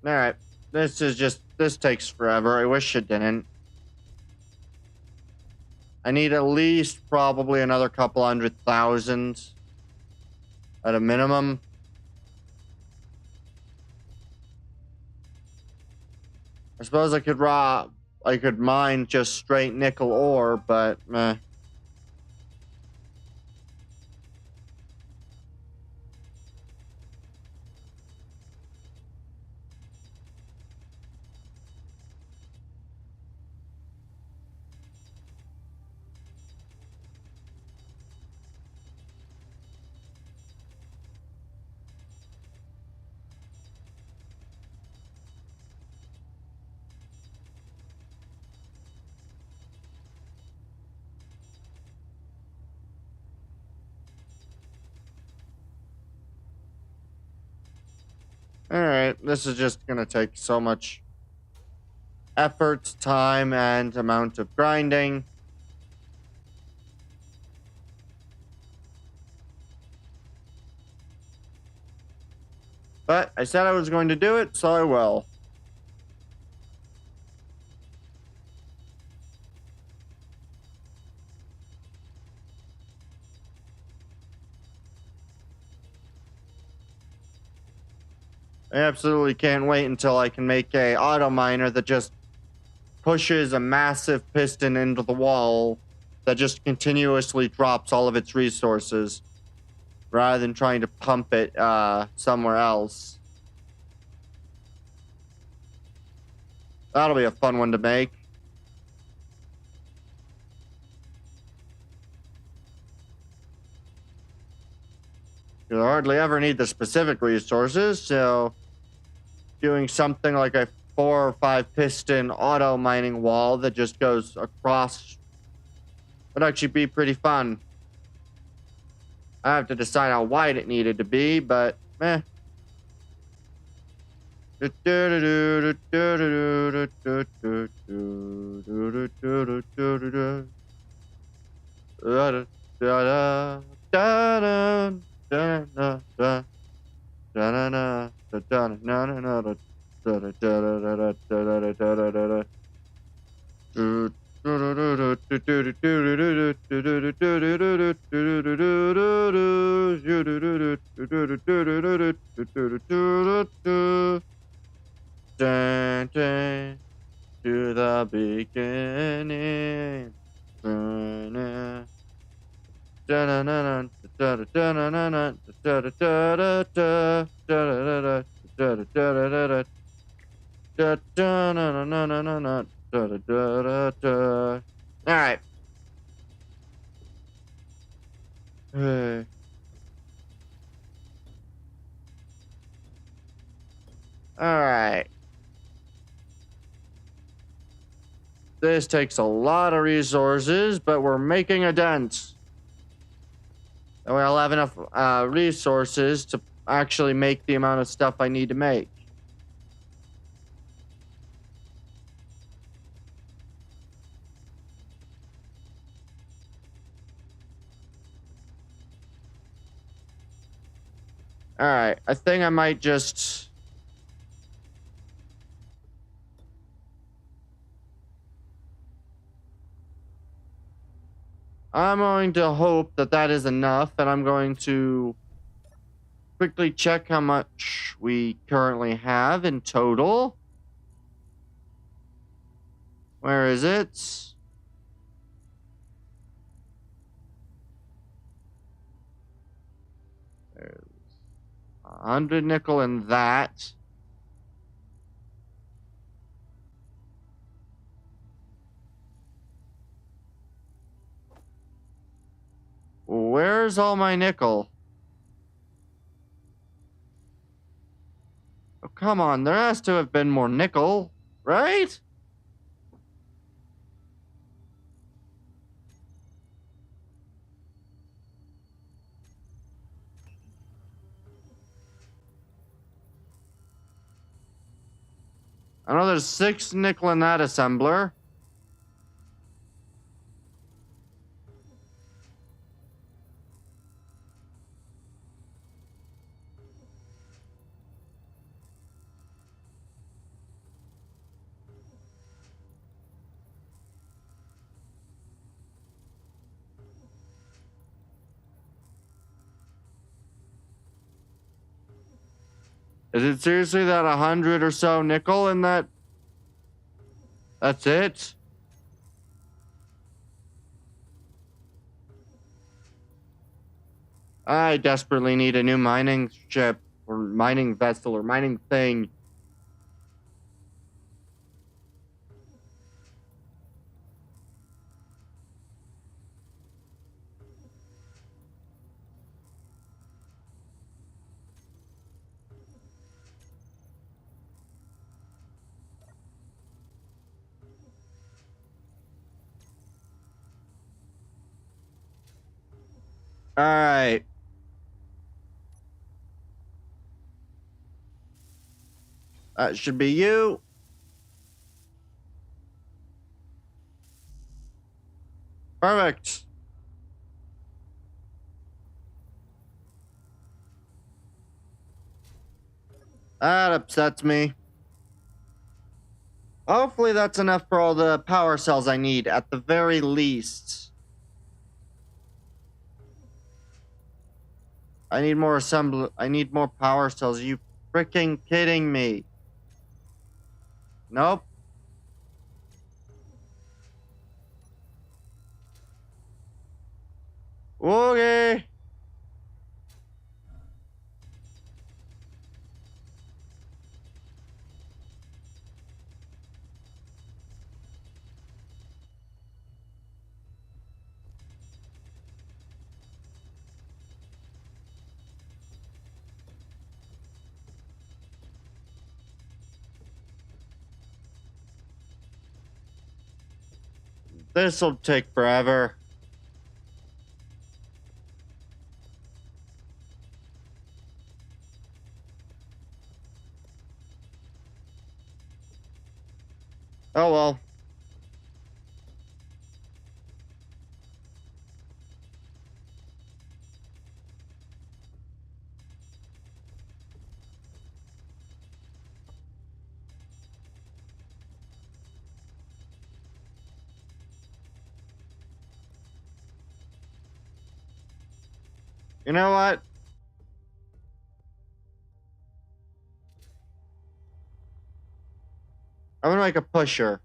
All right. This takes forever. I wish it didn't. I need at least probably another couple 100,000 at a minimum. I suppose I could mine just straight nickel ore, but meh. Alright, this is just gonna take so much effort, time, and amount of grinding. But I said I was going to do it, so I will. I absolutely can't wait until I can make a auto miner that just pushes a massive piston into the wall that just continuously drops all of its resources rather than trying to pump it somewhere else. That'll be a fun one to make. You'll hardly ever need the specific resources, so doing something like a 4 or 5 piston auto mining wall that just goes across would actually be pretty fun. I have to decide how wide it needed to be, but meh. To the beginning. All right. All right. This takes a lot of resources, but we're making a dent. And we'll have enough resources to actually make the amount of stuff I need to make. All right, I think I might just... I'm going to hope that that is enough, and I'm going to quickly check how much we currently have in total. Where is it? There's 100 nickel in that. Where's all my nickel? Oh, come on, there has to have been more nickel, right? I know there's 6 nickel in that assembler. Is it seriously that 100 or so nickel in that? That's it? I desperately need a new mining ship or mining vessel or mining thing. All right. That should be you. Perfect. That upsets me. Hopefully that's enough for all the power cells I need, at the very least. I need more I need more power cells. Are you freaking kidding me? Nope. Okay. This'll take forever. Oh well. You know what? I'm gonna make a pusher.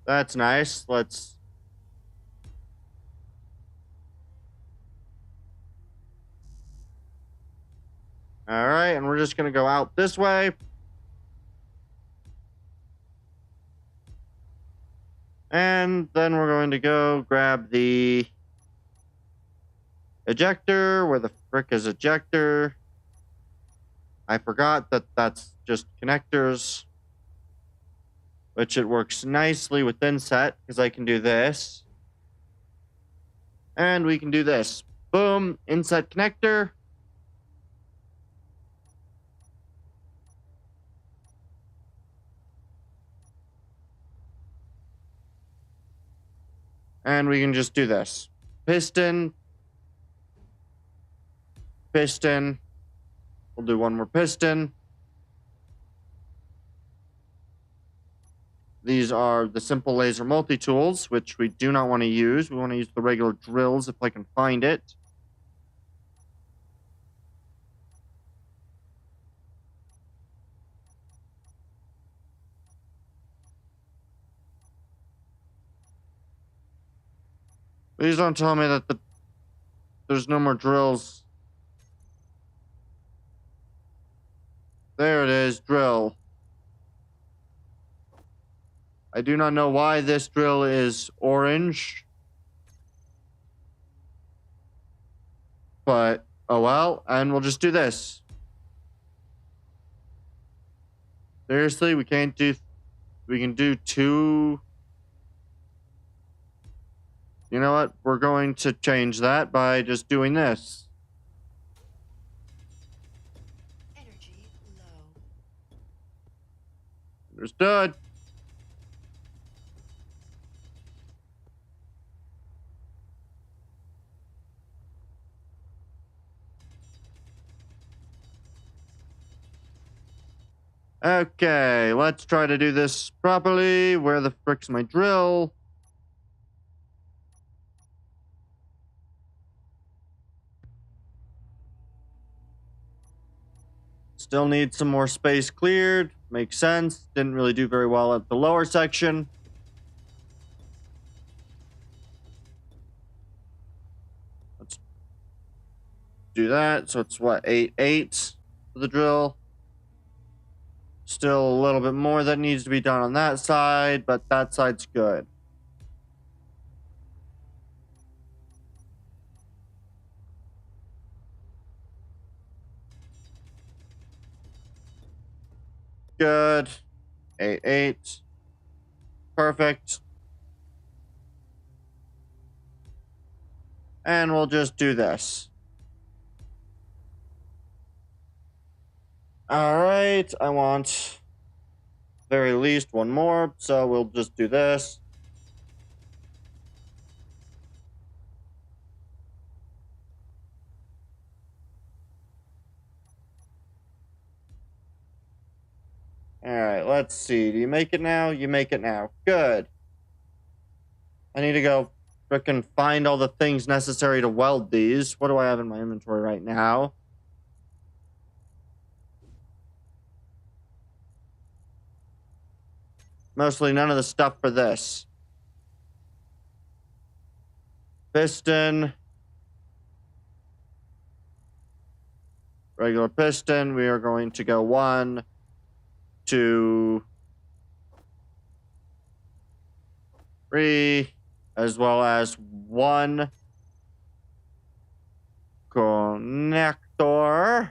That's nice. Let's... Alright, and we're just gonna go out this way. And then we're going to go grab the ejector. Where the frick is ejector? I forgot that that's just connectors. Which it works nicely with inset, because I can do this. And we can do this. Boom, inset connector. And we can just do this. Piston. Piston. We'll do one more piston. These are the simple laser multi-tools, which we do not want to use. We want to use the regular drills if I can find it. Please don't tell me that there's no more drills. There it is, drill. I do not know why this drill is orange. But, oh well, and we'll just do this. Seriously, we can do two. You know what? We're going to change that by just doing this. Energy low. Understood. Okay, let's try to do this properly. Where the frick's my drill? Still need some more space cleared. Makes sense. Didn't really do very well at the lower section. Let's do that. So it's what, 8/8 for the drill. Still a little bit more that needs to be done on that side, but that side's good. good. 8, 8. Perfect. And we'll just do this. Alright, I want very least one more, so we'll just do this. Alright, let's see. Do you make it now? You make it now. Good. I need to go frickin' find all the things necessary to weld these. What do I have in my inventory right now? Mostly none of the stuff for this. Piston. Regular piston. We are going to go 1, 2, 3, as well as 1 connector.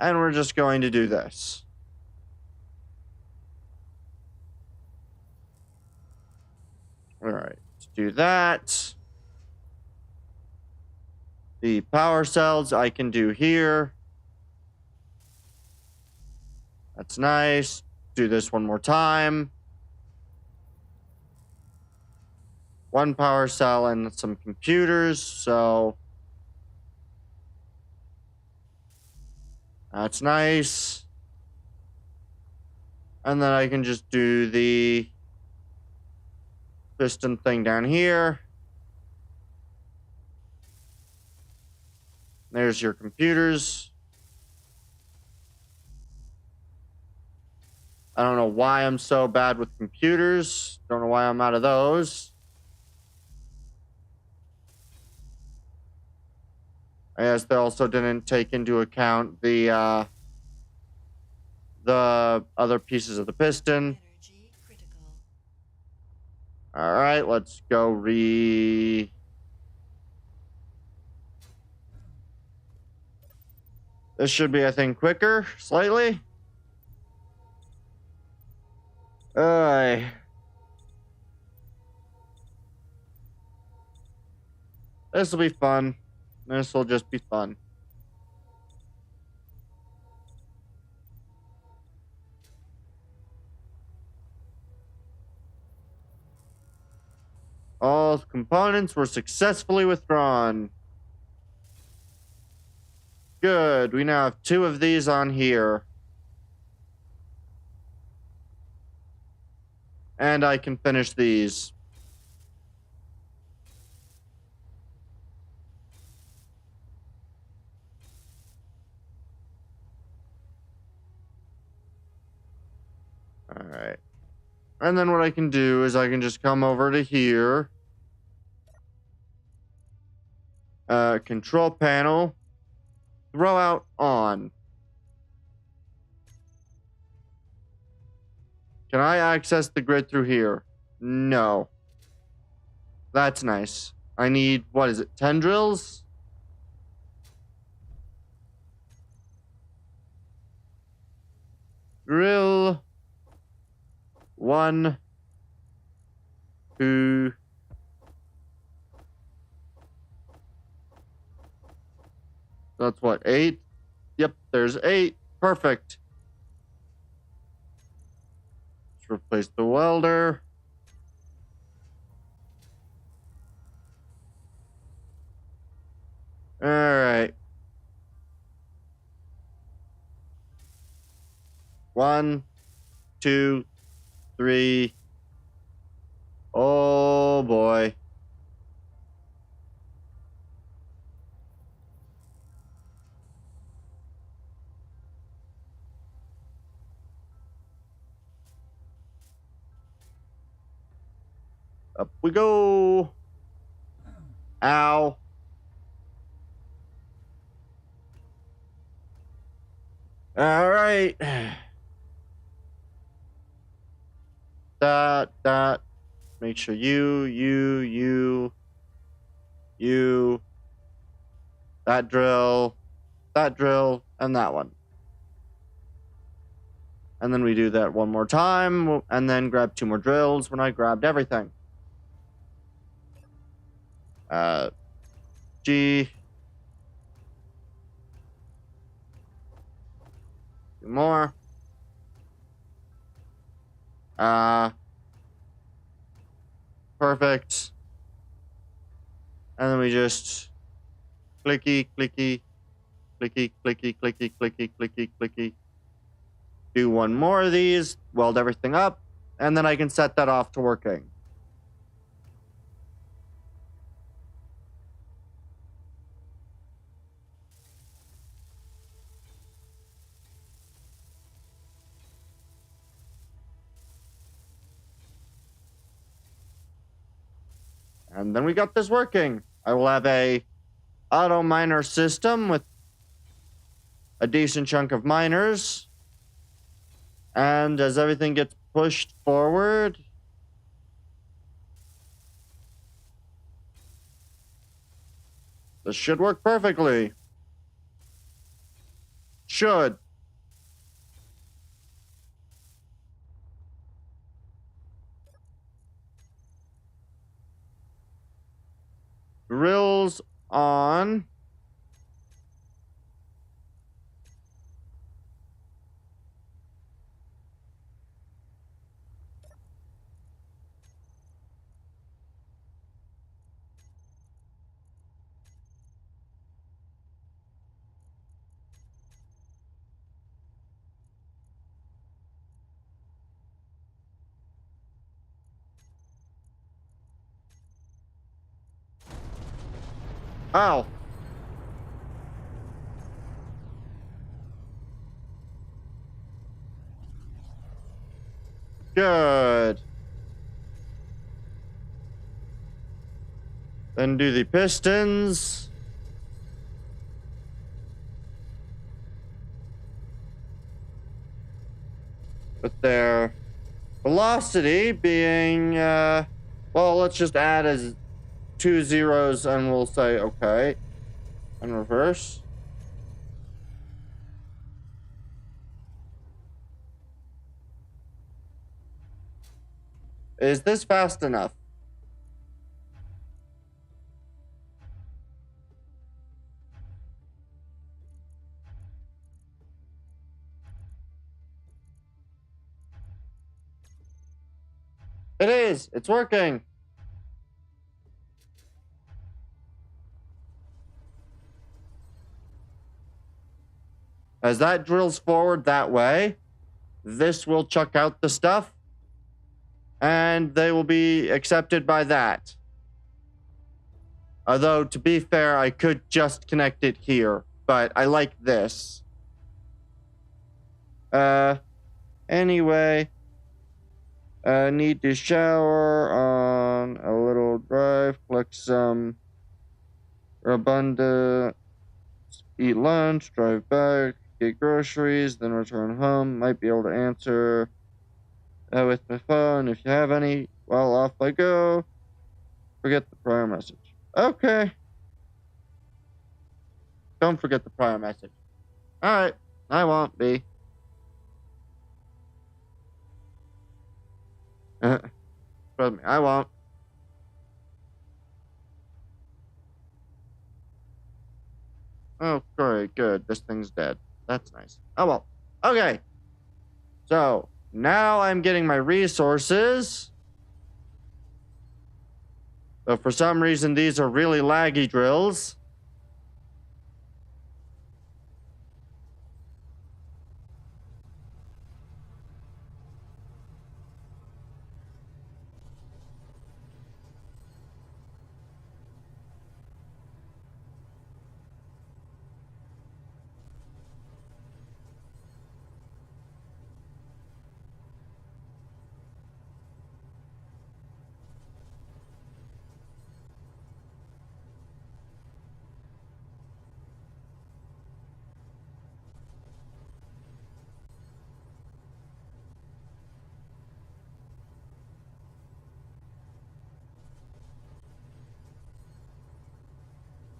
And we're just going to do this. All right, let's do that. The power cells I can do here. That's nice. Do this one more time. 1 power cell and some computers, so that's nice. And then I can just do the piston thing down here. There's your computers. I don't know why I'm so bad with computers. Don't know why I'm out of those. I guess they also didn't take into account the other pieces of the piston. Energy critical. All right, let's go This should be, I think, quicker, slightly. This will be fun. This will just be fun. All components were successfully withdrawn. Good. We now have 2 of these on here. And I can finish these. All right. And then what I can do is I can just come over to here. Control panel. Throw out on. Can I access the grid through here? No. That's nice. I need, what is it, 10 drills? Drill. 1, 2. That's what, 8? Yep, there's 8. Perfect. Let's replace the welder. All right. 1, 2, 3. Oh boy. Up we go. Ow. All right. That. Make sure you. that drill, and that one. And then we do that one more time, and then grab 2 more drills when I grabbed everything. G. 2 more. Perfect. And then we just clicky, clicky, clicky, clicky, clicky, clicky, clicky, clicky. Do 1 more of these, weld everything up, and then I can set that off to working. And then we got this working. I will have a auto miner system with a decent chunk of miners. And as everything gets pushed forward, this should work perfectly. Should. Drills on. Ow. Good. Then do the pistons. With their velocity being, well, let's just add as 2 zeros and we'll say, okay. And reverse. Is this fast enough? It is. It's working. As that drills forward that way, this will chuck out the stuff, and they will be accepted by that. Although, to be fair, I could just connect it here, but I like this. Anyway, need to shower on a little drive, collect some abundant, eat lunch, drive back, get groceries, then return home. Might be able to answer with my phone if you have any. Well, off I go. Forget the prior message. Okay. Don't forget the prior message. Alright, I won't be. Trust me, I won't. Oh, great, good. This thing's dead. That's nice. Oh, well. Okay. So, now I'm getting my resources. But for some reason, these are really laggy drills.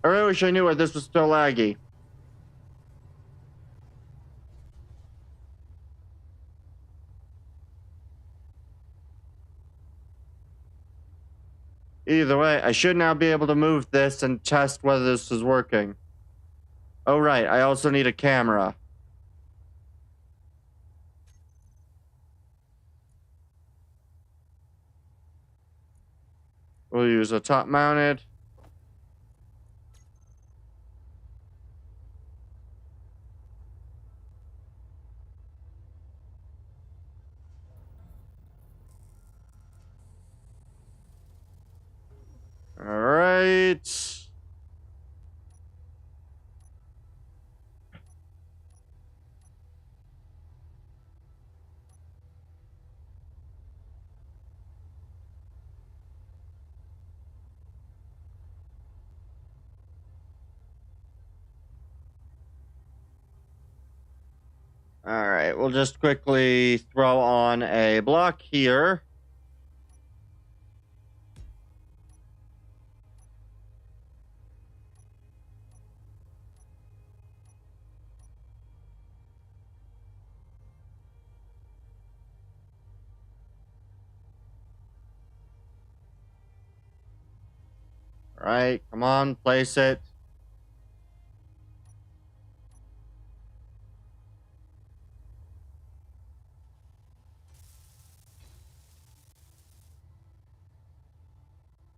I really wish I knew why this was so laggy. Either way, I should now be able to move this and test whether this is working. Oh, right. I also need a camera. We'll use a top-mounted. All right. All right, we'll just quickly throw on a block here. All right, come on, place it.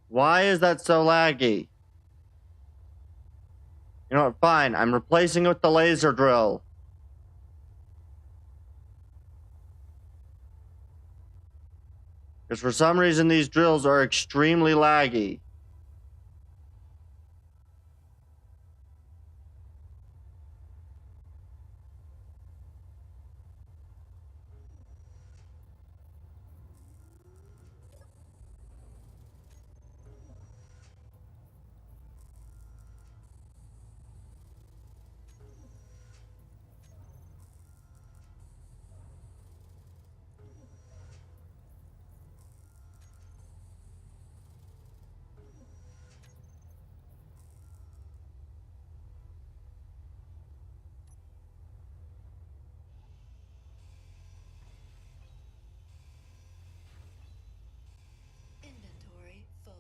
Why is that so laggy? You know what? Fine. I'm replacing it with the laser drill. Because for some reason, these drills are extremely laggy. Inventory full.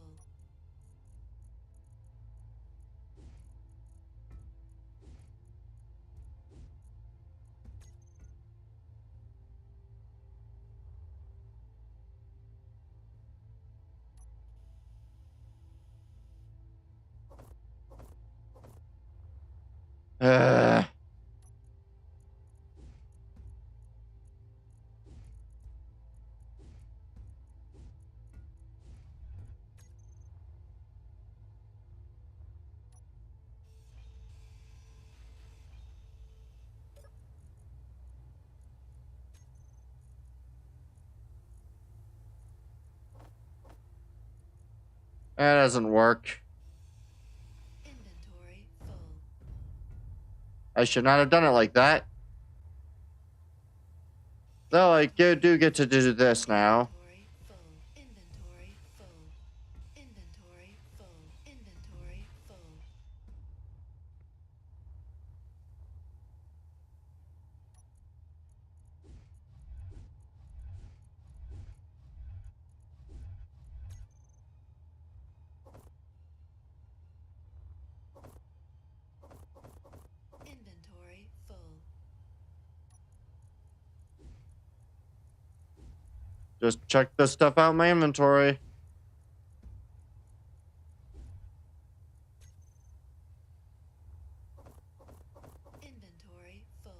Uh, that doesn't work. Inventory full. I should not have done it like that. Though I do get to do this now. Inventory full. Inventory full. Inventory full. Inventory full. Just check this stuff out in my inventory. Inventory full.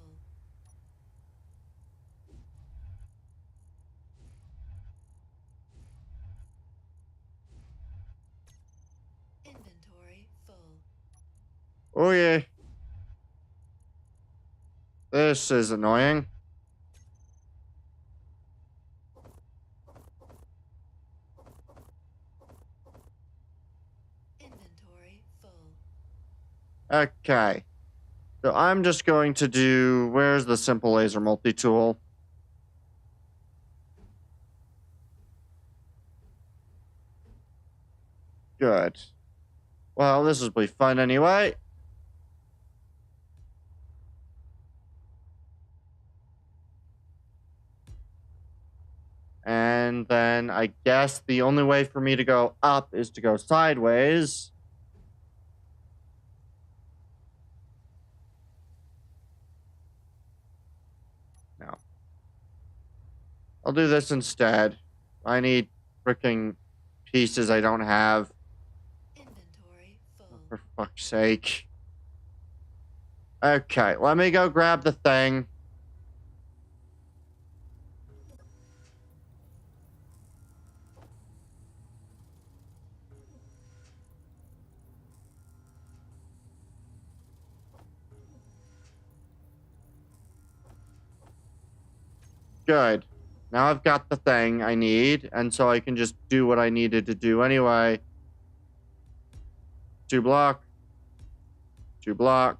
Inventory full. Oh, yeah. This is annoying. Inventory full. Okay. So I'm just going to do... Where's the simple laser multi-tool? Good. Well, this will be fun anyway. And then I guess the only way for me to go up is to go sideways. No. I'll do this instead. I need freaking pieces I don't have. Inventory full. For fuck's sake. Okay, let me go grab the thing. Good. Now I've got the thing I need, and so I can just do what I needed to do anyway. 2 block. 2 block.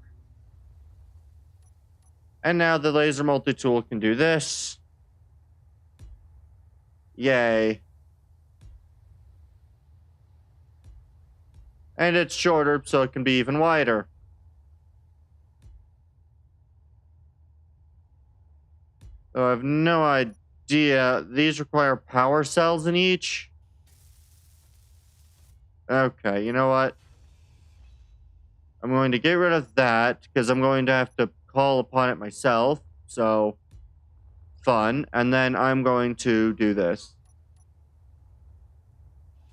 And now the laser multi-tool can do this. Yay. And it's shorter, so it can be even wider. So I have no idea. These require power cells in each. Okay, you know what? I'm going to get rid of that because I'm going to have to call upon it myself. So, fun. And then I'm going to do this.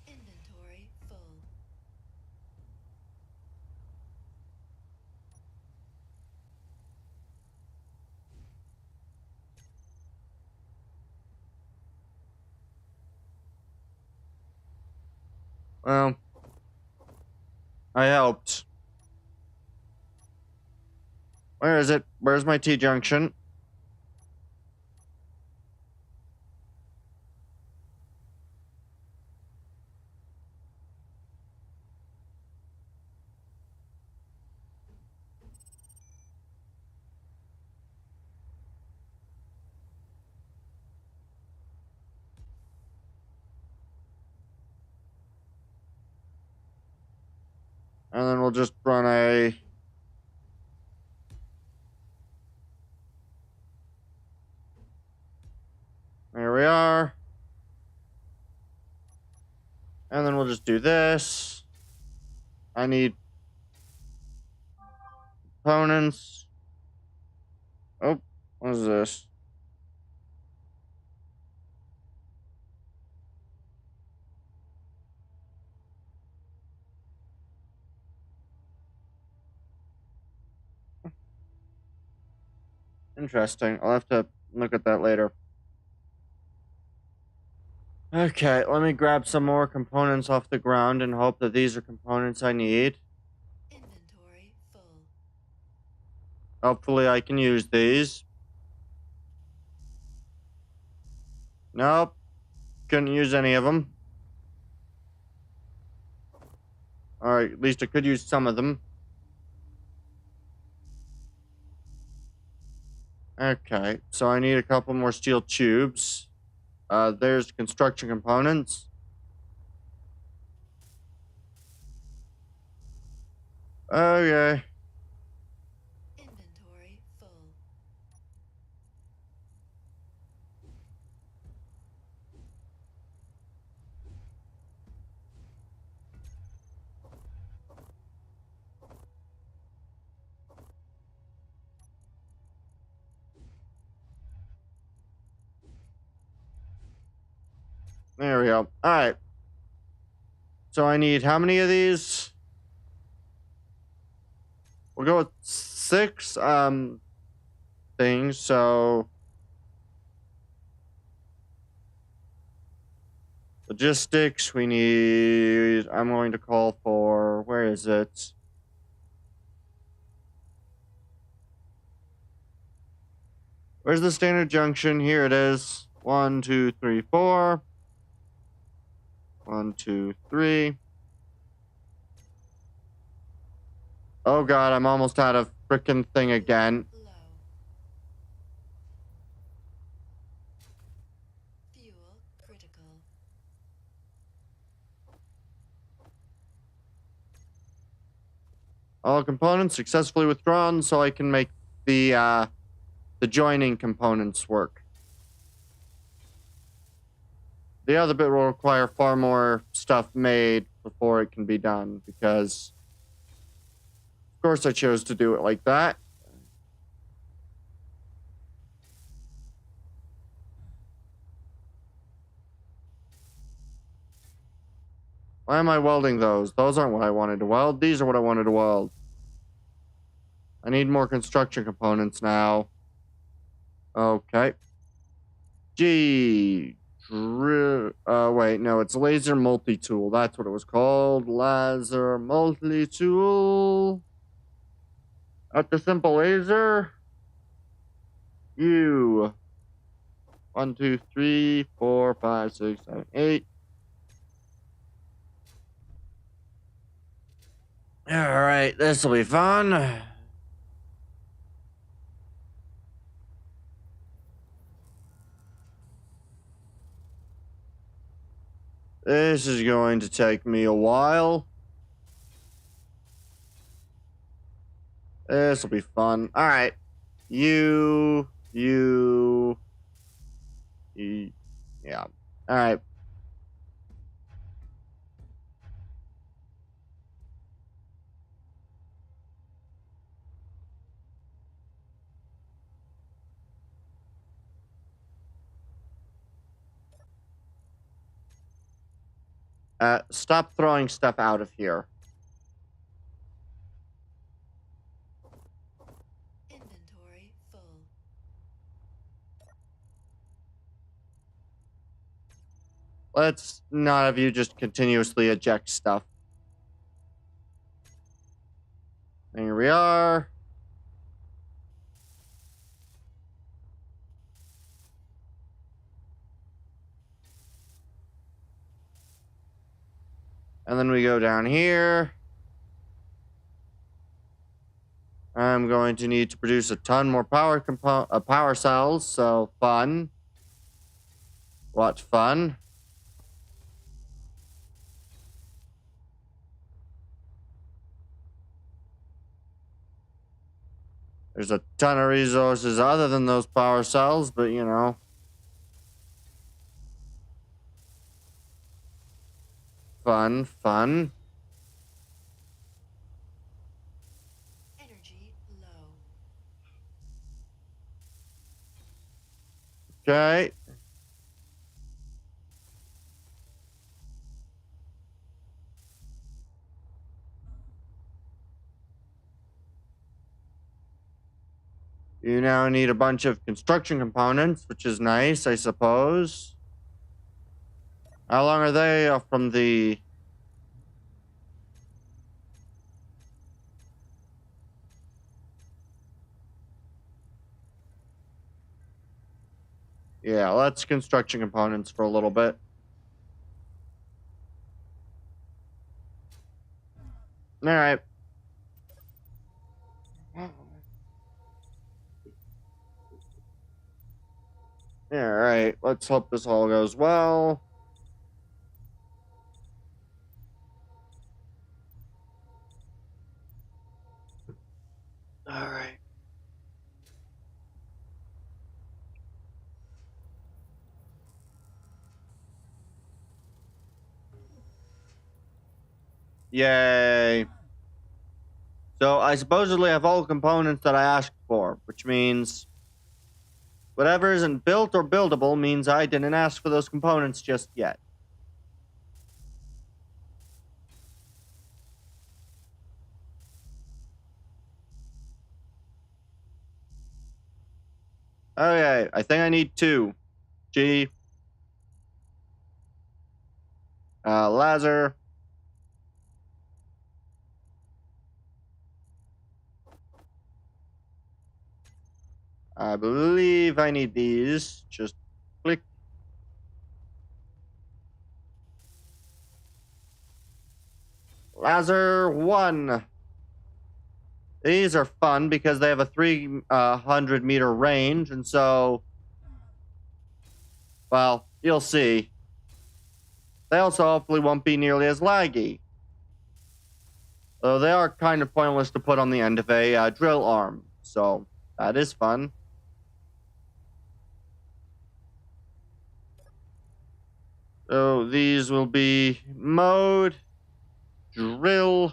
Inventory full. Well, I helped. Where is it? Where's my T-junction? And then we'll just run a... There we are. And then we'll just do this. I need components. Oh, what is this? Interesting. I'll have to look at that later. Okay, let me grab some more components off the ground and hope that these are components I need. Inventory full. Hopefully I can use these. Nope. Couldn't use any of them. Alright, at least I could use some of them. Okay, so I need a couple more steel tubes. There's construction components. Okay. Inventory full. There we go. Alright. So I need how many of these? We'll go with 6 things, so logistics, we need, I'm going to call for, where is it? Where's the standard junction? Here it is. 1, 2, 3, 4. 1, 2, 3. Oh god, I'm almost out of frickin' thing again. Low. Fuel critical. All components successfully withdrawn, so I can make the joining components work. The other bit will require far more stuff made before it can be done, because of course I chose to do it like that. Why am I welding those? Those aren't what I wanted to weld. These are what I wanted to weld. I need more construction components now. Okay. G. Wait, no, it's laser multi-tool. That's what it was called. Laser multi-tool. At the simple laser. U. 1, 2, 3, 4, 5, 6, 7, 8. Alright, this'll be fun. This is going to take me a while. This'll be fun. Alright. You. Yeah. Alright. Stop throwing stuff out of here. Inventory full. Let's not have you just continuously eject stuff. Here we are. And then we go down here. I'm going to need to produce a ton more power cells, so fun. What fun. There's a ton of resources other than those power cells, but you know. Fun. Energy low. Okay. You now need a bunch of construction components, which is nice, I suppose. How long are they from the... Yeah, let's construction components for a little bit. All right. All right, let's hope this all goes well. All right. Yay. So I supposedly have all the components that I asked for, which means whatever isn't built or buildable means I didn't ask for those components just yet. Okay, I think I need 2. G. Laser. I believe I need these. Just click. Laser 1. These are fun because they have a 300-meter range, and so, well, you'll see. They also hopefully won't be nearly as laggy. So they are kind of pointless to put on the end of a drill arm. So that is fun. So these will be mode, drill,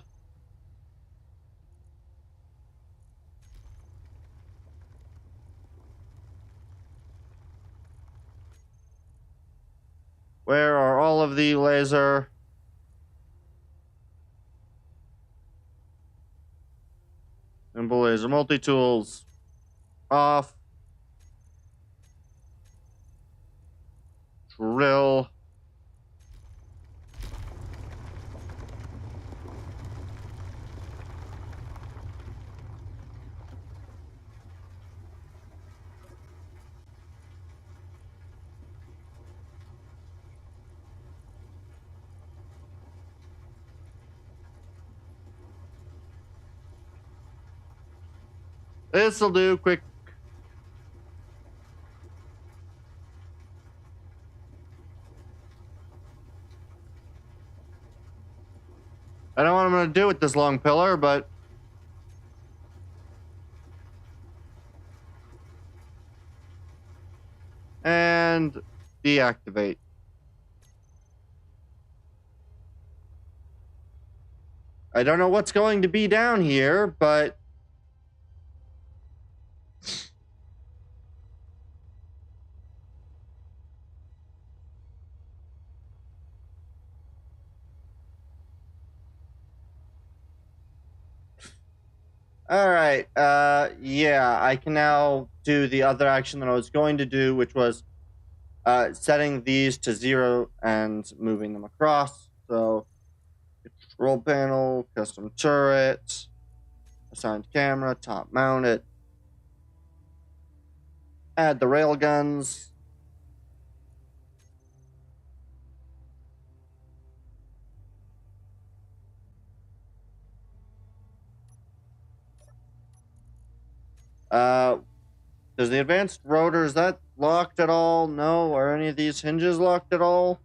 where are all of the laser? Simple laser multi-tools. Off. Drill. This'll do. Quick. I don't know what I'm going to do with this long pillar, but... And deactivate. I don't know what's going to be down here, but... Alright, yeah, I can now do the other action that I was going to do, which was setting these to 0 and moving them across. So, control panel, custom turret, assigned camera, top mounted. Add the rail guns. Does the advanced rotor, is that locked at all? No. Are any of these hinges locked at all?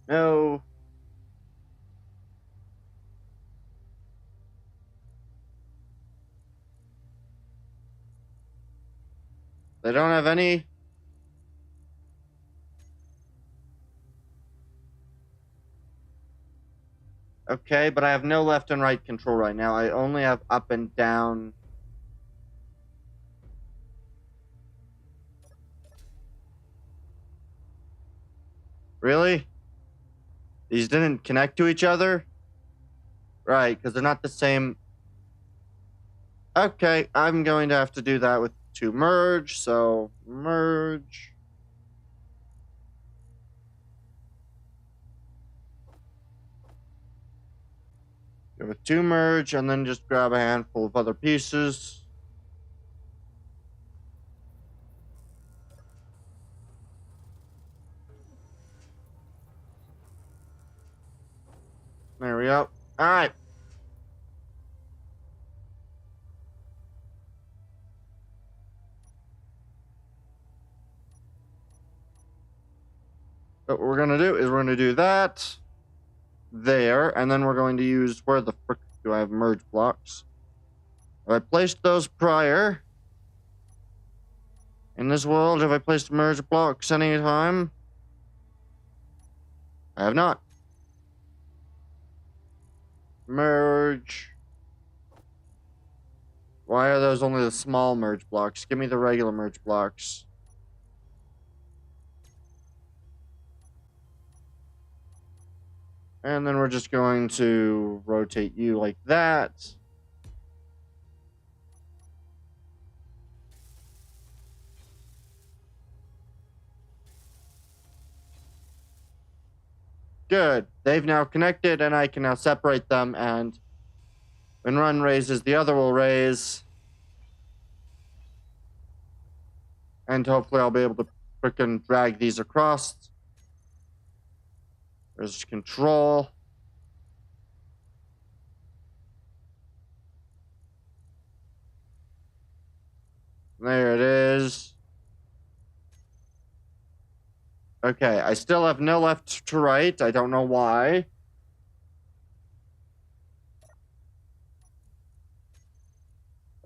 No. They don't have any. Okay, but I have no left and right control right now. I only have up and down. Really? These didn't connect to each other? Right, because they're not the same. Okay, I'm going to have to do that with to merge, so merge. Go with to merge, and then just grab a handful of other pieces. There we go. All right. What we're going to do is we're going to do that there, and then we're going to use, where the frick do I have merge blocks? Have I placed those prior? In this world, have I placed merge blocks anytime? I have not. Merge. Why are those only the small merge blocks? Give me the regular merge blocks. And then we're just going to rotate you like that. Good. They've now connected, and I can now separate them, and when one raises, the other will raise. And hopefully I'll be able to frickin' drag these across. There's control. There it is. Okay, I still have no left to right. I don't know why.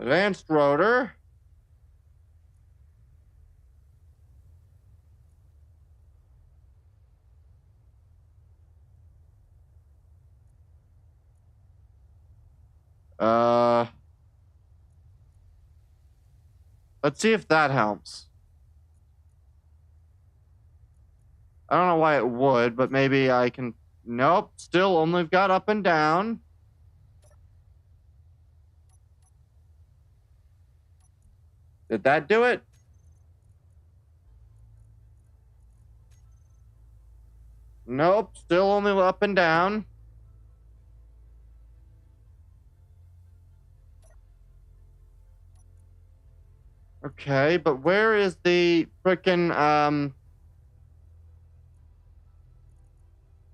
Advanced rotor. Let's see if that helps. I don't know why it would, but maybe I can... Nope, still only got up and down. Did that do it? Nope, still only up and down. Okay, but where is the frickin',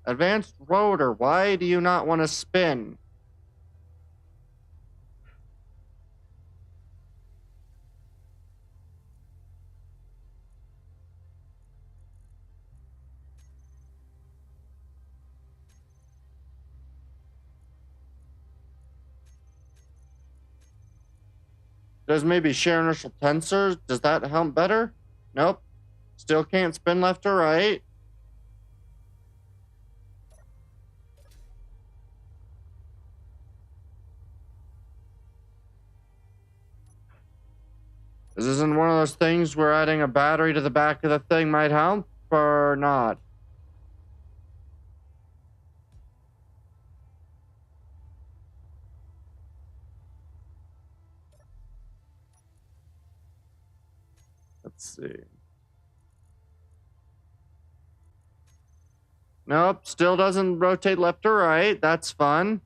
advanced rotor? Why do you not want to spin? Does maybe shear inertial tensors? Does that help better? Nope. Still can't spin left or right. This isn't one of those things where adding a battery to the back of the thing might help or not. Let's see. Nope, still doesn't rotate left or right. That's fun.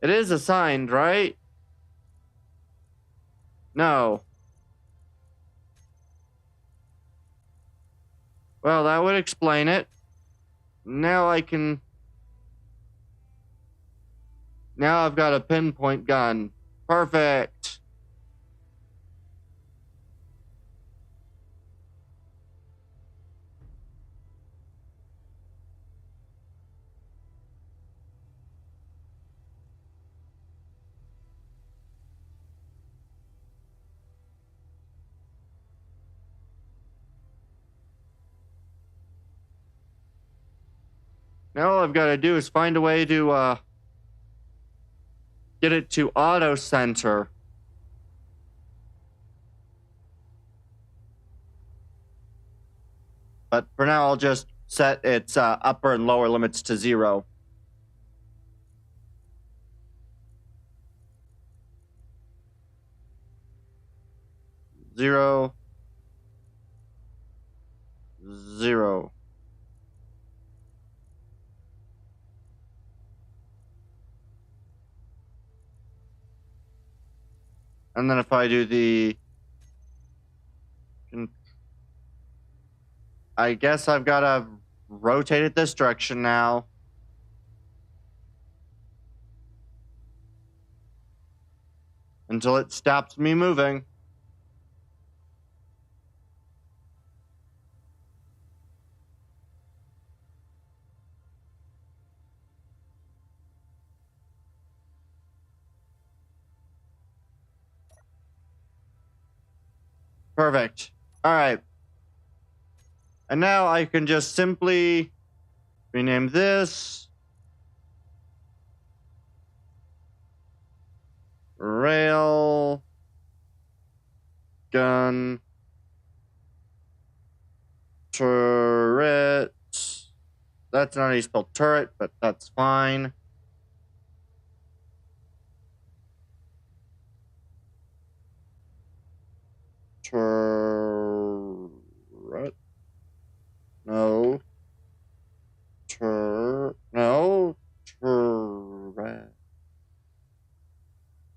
It is assigned, right? No. Well, that would explain it. Now I can... Now I've got a pinpoint gun. Perfect. Now all I've got to do is find a way to, get it to auto center. But for now, I'll just set its upper and lower limits to 0. Zero. 0. And then if I do the... I guess I've got to rotate it this direction now. Until it stops me moving. Perfect. All right. And now I can just simply rename this rail gun turret. That's not how you spell turret, but that's fine. Turret. No. No. Turret.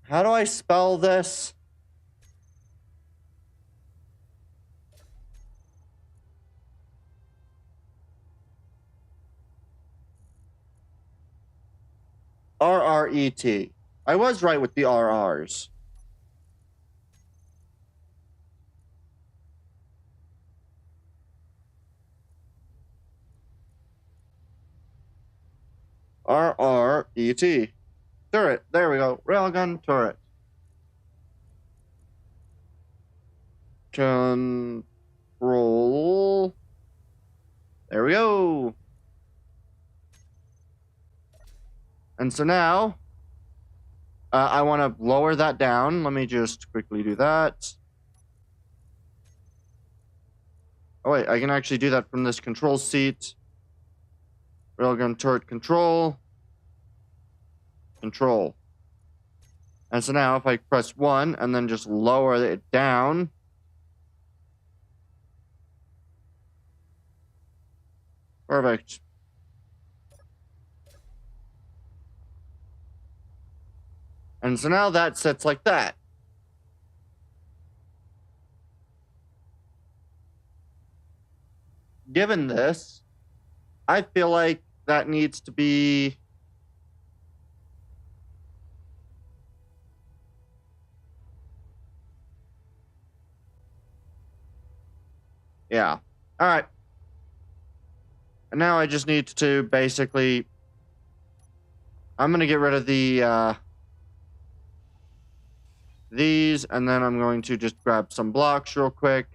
How do I spell this? RRET. I was right with the RRs. RRET. Turret. There we go. Railgun turret. Control. There we go. And so now, I want to lower that down. Let me just quickly do that. Oh wait, I can actually do that from this control seat. Railgun turret control. Control. And so now if I press 1 and then just lower it down. Perfect. And so now that sits like that. Given this, I feel like that needs to be... Yeah. All right. And now I just need to basically... I'm going to get rid of the... these, and then I'm going to just grab some blocks real quick.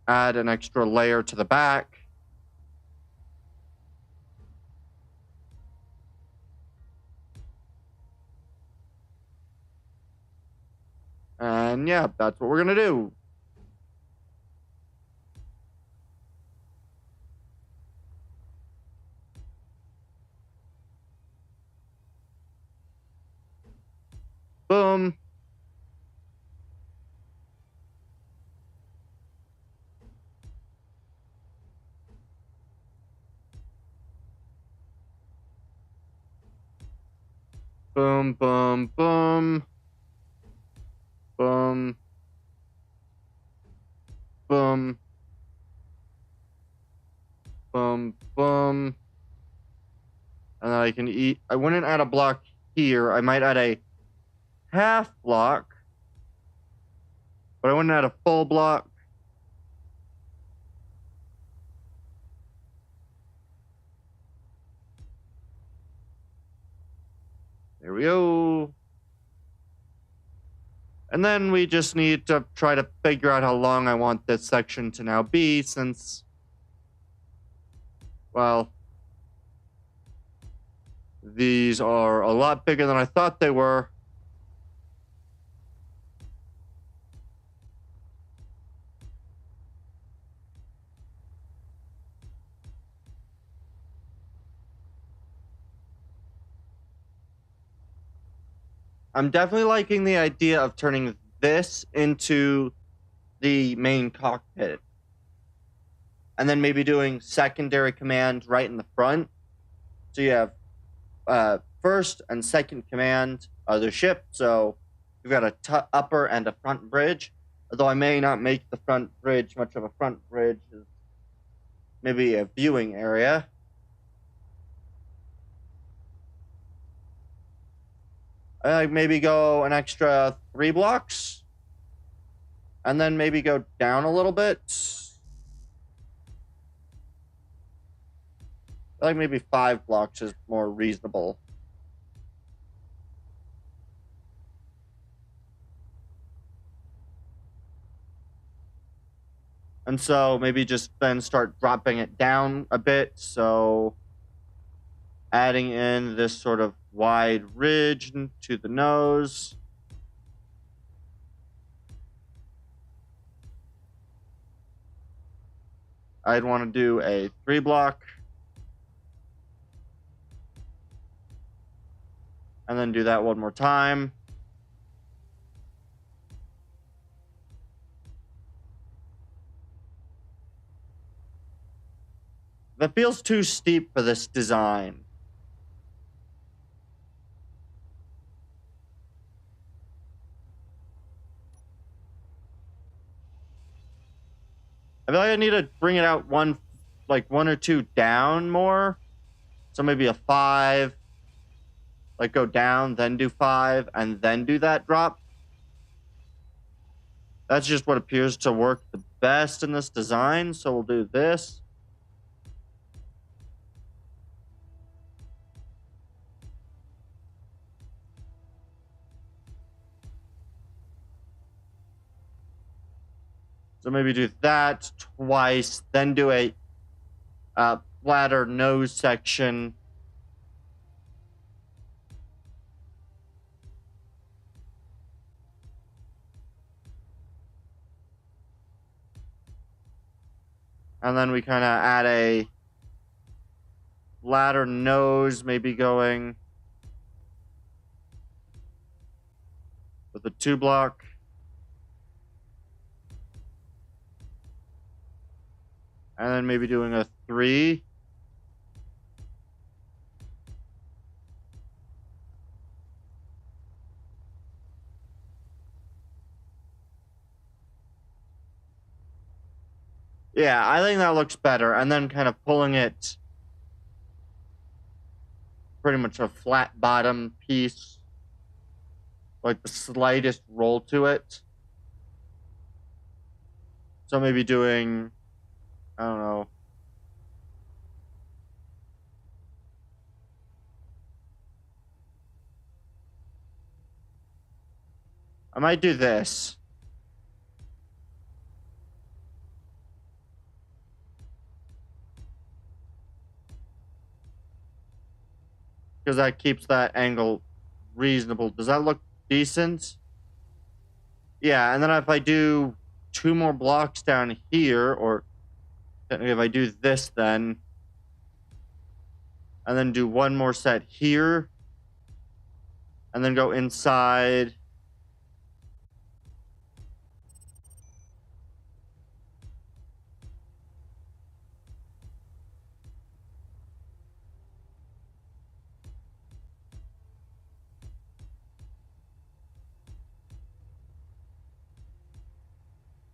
Add an extra layer to the back. And yeah, that's what we're going to do. Boom. Boom, boom, boom. Boom. Boom. Boom, boom. And then I can eat. I wouldn't add a block here. I might add a half block. But I wouldn't add a full block. There we go. And then we just need to try to figure out how long I want this section to now be, since, well, these are a lot bigger than I thought they were. I'm definitely liking the idea of turning this into the main cockpit. And then maybe doing secondary command right in the front. So you have first and second command of the ship. So you've got a upper and a front bridge. Although I may not make the front bridge much of a front bridge. Maybe a viewing area. Maybe go an extra 3 blocks. And then maybe go down a little bit. I like maybe 5 blocks is more reasonable. And so maybe just then start dropping it down a bit. So adding in this sort of wide ridge to the nose. I'd want to do a 3 block. And then do that one more time. That feels too steep for this design. I feel like I need to bring it out one or two down more. So maybe a 5. Like go down, then do 5, and then do that drop. That's just what appears to work the best in this design. So we'll do this. So maybe do that twice, then do a flatter nose section. And then we kind of add a flatter nose, maybe going with a 2-block. And then maybe doing a 3. Yeah, I think that looks better. And then kind of pulling it pretty much a flat bottom piece. Like the slightest roll to it. So maybe doing, I don't know. I might do this. Because that keeps that angle reasonable. Does that look decent? Yeah, and then if I do 2 more blocks down here, or technically if I do this then, and then do 1 more set here, and then go inside.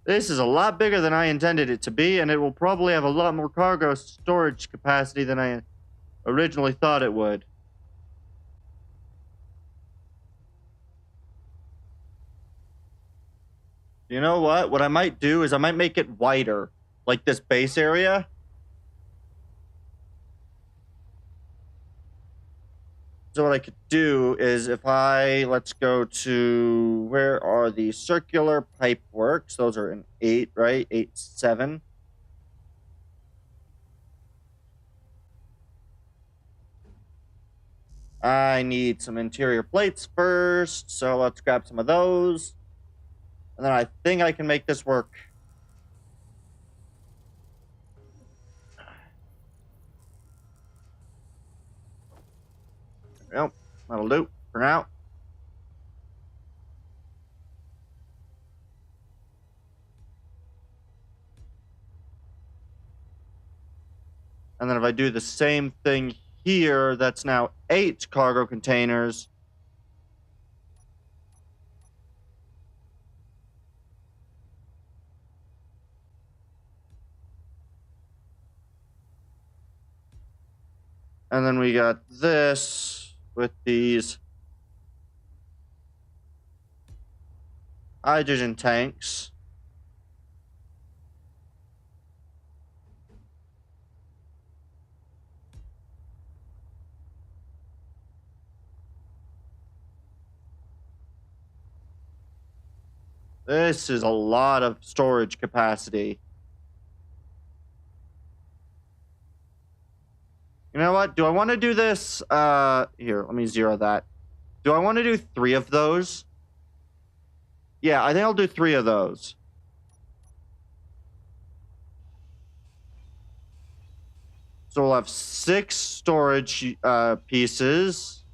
This is a lot bigger than I intended it to be, and it will probably have a lot more cargo storage capacity than I originally thought it would. You know what? What I might do is I might make it wider, like this base area. So what I could do is if let's go to, where are the circular pipe works? Those are in 8, right? 8, 7. I need some interior plates first, so let's grab some of those. And then I think I can make this work. Yep, that'll do for now. And then if I do the same thing here, that's now 8 cargo containers. And then we got this with these hydrogen tanks. This is a lot of storage capacity. You know what? Do I want to do this? Here, let me 0 that. Do I want to do 3 of those? Yeah, I think I'll do 3 of those. So we'll have 6 storage pieces.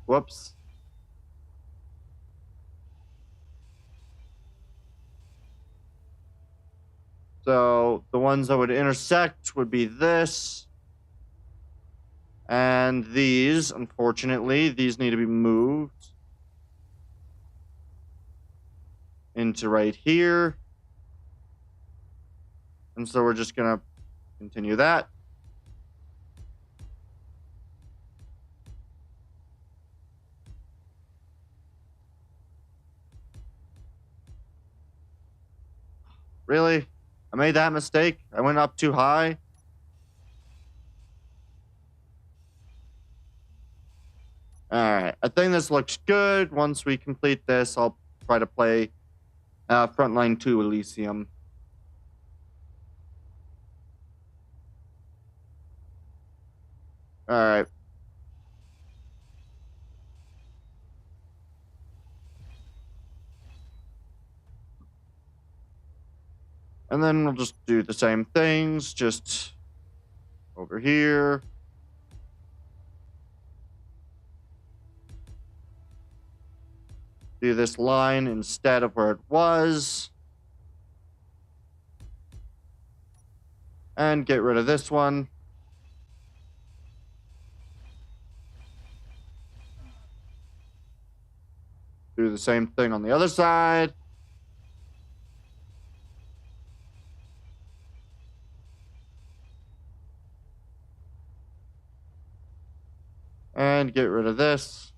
Whoops. So the ones that would intersect would be this. And these, unfortunately, these need to be moved into right here. And so we're just going to continue that. Really? I made that mistake? I went up too high? Alright, I think this looks good. Once we complete this, I'll try to play Frontline 2 Elysium. Alright. And then we'll just do the same things, just over here. Do this line instead of where it was. And get rid of this one. Do the same thing on the other side. And get rid of this.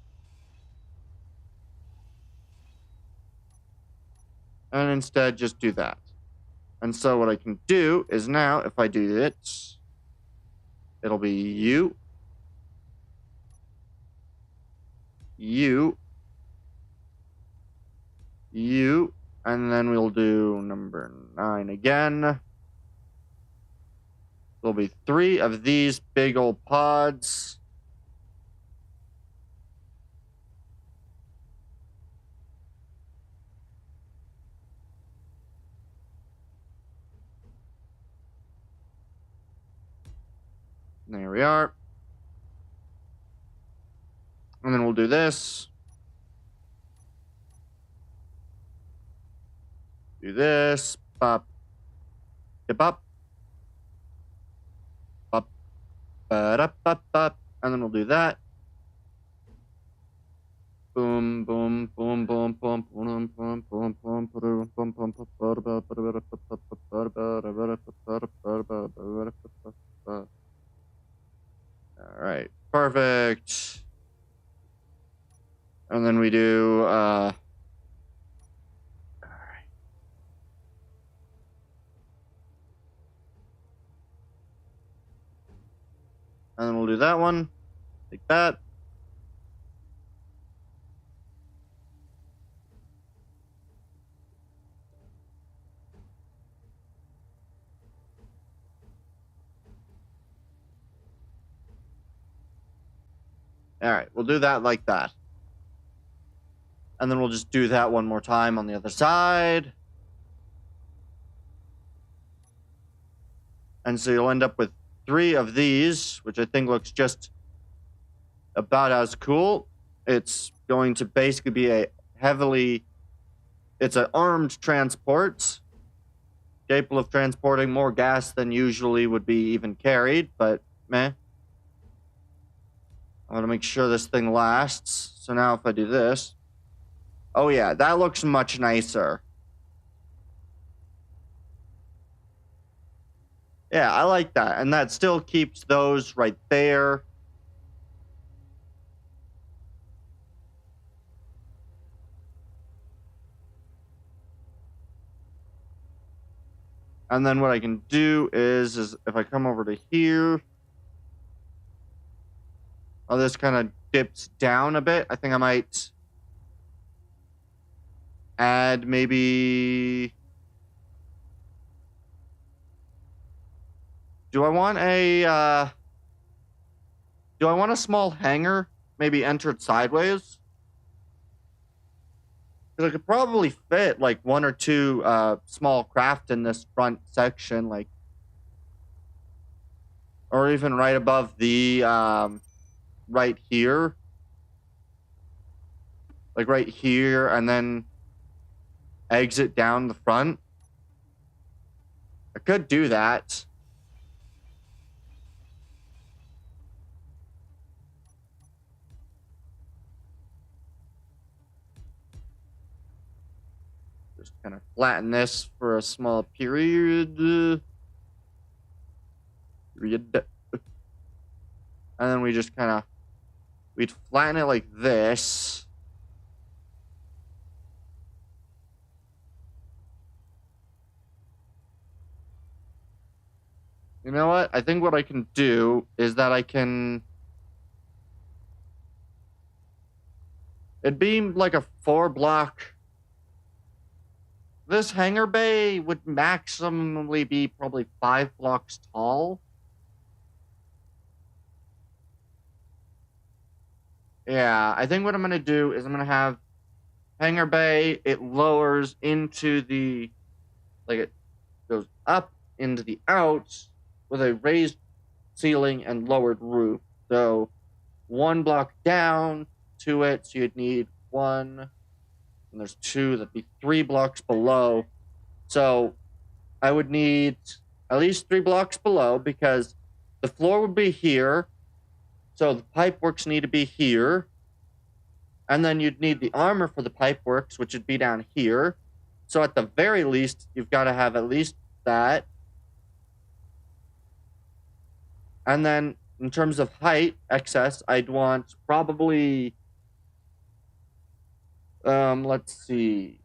And instead just do that. And so what I can do is now, if I do it, it'll be you, you, you, and then we'll do number 9 again. There'll be 3 of these big old pods. There we are. And then we'll do this. Do this. Pop. Hip up. Pop. Ba-da-pop-pop. And then we'll do that. Boom, boom, boom, boom, boom, boom, boom, boom, boom, boom, boom, boom, boom. All right, perfect. And then we do, all right. And then we'll do that one, like that. All right, we'll do that like that. And then we'll just do that one more time on the other side. And so you'll end up with 3 of these, which I think looks just about as cool. It's going to basically be it's an armed transport, capable of transporting more gas than usually would be even carried, but meh. I want to make sure this thing lasts. So now if I do this, oh yeah, that looks much nicer. Yeah, I like that. And that still keeps those right there. And then what I can do is if I come over to here, oh, this kind of dips down a bit. I think I might add maybe... Do I want a small hangar? Maybe entered sideways? Because I could probably fit like 1 or 2 small craft in this front section, like, or even right above the right here, like right here, and then exit down the front. I could do that. Just kind of flatten this for a small period. And then we just kind of, we'd flatten it like this. You know what? I think what I can do is that I can... It'd be like a 4-block... This hangar bay would maximally be probably 5 blocks tall. Yeah, I think what I'm going to do is I'm going to have hangar bay. It lowers into the, like it goes up into the outs with a raised ceiling and lowered roof. So 1 block down to it, so you'd need 1, and there's 2, that'd be 3 blocks below. So I would need at least 3 blocks below because the floor would be here. So the pipeworks need to be here. And then you'd need the armor for the pipeworks, which would be down here. So at the very least, you've got to have at least that. And then in terms of height, excess, I'd want probably, let's see.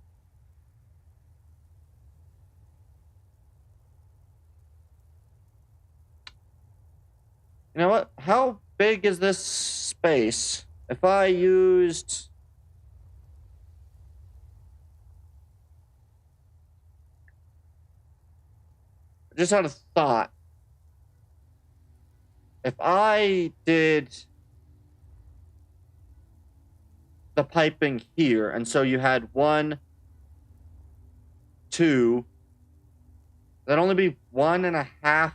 You know what? How big is this space? If I used... I just had a thought. If I did the piping here, and so you had 1, 2, that'd only be 1.5.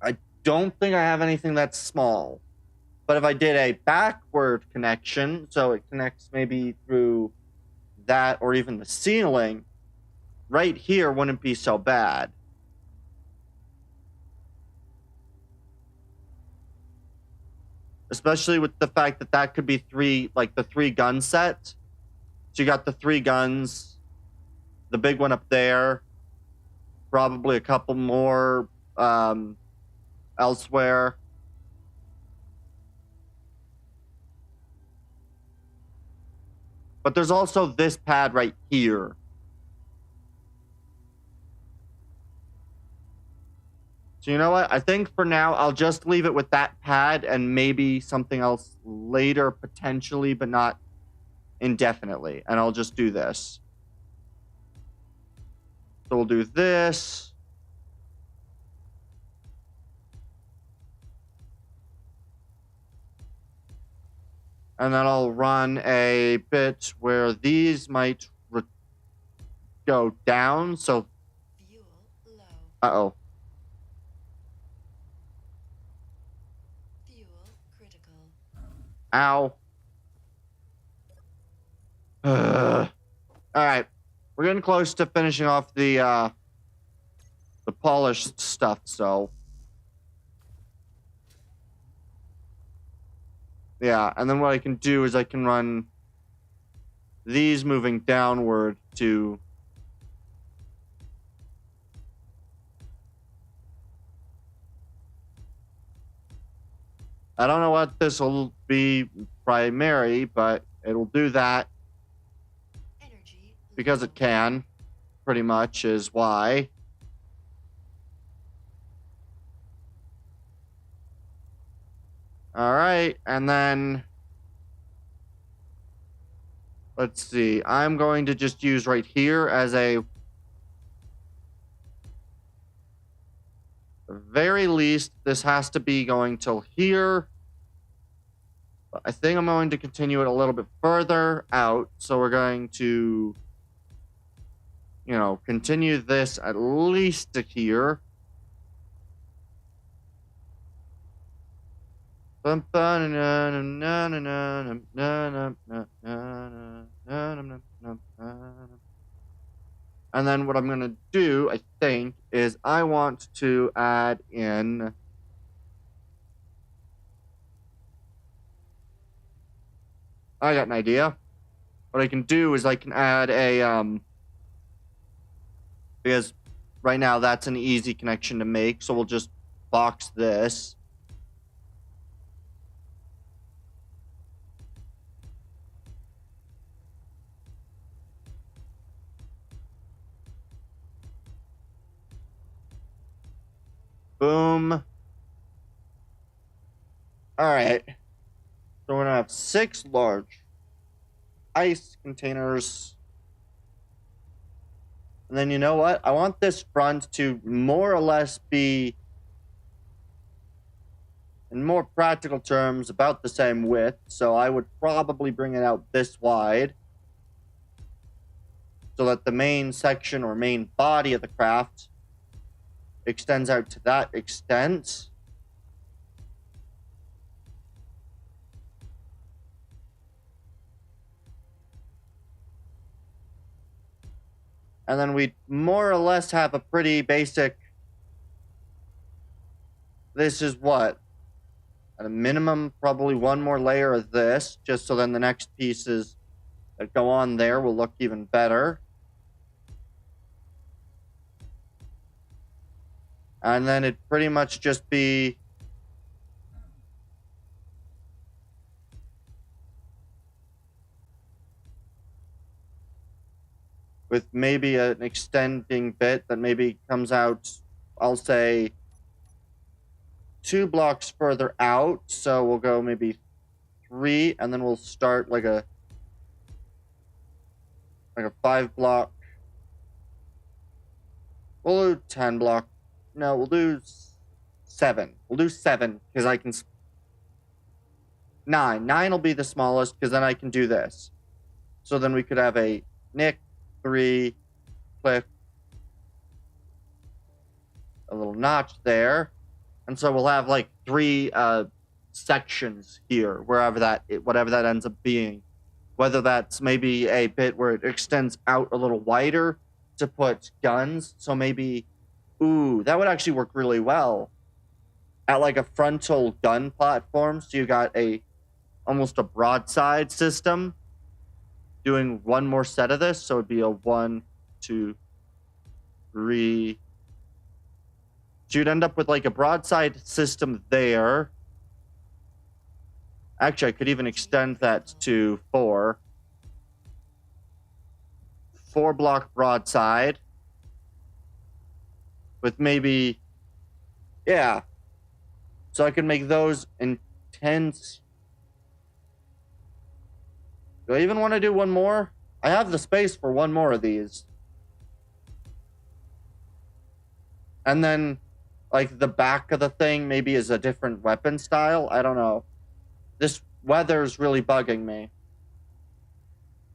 I don't think I have anything that's small. But if I did a backward connection, so it connects maybe through that or even the ceiling, right here wouldn't be so bad. Especially with the fact that that could be 3, like the 3 gun set. So you got the 3 guns, the big one up there, probably a couple more elsewhere. But there's also this pad right here. So you know what? I think for now, I'll just leave it with that pad and maybe something else later, potentially, but not indefinitely. And I'll just do this. So we'll do this. And then I'll run a bit where these might go down. So, Fuel low. uh-oh. Fuel critical. Ow. All right. We're getting close to finishing off the polished stuff, so. Yeah, and then what I can do is I can run these moving downward to... I don't know what this will be primary, but it'll do that Energy because low. it can, pretty much, is why. All right, and then... Let's see. I'm going to just use right here as a... At the very least, this has to be going till here. But I think I'm going to continue it a little bit further out. So we're going to, you know, continue this at least to here. And then what I'm going to do, I think, is I want to add in... I got an idea. What I can do is I can add a... Because right now that's an easy connection to make, so we'll just box this. Boom. All right. So we're going to have 6 large. ice containers. And then you know what? I want this front to more or less be, in more practical terms, about the same width. So I would probably bring it out this wide, so that the main section or main body of the craft extends out to that extent. And then we more or less have a pretty basic, this is what? At a minimum, probably one more layer of this, just so then the next pieces that go on there will look even better. And then it'd pretty much just be with maybe an extending bit that maybe comes out, I'll say, 2 blocks further out. So we'll go maybe 3, and then we'll start like a 5 block. We'll do 10 block. No, we'll do 7. We'll do 7 because I can. 9. 9 will be the smallest because then I can do this. So then we could have a nick, 3, click, a little notch there. And so we'll have like 3 sections here, whatever that ends up being. Whether that's maybe a bit where it extends out a little wider to put guns. So maybe, ooh, that would actually work really well at like a frontal gun platform. So you got almost a broadside system doing one more set of this. So it'd be a 1, 2, 3. So you'd end up with like a broadside system there. Actually, I could even extend that to 4. 4 block broadside. With maybe, yeah. So I could make those intense. Do I even want to do one more? I have the space for one more of these. And then, like, the back of the thing maybe is a different weapon style. I don't know. This weather's really bugging me.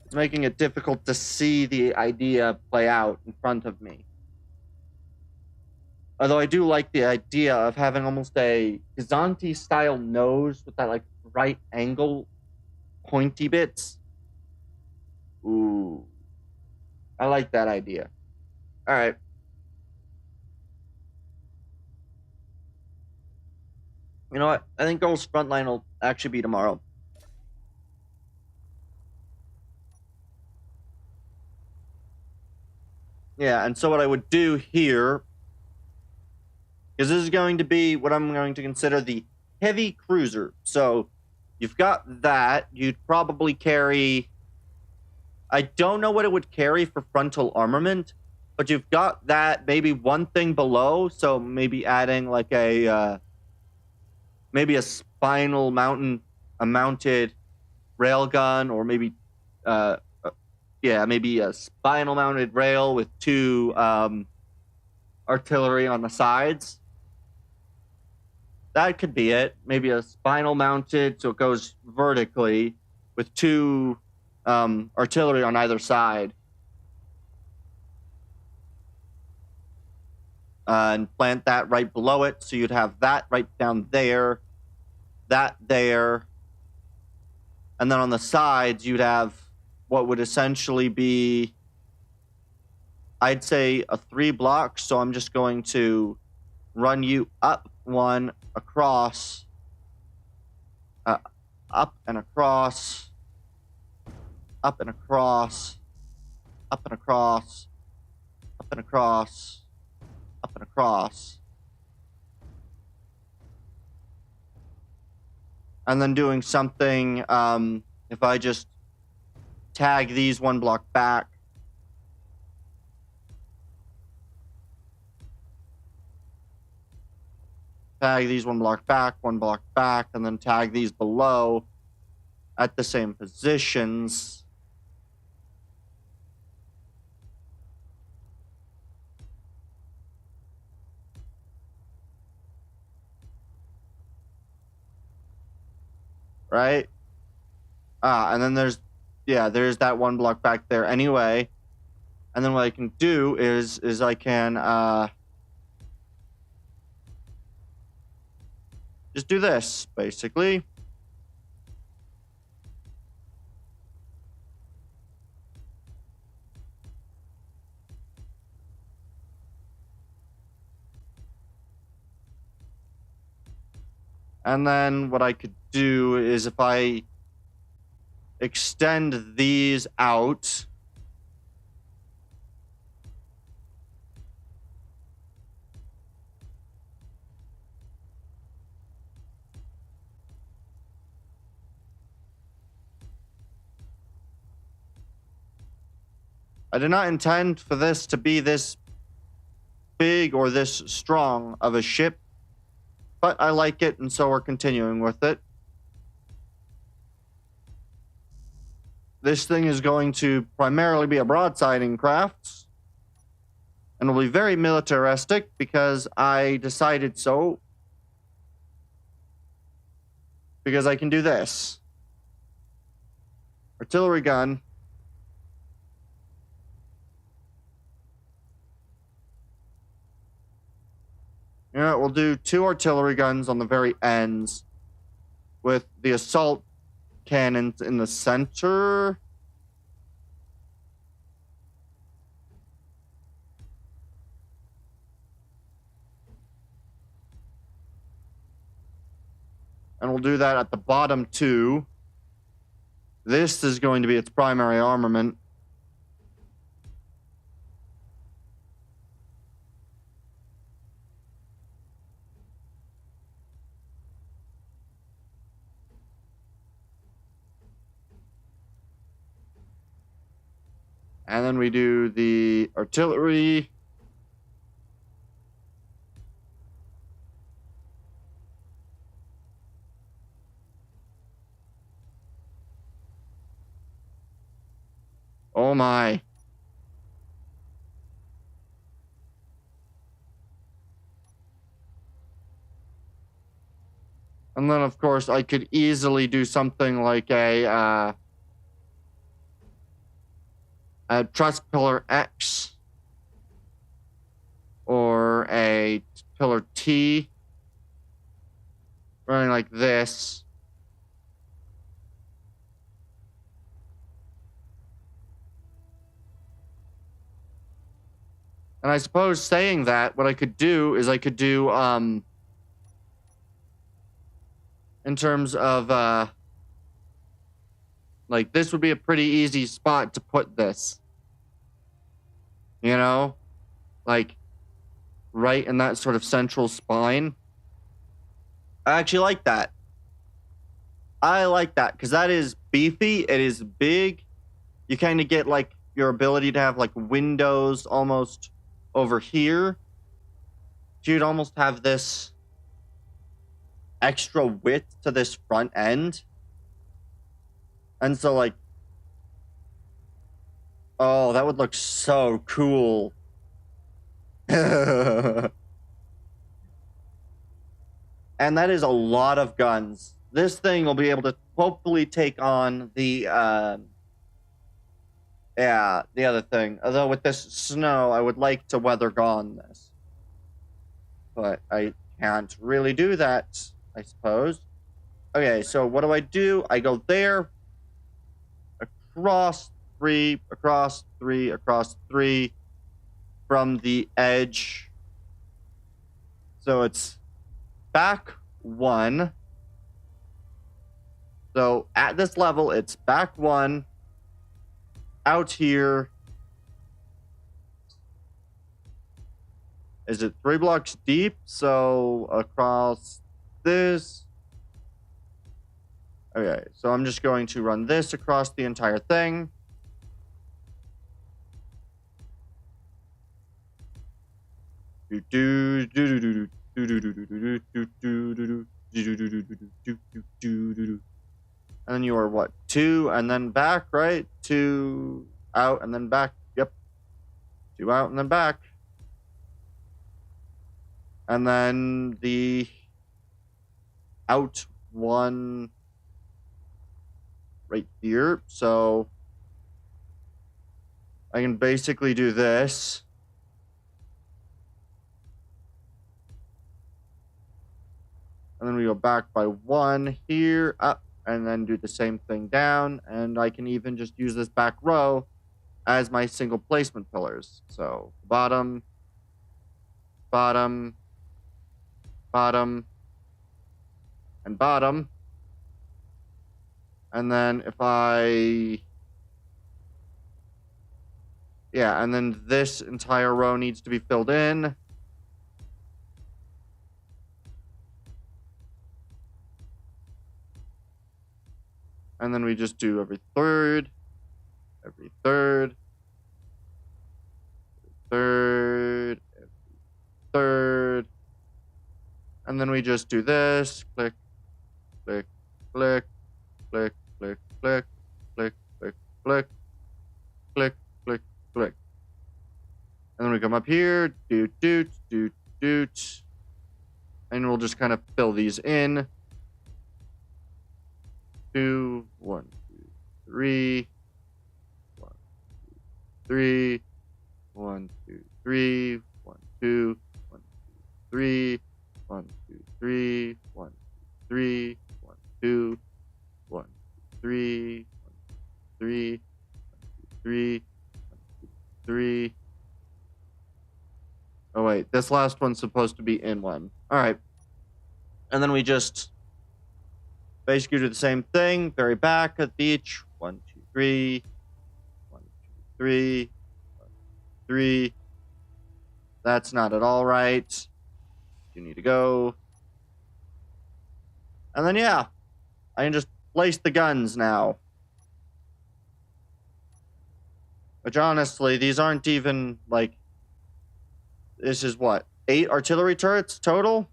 It's making it difficult to see the idea play out in front of me. Although I do like the idea of having almost a Kazanti-style nose with that, like, right angle pointy bits. Ooh. I like that idea. All right. You know what? I think Goal's frontline will actually be tomorrow. Yeah, and so what I would do here, because this is going to be what I'm going to consider the heavy cruiser. So you've got that. You'd probably carry, I don't know what it would carry for frontal armament, but you've got that, maybe one thing below. So maybe adding like maybe a spinal mounted railgun, or maybe maybe a spinal mounted rail with 2 artillery on the sides. That could be it. Maybe a spinal mounted, so it goes vertically with 2 artillery on either side. And plant that right below it. So you'd have that right down there, that there. And then on the sides, you'd have what would essentially be, I'd say, a 3 blocks. So I'm just going to run you up 1, across, up and across, up and across, up and across, up and across, up and across. And then doing something, if I just tag these 1 block back, tag these 1 block back, 1 block back, and then tag these below at the same positions. right? And then there's that one block back there anyway. And then what I can do is I can just do this, basically. And then what I could do is if I extend these out, I did not intend for this to be this big or this strong of a ship, but I like it, and so we're continuing with it. This thing is going to primarily be a broadsiding craft, and will be very militaristic because I decided so. Because I can do this. Artillery gun. You know, we'll do 2 artillery guns on the very ends with the assault cannons in the center. And we'll do that at the bottom too. This is going to be its primary armament. And then we do the artillery. Oh my. And then, of course, I could easily do something like a truss pillar X or a pillar T running like this. And I suppose saying that, what I could do is I could do, in terms of, like, this would be a pretty easy spot to put this. You know? Like, right in that sort of central spine. I actually like that. I like that, because that is beefy, it is big. You kind of get, like, your ability to have, like, windows almost over here. You'd almost have this extra width to this front end. And so, like, oh, that would look so cool. And that is a lot of guns. This thing will be able to hopefully take on the other thing. Although with this snow, I would like to weather gone this. But I can't really do that, I suppose. Okay, so what do? I go there, across 3, across 3, across 3, from the edge. So it's back 1. So at this level, it's back 1, out here. Is it 3 blocks deep? So across this. Okay, so I'm just going to run this across the entire thing. And then you are what? 2 and then back, right? 2 out and then back. Yep. 2 out and then back. And then the out 1 right here. So I can basically do this. And then we go back by 1 here, up, and then do the same thing down. And I can even just use this back row as my single placement pillars. So bottom, bottom, bottom, and bottom. And then if I... Yeah, and then this entire row needs to be filled in. And then we just do every third, every third, third, third. And then we just do this. Click, click, click, click, click, click, click, click, click, click, click, click. And then we come up here, doot, doot, doot, doot. And we'll just kind of fill these in. 2, 1, 2, 3. 1, 2, 3. 1, 2, 3. 1, 2, 1, 2, 3. 1, 2, 3. 1, 2, 3. 1, 2, 1, 2, 3. 1, 2, 3. 1, 2, 3. 1, 2, 3. Oh, wait. This last one's supposed to be in one. All right. And then we just basically do the same thing. Very back of each. 1, 2, 3. 1, 2, 3. 1, 3. That's not at all right. You need to go. And then, yeah. I can just place the guns now. Which, honestly, these aren't even, like... This is what? 8 artillery turrets total?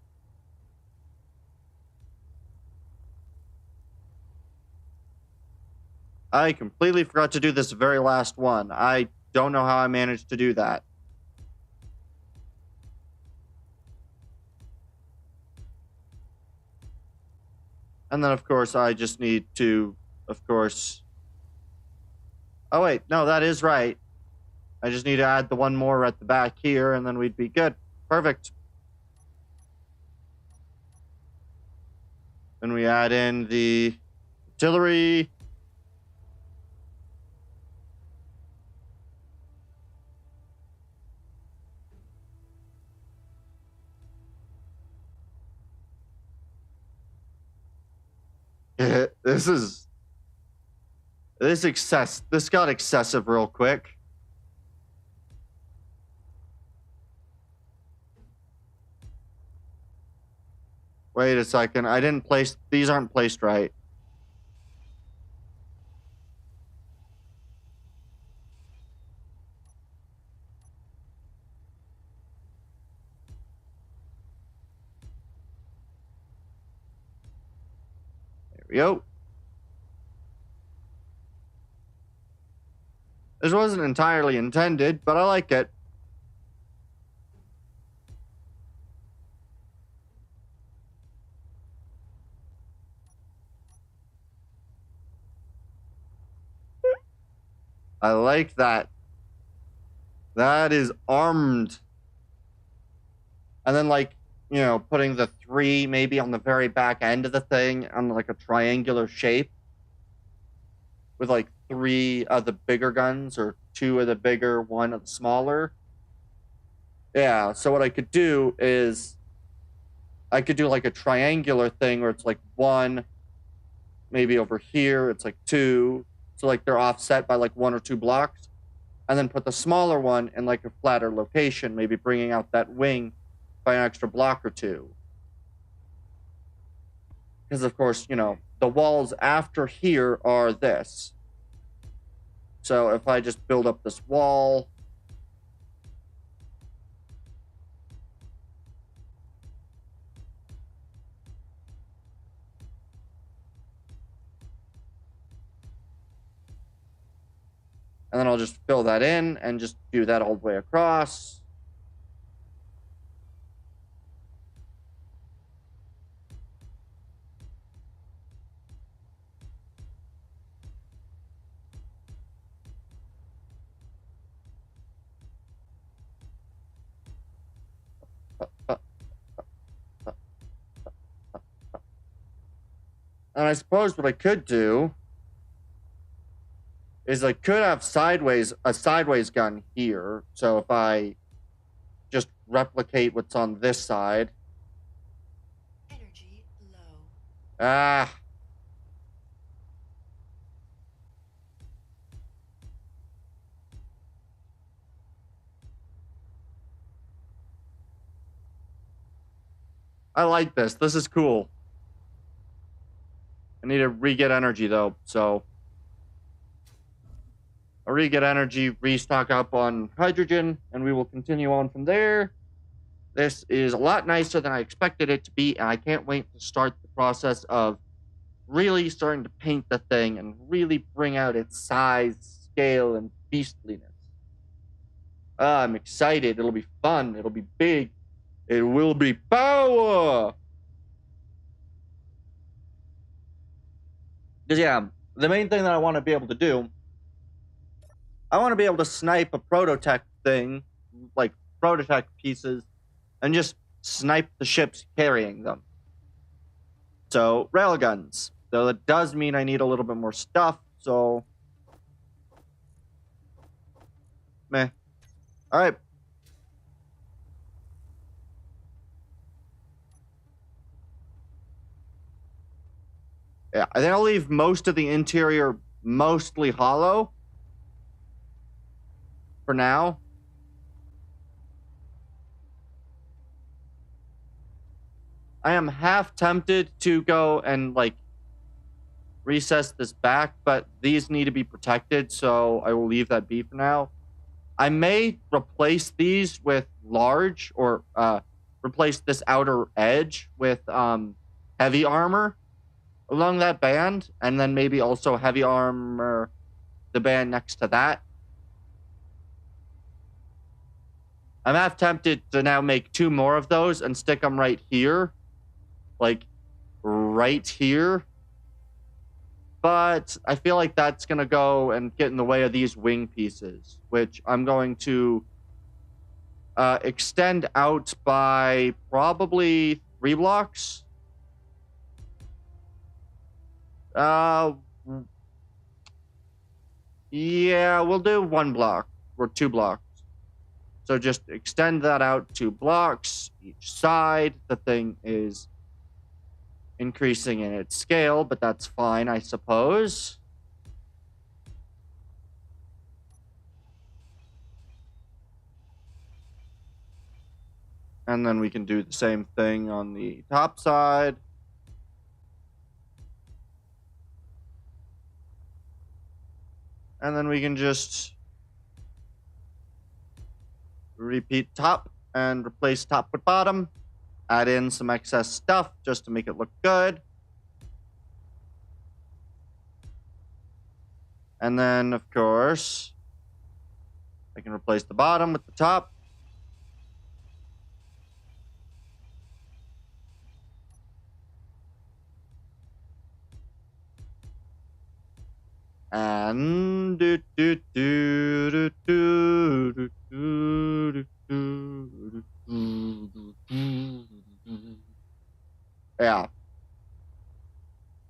I completely forgot to do this very last one. I don't know how I managed to do that. And then, of course, I just need to, of course... Oh, wait. No, that is right. I just need to add the one more at the back here, and then we'd be good. Perfect. Then we add in the artillery. This got excessive real quick. Wait a second. I didn't place... These aren't placed right. There we go. This wasn't entirely intended, but I like it. I like that. That is armed. And then, like, you know, putting the 3 maybe on the very back end of the thing on, like, a triangular shape. With, like, 3 of the bigger guns or 2 of the bigger, 1 of the smaller. Yeah, so what I could do is... I could do, like, a triangular thing where it's, like, 1... Maybe over here, it's, like, 2... So, like, they're offset by, like, 1 or 2 blocks. And then put the smaller one in, like, a flatter location, maybe bringing out that wing by an extra block or 2. Because, of course, you know, the walls after here are this. So if I just build up this wall... And then I'll just fill that in and just do that all the way across. And I suppose what I could do is I could have a sideways gun here. So if I just replicate what's on this side. Energy low. Ah. I like this. This is cool. I need to re-get energy, though, so... I'll re-get energy, restock up on hydrogen, and we will continue on from there. This is a lot nicer than I expected it to be, and I can't wait to start the process of really starting to paint the thing and really bring out its size, scale, and beastliness. I'm excited. It'll be fun. It'll be big. It will be power! Because, yeah, the main thing that I want to be able to do, I want to be able to snipe a prototech thing, like prototech pieces, and just snipe the ships carrying them. So, railguns. Though that does mean I need a little bit more stuff, so... Meh. Alright. Yeah, I think I'll leave most of the interior mostly hollow. For now. I am half tempted to go and, like, recess this back, but these need to be protected, so I will leave that be for now. I may replace these with large, or replace this outer edge with heavy armor along that band, and then maybe also heavy armor the band next to that. I'm half tempted to now make 2 more of those and stick them right here. Like, right here. But I feel like that's going to go and get in the way of these wing pieces, which I'm going to extend out by probably 3 blocks. Yeah, we'll do 1 block or 2 blocks. So just extend that out 2 blocks each side. The thing is increasing in its scale, but that's fine, I suppose. And then we can do the same thing on the top side. And then we can just repeat top and replace top with bottom. Add in some excess stuff just to make it look good. And then, of course, I can replace the bottom with the top. And yeah.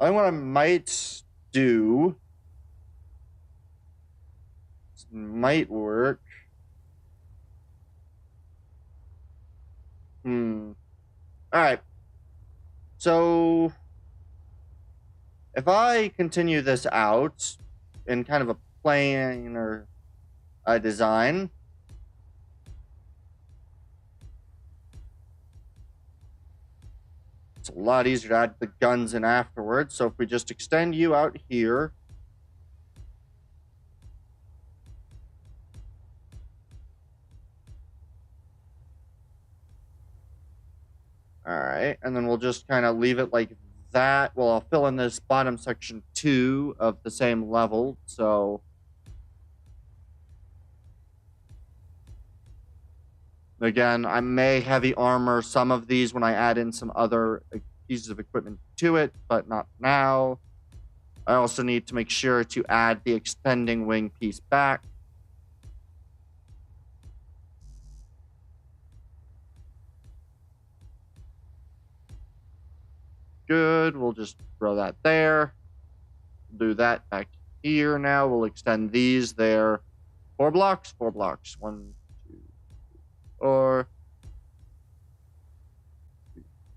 I think what I might do might work. All right. So if I continue this out in kind of a planar design, it's a lot easier to add the guns in afterwards. So if we just extend you out here, all right, and then we'll just kind of leave it like that. Well, I'll fill in this bottom section 2 of the same level, so again, I may heavy armor some of these when I add in some other pieces of equipment to it, but not now. I also need to make sure to add the extending wing piece back. good. We'll just throw that there. Do that back here now. We'll extend these there. 4 blocks? 4 blocks. 1, 2, 4.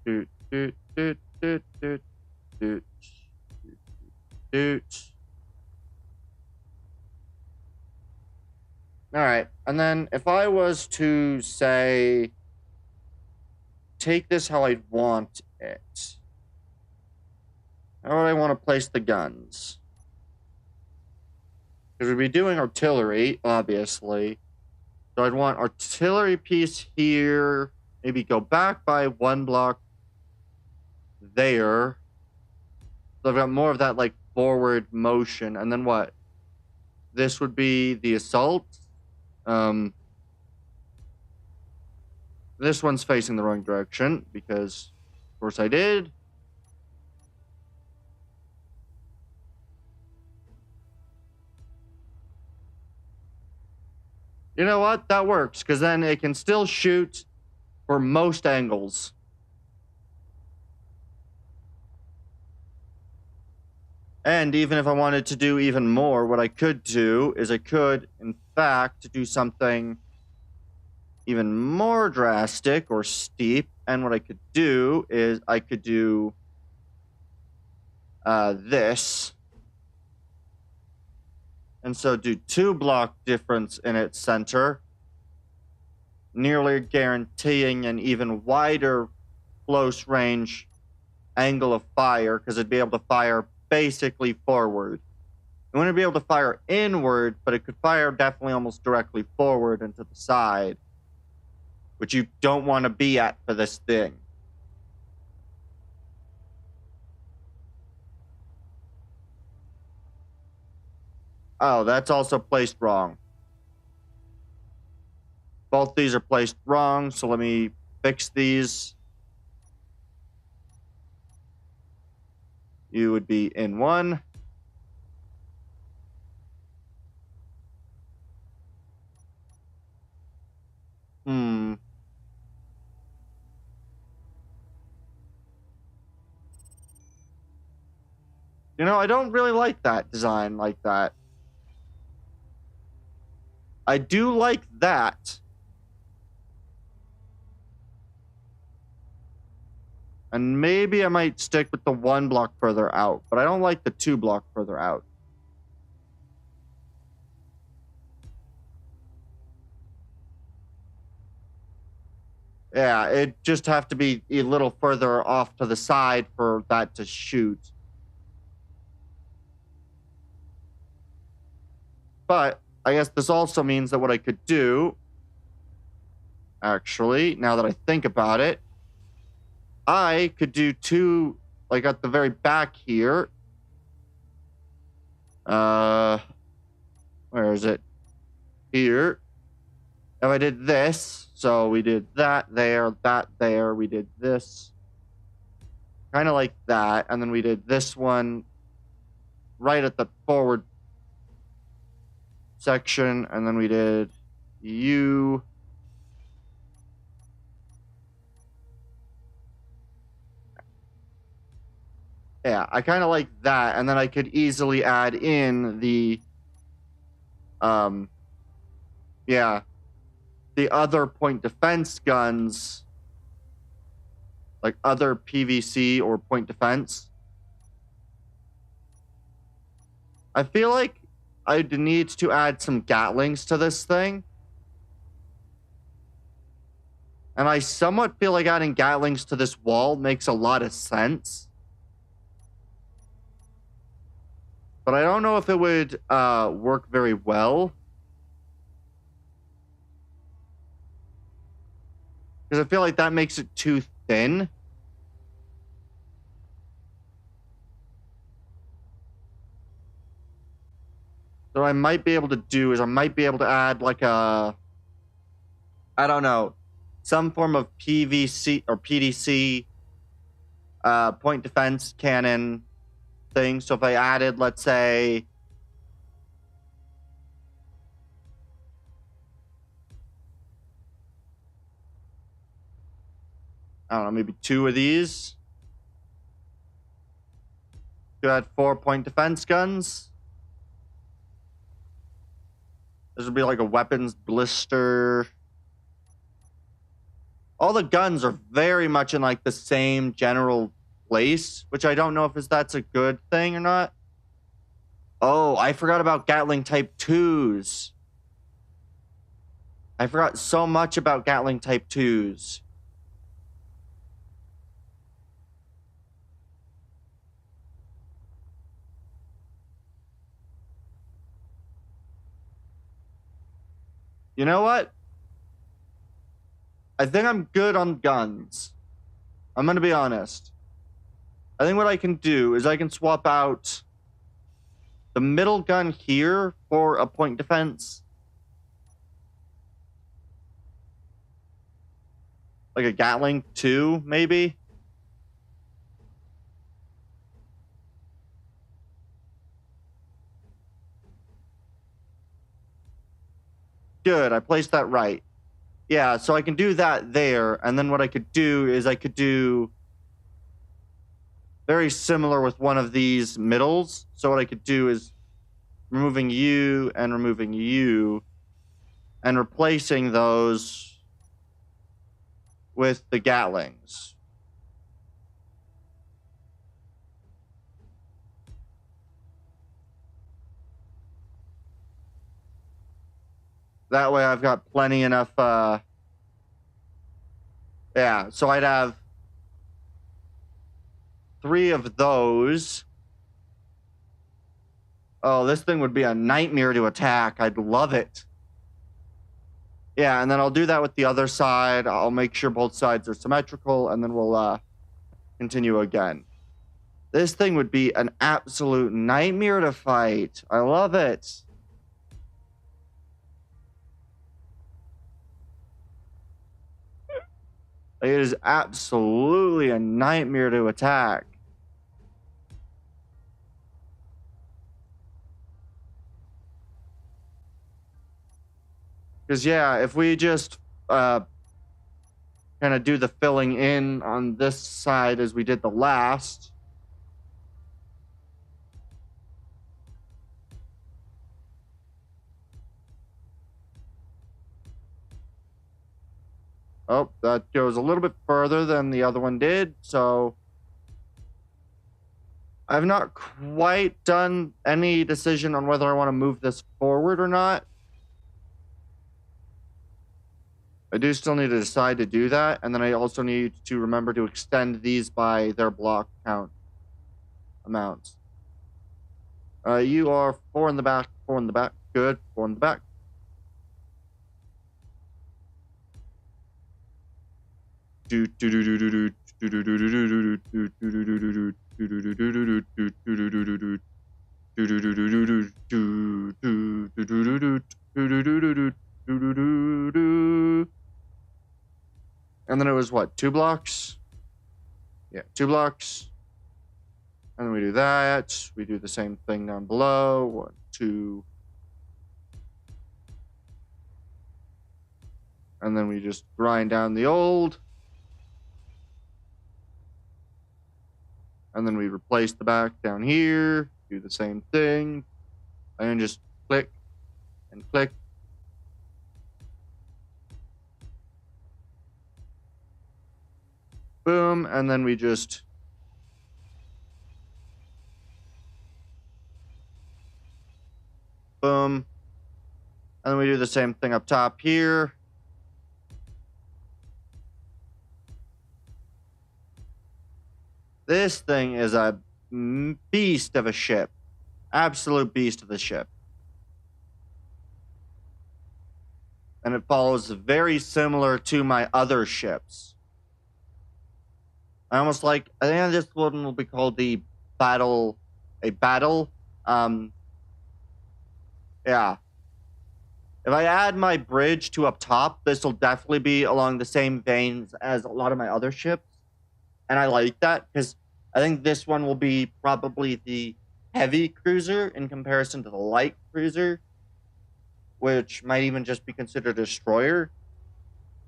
Doot, doot, doot, doot, doot, doot, doot. All right. And then if I was to say, take this how I'd want it. How would I want to place the guns? Because we'd be doing artillery, obviously. So I'd want artillery piece here. Maybe go back by 1 block there. So I've got more of that, like, forward motion. And then what? This would be the assault. This one's facing the wrong direction because, of course, I did. You know what? That works, because then it can still shoot for most angles. And even if I wanted to do even more, what I could do is I could, in fact, do something even more drastic or steep. And what I could do is I could do this. And so do 2 block difference in its center, nearly guaranteeing an even wider close range angle of fire, because it'd be able to fire basically forward. It wouldn't be able to fire inward, but it could fire definitely almost directly forward and to the side, which you don't want to be at for this thing. Oh, that's also placed wrong. Both these are placed wrong, so let me fix these. You would be in 1. You know, I don't really like that design like that. I do like that. And maybe I might stick with the 1 block further out, but I don't like the 2 block further out. Yeah, it just have to be a little further off to the side for that to shoot. But I guess this also means that what I could do, actually, now that I think about it, I could do 2, like at the very back here. Where is it? Here. If I did this, so we did that there, we did this. Kind of like that, and then we did this one right at the forward section, and then we did you. Yeah, I kind of like that, and then I could easily add in the, yeah, the other point defense guns, like other PVC or point defense. I feel like I'd need to add some Gatlings to this thing. And I somewhat feel like adding Gatlings to this wall makes a lot of sense. But I don't know if it would work very well. Because I feel like that makes it too thin. So I might be able to do is I might be able to add like a, I don't know, some form of PVC or PDC point defense cannon thing. So if I added, let's say, I don't know, maybe 2 of these. You had 4-point defense guns. This would be like a weapons blister. All the guns are very much in like the same general place, which I don't know if that's a good thing or not. Oh, I forgot about Gatling Type 2s. I forgot so much about Gatling Type 2s. You know what? I think I'm good on guns. I'm going to be honest. I think what I can do is I can swap out the middle gun here for a point defense. Like a Gatling 2, maybe? Good, I placed that right. Yeah, so I can do that there, and then what I could do is I could do very similar with one of these middles. So what I could do is removing you and removing you and replacing those with the Gatlings. That way I've got plenty enough, yeah, so I'd have 3 of those. Oh, this thing would be a nightmare to attack. I'd love it. Yeah, and then I'll do that with the other side. I'll make sure both sides are symmetrical, and then we'll continue again. This thing would be an absolute nightmare to fight. I love it. It is absolutely a nightmare to attack. Because, yeah, if we just kind of do the filling in on this side as we did the last. Oh, that goes a little bit further than the other one did, so I've not quite done any decision on whether I want to move this forward or not. I do still need to decide to do that, and then I also need to remember to extend these by their block count amounts. You are 4 in the back, 4 in the back. Good, 4 in the back. And then it was what, 2 blocks? Yeah, 2 blocks. And then we do that. We do the same thing down below. 1, 2. And then we just grind down the old. And then we replace the back down here. Do the same thing. And then just click and click. Boom. And then we just boom. And then we do the same thing up top here. This thing is a beast of a ship. Absolute beast of a ship. And it follows very similar to my other ships. I think this one will be called the battle. Yeah. If I add my bridge to up top, this will definitely be along the same veins as a lot of my other ships. And I like that because I think this one will be probably the heavy cruiser in comparison to the light cruiser, which might even just be considered a destroyer.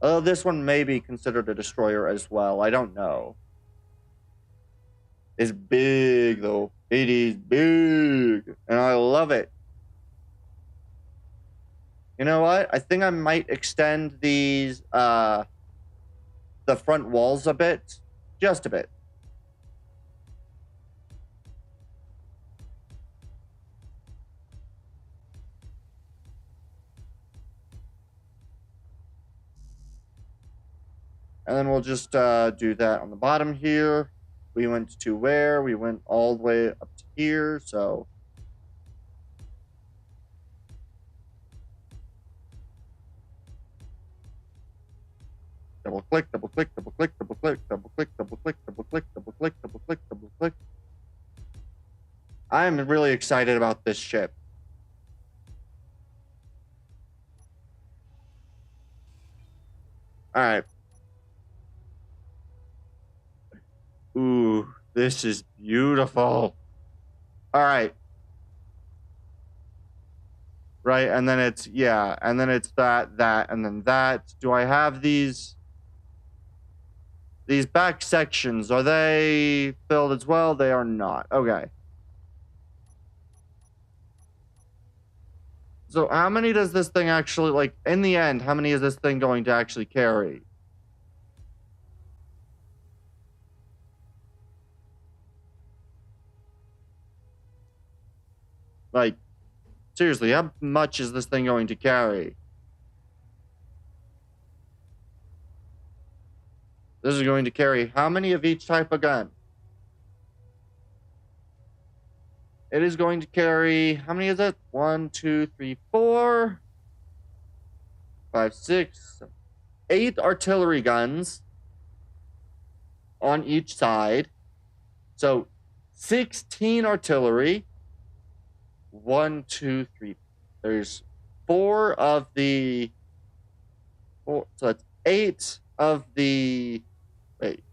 This one may be considered a destroyer as well. I don't know. is big, though. It is big, and I love it. You know what? I think I might extend these, the front walls a bit. Just a bit. And then we'll just do that on the bottom here. We went to where? We went all the way up to here, so... Double click, double click, double click, double click, double click, double click, double click, double click, double click, double click. I'm really excited about this ship. Alright. Ooh, this is beautiful. Alright. Right, and then it's, yeah, and then it's that, and then that. Do I have these back sections? Are they filled as well? They are not. Okay. So how many does this thing actually, like, in the end, how many is this thing going to actually carry? Like, seriously, how much is this thing going to carry? This is going to carry how many of each type of gun? It is going to carry, how many is it? 1, 2, 3, 4, 5, 6, 8 artillery guns on each side. So 16 artillery. 1, 2, 3. There's 4 of the 4, so that's 8 of the, wait.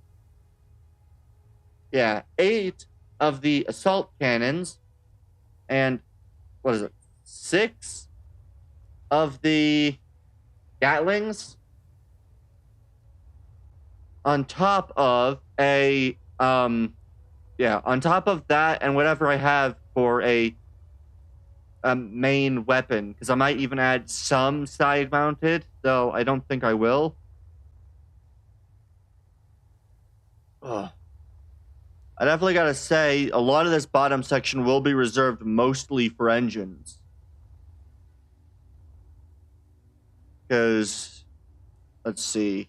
Yeah, 8 of the assault cannons, and what is it? 6 of the Gatlings, on top of a on top of that, and whatever I have for a main weapon, because I might even add some side mounted, though I don't think I will. Ugh. I definitely gotta say, a lot of this bottom section will be reserved mostly for engines. Because, let's see.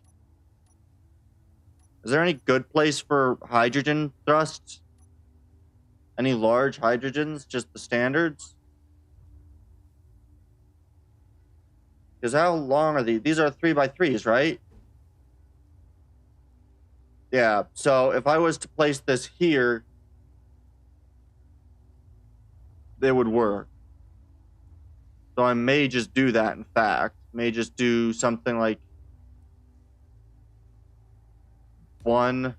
Is there any good place for hydrogen thrusts? Any large hydrogens? Just the standards? Because how long are these? These are 3x3s, right? Yeah, so if I was to place this here, they would work. So I may just do that, in fact. May just do something like 1.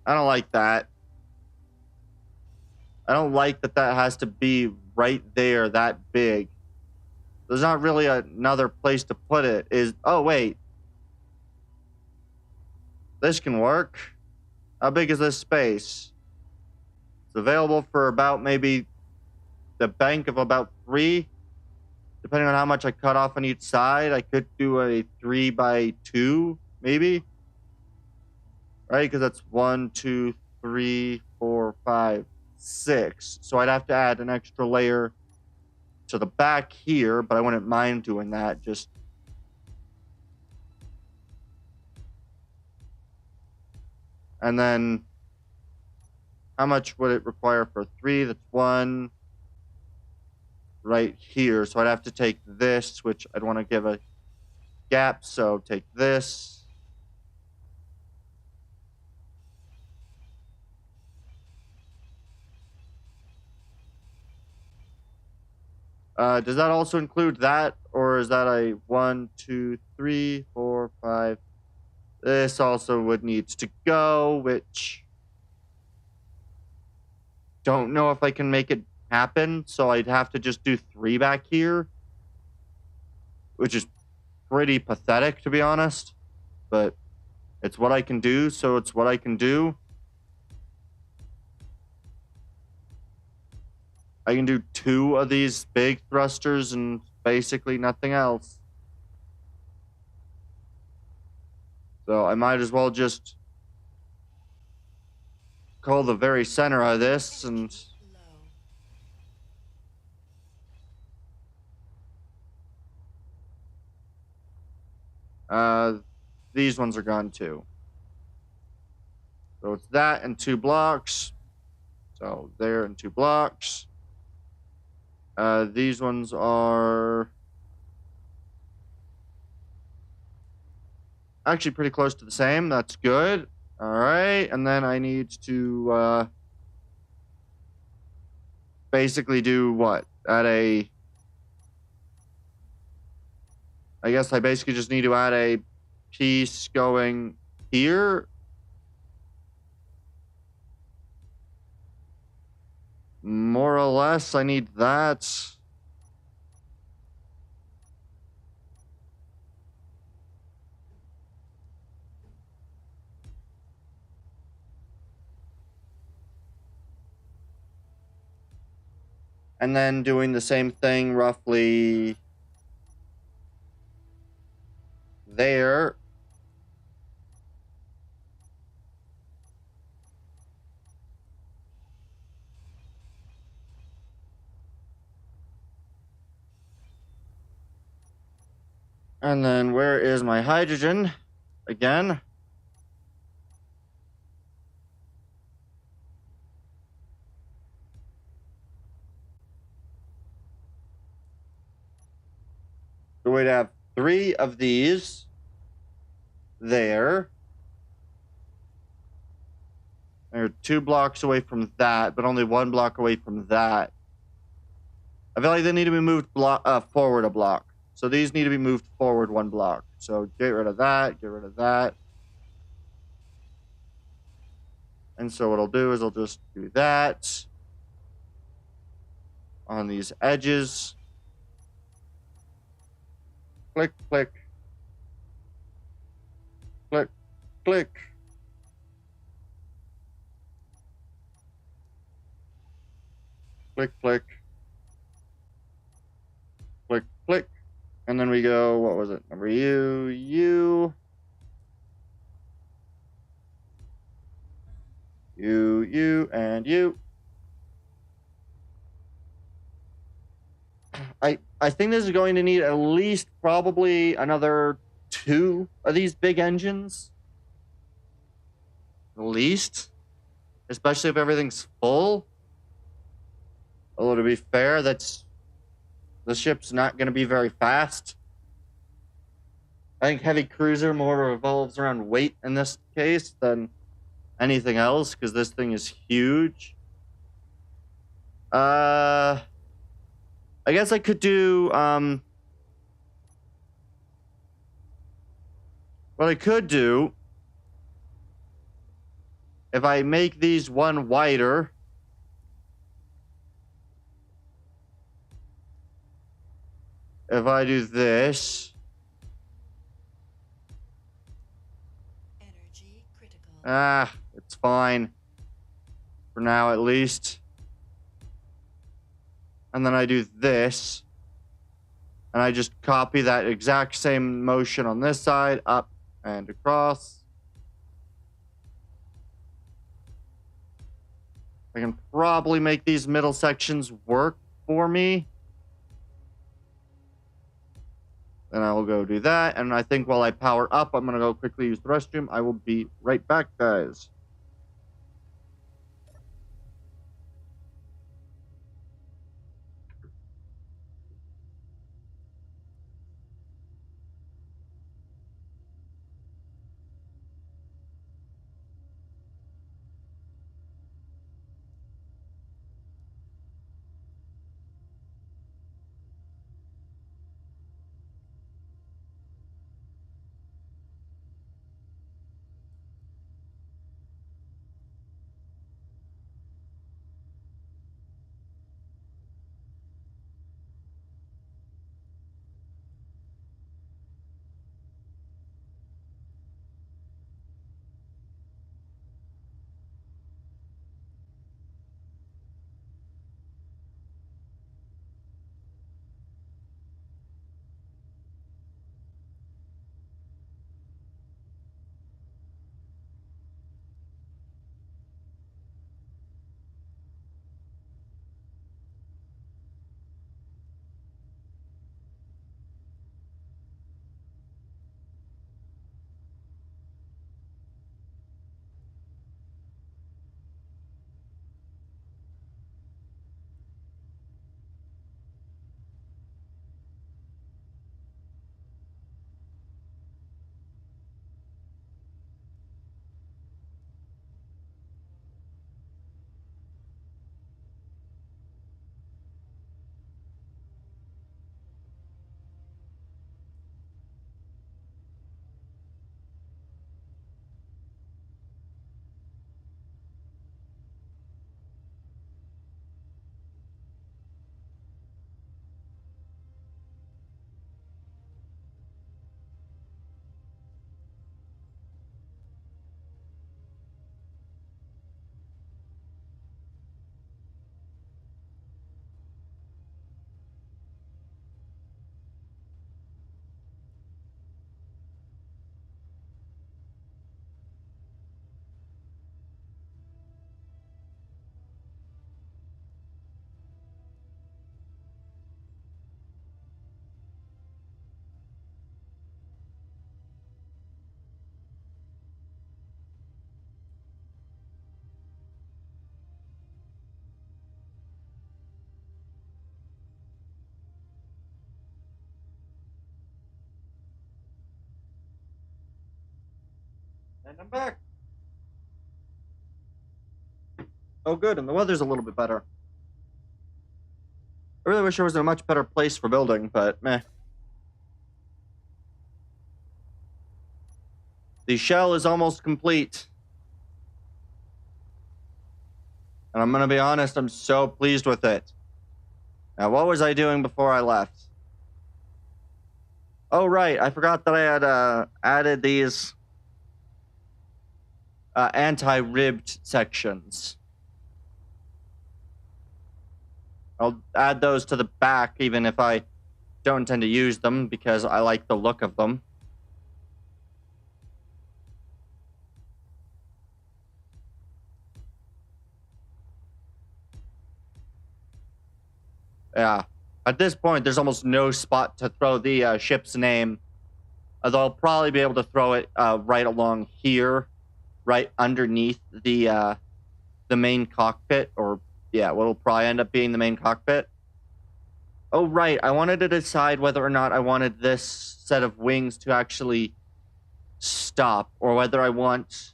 I don't like that. I don't like that that has to be right there, that big. There's not really another place to put it. Oh, wait. This can work. How big is this space? It's available for about maybe the bank of about 3. Depending on how much I cut off on each side, I could do a 3x2, maybe. Right? Because that's 1, 2, 3, 4, 5, 6. So I'd have to add an extra layer to the back here, but I wouldn't mind doing that. Just and then how much would it require for 3? That's 1 right here. So I'd have to take this, which I'd want to give a gap. So take this. Does that also include that, or is that a 1, 2, 3, 4, 5? This also would need to go, which don't know if I can make it happen. So I'd have to just do 3 back here, which is pretty pathetic, to be honest. But it's what I can do, so it's what I can do. I can do 2 of these big thrusters and basically nothing else. So I might as well just call the very center of this and... Low. These ones are gone too. So it's that and 2 blocks. So there and 2 blocks. These ones are actually pretty close to the same. That's good. All right. And then I need to basically do what? I guess I basically just need to add a piece going here. More or less, I need that. And then doing the same thing roughly there. And then where is my hydrogen? Again. So we'd have 3 of these there. They're 2 blocks away from that, but only 1 block away from that. I feel like they need to be moved forward a block. So these need to be moved forward 1 block. So get rid of that, get rid of that. And so what I'll do is I'll just do that on these edges. Click, click. Click, click. Click, click. Click, click. And then we go, what was it? Number U, and U. I think this is going to need at least probably another 2 of these big engines. At least. Especially if everything's full. Although to be fair, the ship's not going to be very fast. I think heavy cruiser more revolves around weight in this case than anything else, because this thing is huge. I guess I could do, what I could do, if I make these 1 wider, if I do this, Energy critical. it's fine. For now, at least. And then I do this. And I just copy that exact same motion on this side, up and across. I can probably make these middle sections work for me. Then I will go do that. And I think while I power up, I'm going to go quickly use the restroom. I will be right back, guys. And I'm back. Oh, good, and the weather's a little bit better. I really wish there was a much better place for building, but meh. The shell is almost complete. And I'm gonna be honest, I'm so pleased with it. Now, what was I doing before I left? Oh, right, I forgot that I had added these anti-ribbed sections. I'll add those to the back, even if I don't intend to use them, because I like the look of them. Yeah. At this point, there's almost no spot to throw the ship's name. Although I'll probably be able to throw it right along here, right underneath the main cockpit, or yeah, what'll probably end up being the main cockpit. Oh, right. I wanted to decide whether or not I wanted this set of wings to actually stop, or whether I want...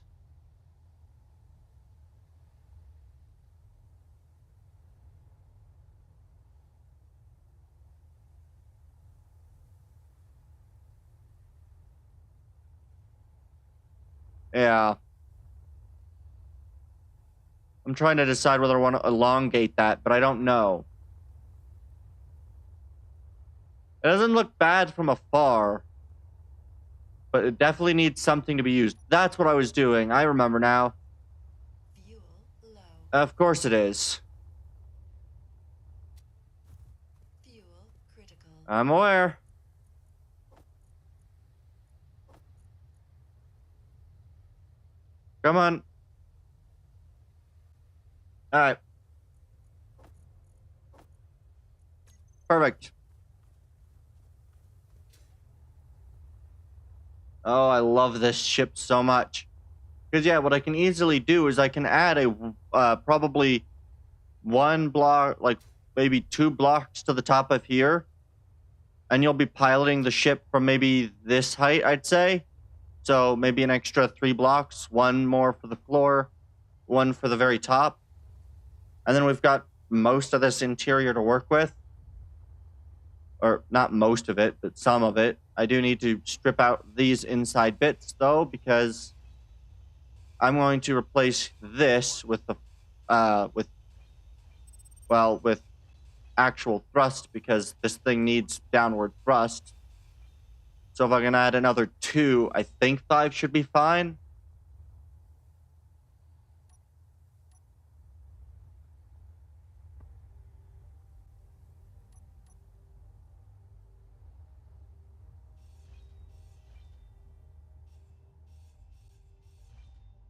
Yeah. I'm trying to decide whether I want to elongate that, but I don't know. It doesn't look bad from afar, but it definitely needs something to be used. That's what I was doing. I remember now. Fuel low. Of course it is. Fuel critical. I'm aware. Come on. All right. Perfect. Oh, I love this ship so much. Because, yeah, what I can easily do is I can add a probably one block, like maybe 2 blocks to the top of here. And you'll be piloting the ship from maybe this height, I'd say. So maybe an extra 3 blocks, 1 more for the floor, 1 for the very top. And then we've got most of this interior to work with. Or not most of it, but some of it. I do need to strip out these inside bits, though, because I'm going to replace this with the, with actual thrust, because this thing needs downward thrust. So if I can add another 2, I think 5 should be fine.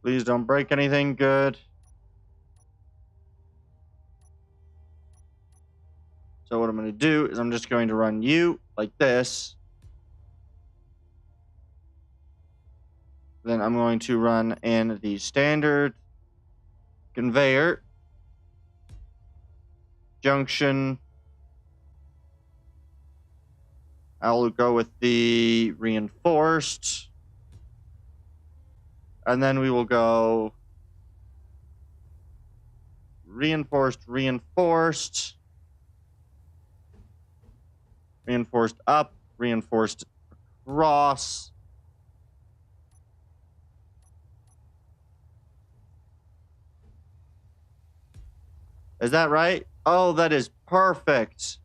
Please don't break anything. Good. So what I'm going to do is I'm just going to run you like this. Then I'm going to run in the standard conveyor junction. I'll go with the reinforced. And then we will go reinforced, reinforced, reinforced up, reinforced across. Is that right? Oh, that is perfect.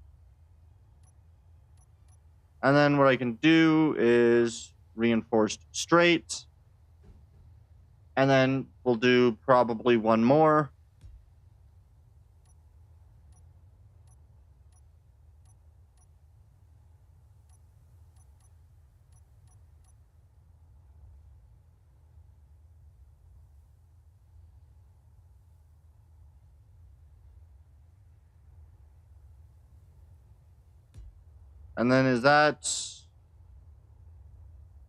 And then what I can do is reinforced straight. And then we'll do probably 1 more. And then is that...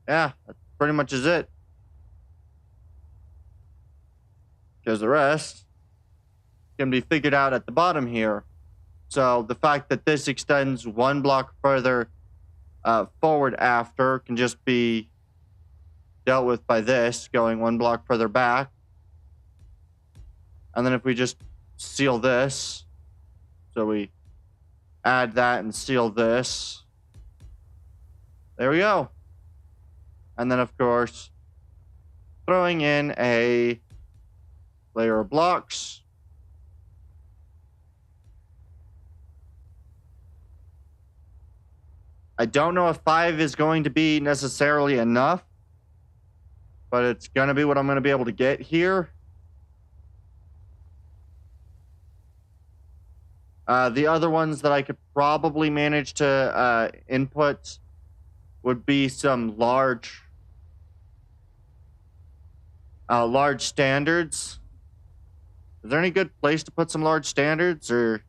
Yeah, that pretty much is it. Because the rest can be figured out at the bottom here. So the fact that this extends 1 block further forward after can just be dealt with by this, going 1 block further back. And then if we just seal this, so we add that and seal this. There we go. And then, of course, throwing in a layer of blocks. I don't know if 5 is going to be necessarily enough, but it's going to be what I'm going to be able to get here. The other ones that I could probably manage to input would be some large standards. Is there any good place to put some large standards, or?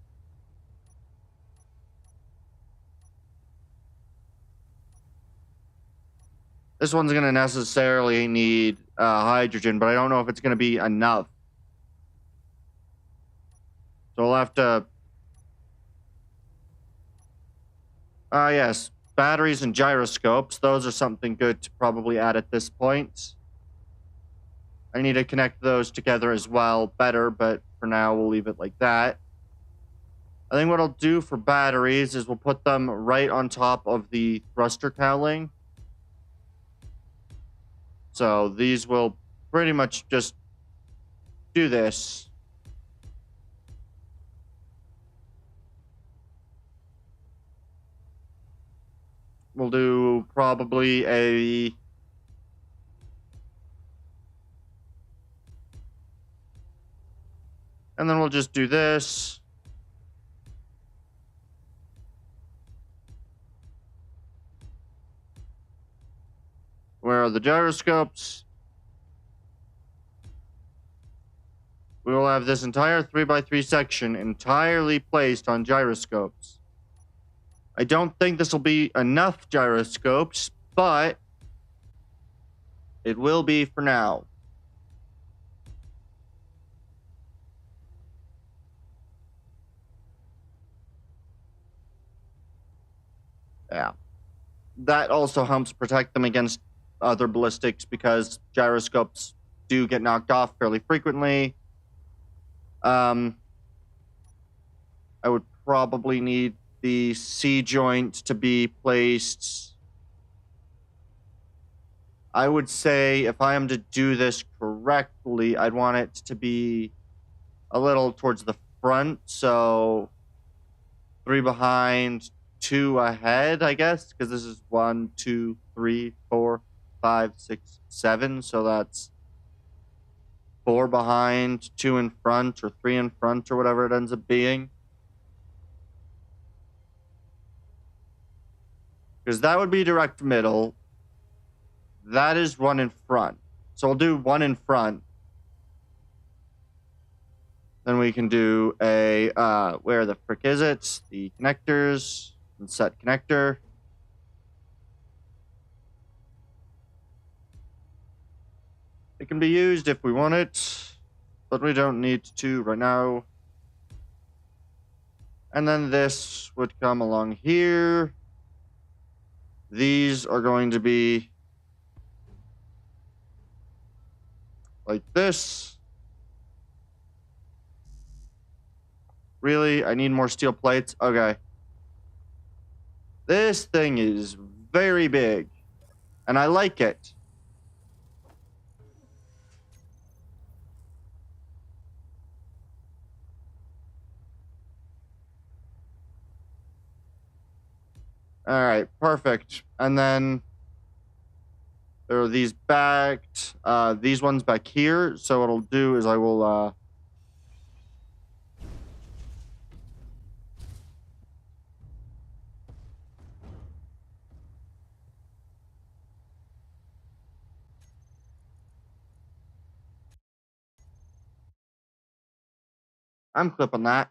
This one's going to necessarily need hydrogen, but I don't know if it's going to be enough. So we'll have to... yes, batteries and gyroscopes. Those are something good to probably add at this point. I need to connect those together as well better, but for now we'll leave it like that. I think what I'll do for batteries is we'll put them right on top of the thruster cowling. So these will pretty much just do this. We'll do probably a... And then we'll just do this. Where are the gyroscopes? We will have this entire 3x3 section entirely placed on gyroscopes. I don't think this will be enough gyroscopes, but it will be for now. Yeah. That also helps protect them against other ballistics because gyroscopes do get knocked off fairly frequently. I would probably need the C-joint to be placed. I would say if I am to do this correctly, I'd want it to be a little towards the front. So 3 behind, 2 ahead, I guess, because this is 1, 2, 3, 4, 5, 6, 7. So that's 4 behind, 2 in front, or 3 in front, or whatever it ends up being. Because that would be direct middle. That is 1 in front. So I'll do 1 in front. Then we can do a, where the frick is it? The connectors, and set connector. It can be used if we want it, but we don't need to right now. And then this would come along here. These are going to be like this. Really? I need more steel plates? Okay. This thing is very big, and I like it. All right, perfect. And then there are these backed, these ones back here. So what I'll do is I will, I'm clipping that.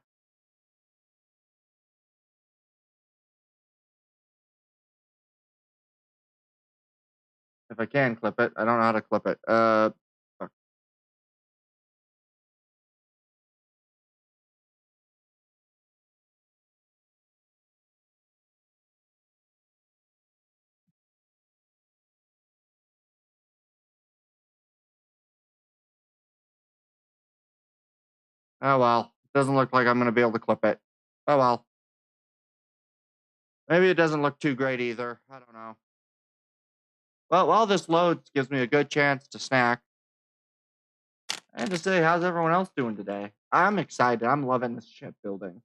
If I can clip it. I don't know how to clip it. Fuck. Oh well. Doesn't look like I'm going to be able to clip it. Oh well. Maybe it doesn't look too great either. I don't know. Well, while this loads, gives me a good chance to snack. And to say, how's everyone else doing today? I'm excited. I'm loving this ship building.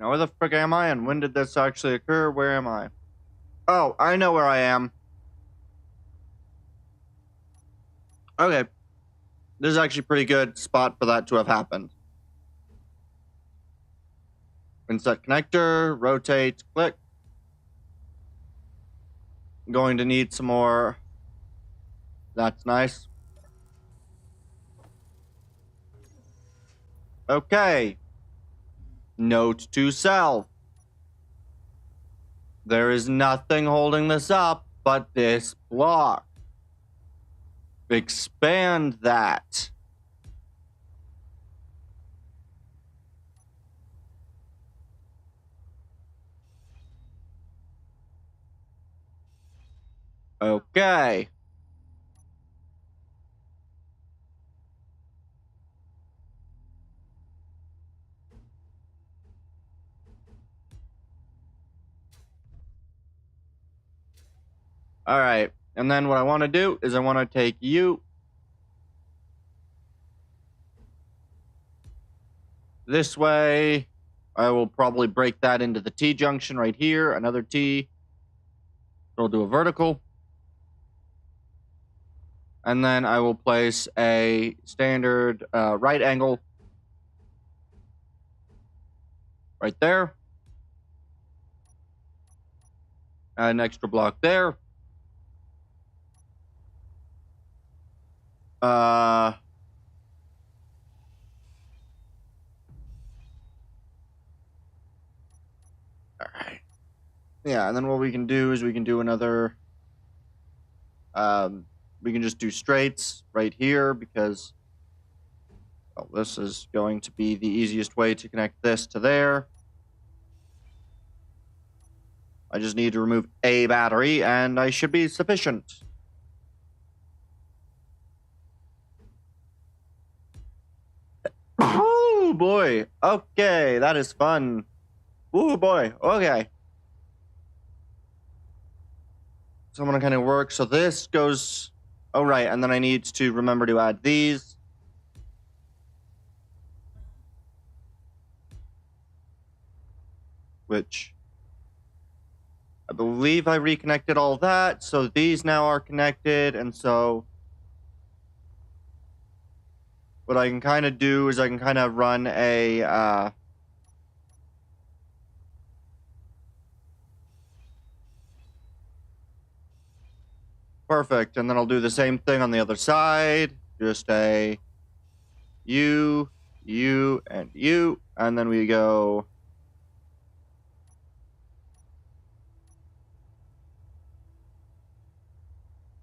Now, where the frick am I, and when did this actually occur? Where am I? Oh, I know where I am. Okay. This is actually a pretty good spot for that to have happened. Insert connector, rotate, click. I'm going to need some more. That's nice. Okay. Note to self. There is nothing holding this up but this block. Expand that. Okay. All right. And then what I want to do is I want to take you this way. I will probably break that into the T junction right here. Another T. We'll do a vertical. And then I will place a standard right angle right there. An extra block there. All right. Yeah, and then what we can do is we can do another. We can just do straights right here because well, this is going to be the easiest way to connect this to there. I just need to remove a battery and I should be sufficient. Oh boy. Okay, that is fun. Oh boy. Okay. So I'm gonna kind of work. So this goes. Oh right, and then I need to remember to add these. Which I believe I reconnected all that. So these now are connected, and so what I can kind of do is I can kind of run a perfect, and then I'll do the same thing on the other side. Just a you, and you, and then we go.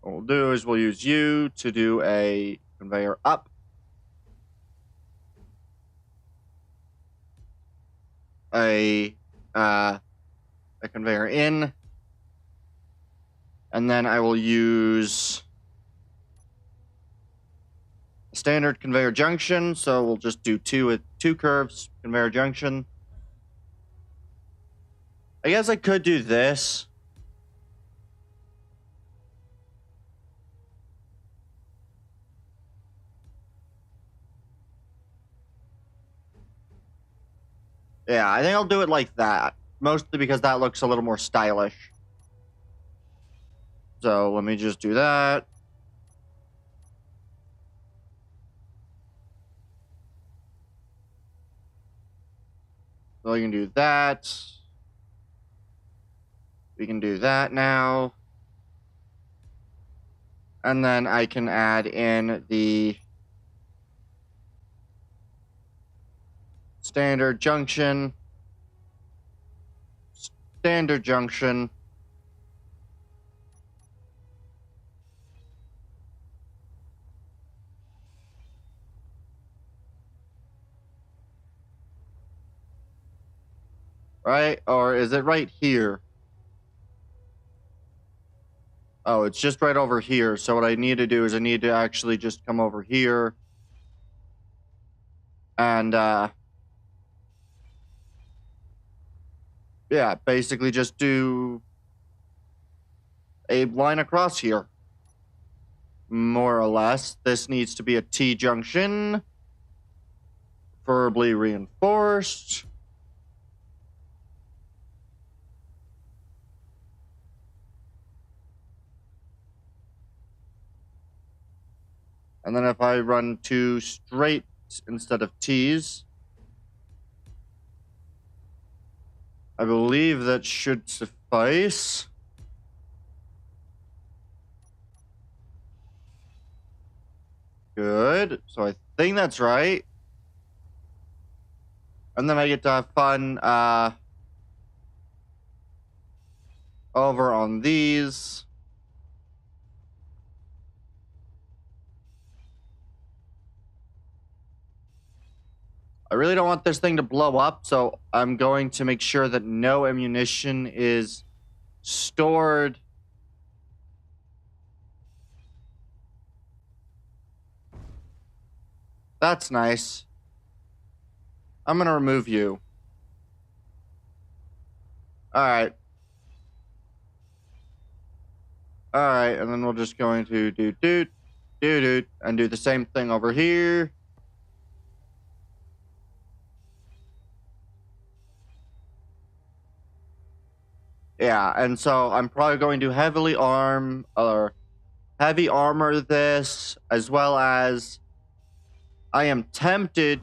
What we'll do is we'll use you to do a conveyor up. A conveyor in, and then I will use a standard conveyor junction. So we'll just do two curves conveyor junction. I guess I could do this. Yeah, I think I'll do it like that. Mostly because that looks a little more stylish. So let me just do that. So we can do that. We can do that now. And then I can add in the standard junction. Standard junction. Right? Or is it right here? Oh, it's just right over here. So what I need to do is I need to actually just come over here and yeah, basically just do a line across here. More or less. This needs to be a T-junction. Preferably reinforced. And then if I run two straight instead of T's, I believe that should suffice. Good. So I think that's right. And then I get to have fun over on these. I really don't want this thing to blow up, so I'm going to make sure that no ammunition is stored. That's nice. I'm going to remove you. Alright. Alright, and then we're just going to do, and do the same thing over here. Yeah, and so I'm probably going to heavy armor this, as well as I am tempted.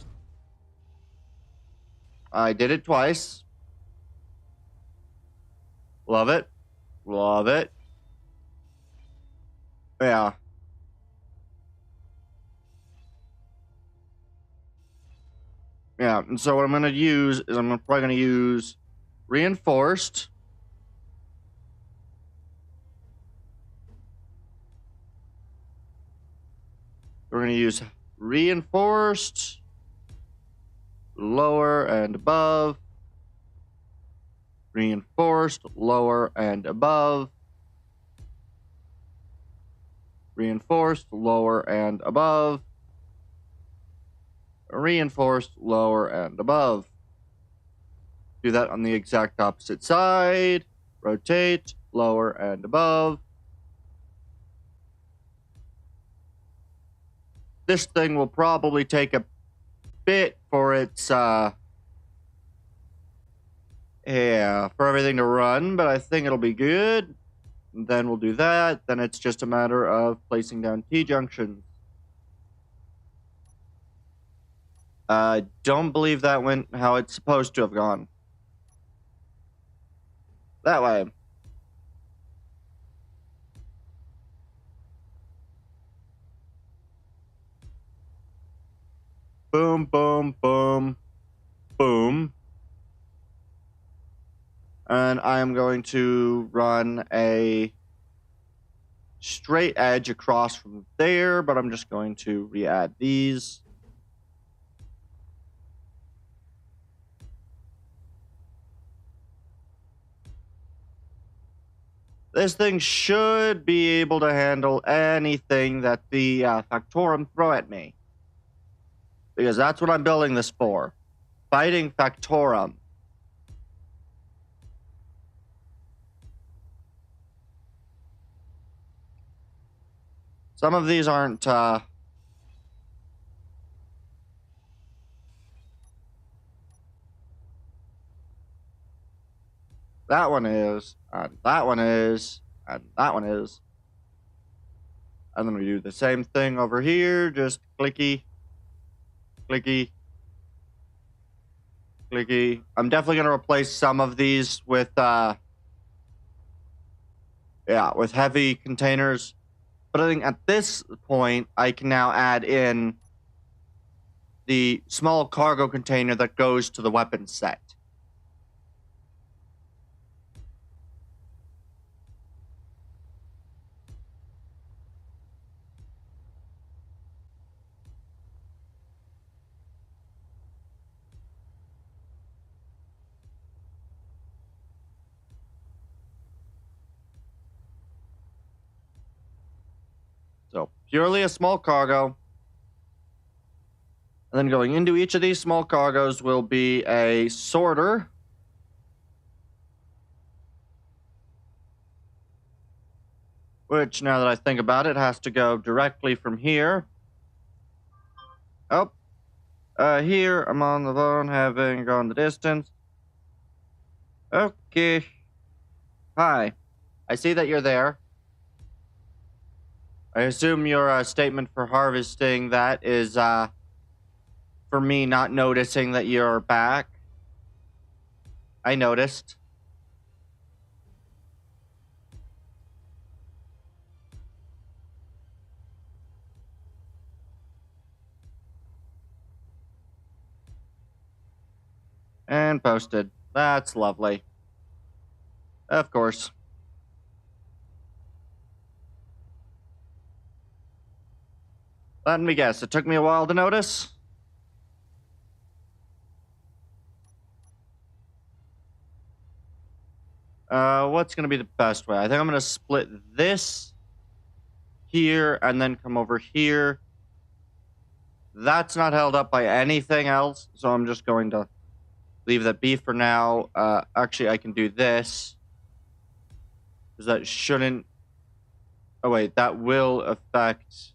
I did it twice. Love it. Love it. Yeah. Yeah, and so what I'm going to use is I'm probably going to use reinforced. We're going to use reinforced, lower and above, reinforced, lower and above, reinforced, lower and above, reinforced, lower and above. Do that on the exact opposite side. Rotate, lower and above. This thing will probably take a bit for its, for everything to run, but I think it'll be good. And then we'll do that. Then it's just a matter of placing down T-junctions. I don't believe that went how it's supposed to have gone. That way. Boom, boom, boom, boom. And I am going to run a straight edge across from there, but I'm just going to re-add these. This thing should be able to handle anything that the Factorum throw at me. Because that's what I'm building this for. Fighting Factorum. Some of these aren't, that one is, and that one is, and that one is. And then we do the same thing over here, just clicky, clicky, clicky. I'm definitely gonna replace some of these with with heavy containers. But I think at this point I can now add in the small cargo container that goes to the weapon set. So purely a small cargo. And then going into each of these small cargoes will be a sorter. Which, now that I think about it, has to go directly from here. Oh. Here, I'm on the phone, having gone the distance. Okay. Hi. I see that you're there. I assume your statement for harvesting that is, for me not noticing that you're back. I noticed. And posted. That's lovely. Of course. Let me guess, it took me a while to notice? What's gonna be the best way? I think I'm gonna split this here and then come over here. That's not held up by anything else, so I'm just going to leave that be for now. Actually, I can do this. Because that shouldn't... Oh, wait, that will affect...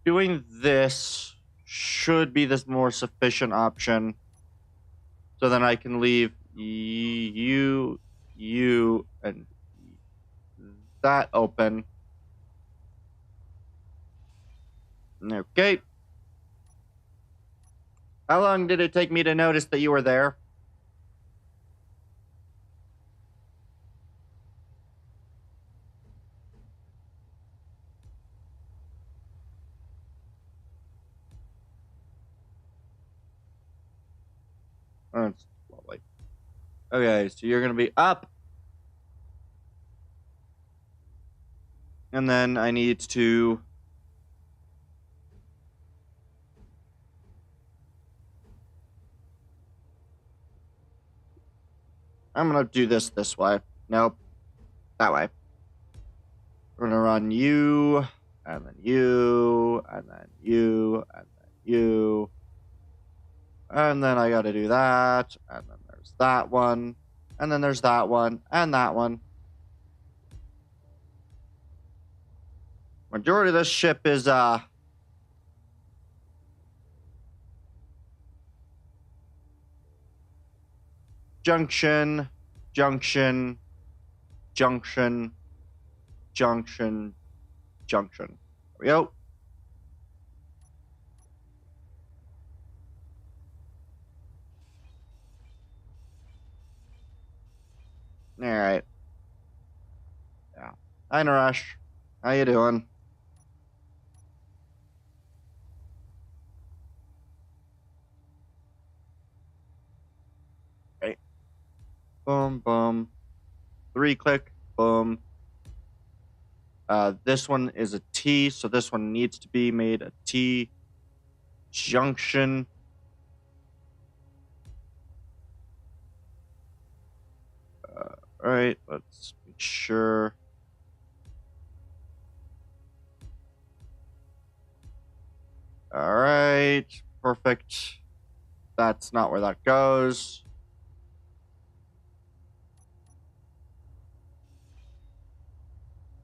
Doing this should be the more sufficient option. So then I can leave you, and that open. Okay. How long did it take me to notice that you were there? Oh, that's lovely. Okay, so you're gonna be up. And then I need to... I'm gonna do this way. Nope. That way. We're gonna run you, and then you, and then you, and then you. And then I gotta do that, and then there's that one, and then there's that one, and that one. Majority of this ship is, junction, junction, junction, junction, junction. There we go. All right. Yeah. Hi, Naresh. How you doing? Okay. Boom, boom. 3-click. Boom. This one is a T, so this one needs to be made a T junction. All right, let's make sure. All right, perfect. That's not where that goes.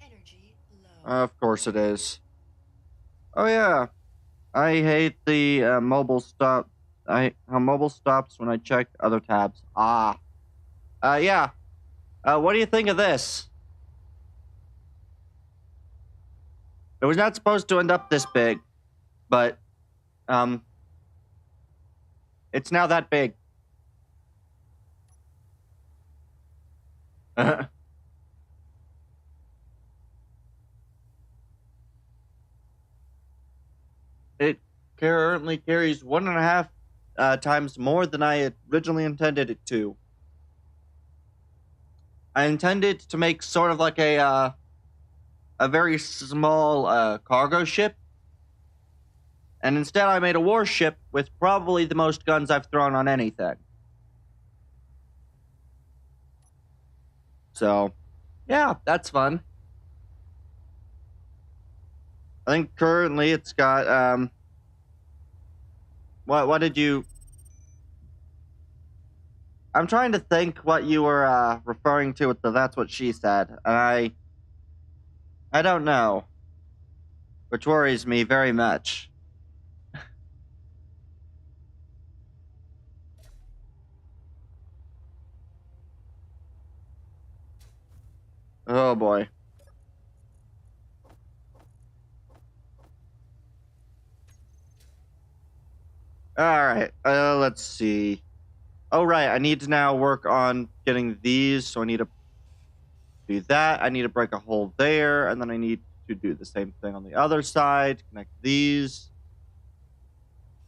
Energy low. Of course it is. Oh yeah, I hate the mobile stop. How mobile stops when I check other tabs. Yeah. What do you think of this? It was not supposed to end up this big, but It's now that big. It currently carries 1.5 times more than I originally intended it to. I intended to make sort of like a very small cargo ship, and instead I made a warship with probably the most guns I've thrown on anything. So, yeah, that's fun. I think currently it's got what did you? I'm trying to think what you were referring to with the "that's what she said." I don't know, which worries me very much. Oh boy. All right. Let's see. Oh right, I need to now work on getting these. So I need to do that. I need to break a hole there, and then I need to do the same thing on the other side. Connect these.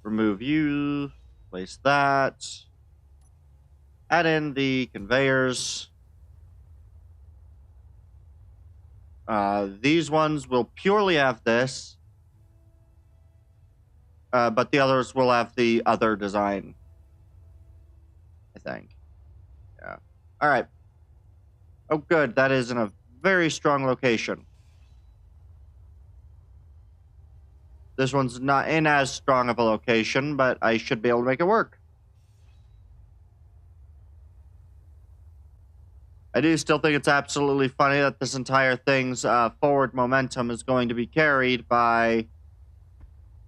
Remove you. Place that. Add in the conveyors. These ones will purely have this, but the others will have the other design, I think. Yeah. All right. Oh, good. That is in a very strong location. This one's not in as strong of a location, but I should be able to make it work. I do still think it's absolutely funny that this entire thing's forward momentum is going to be carried by,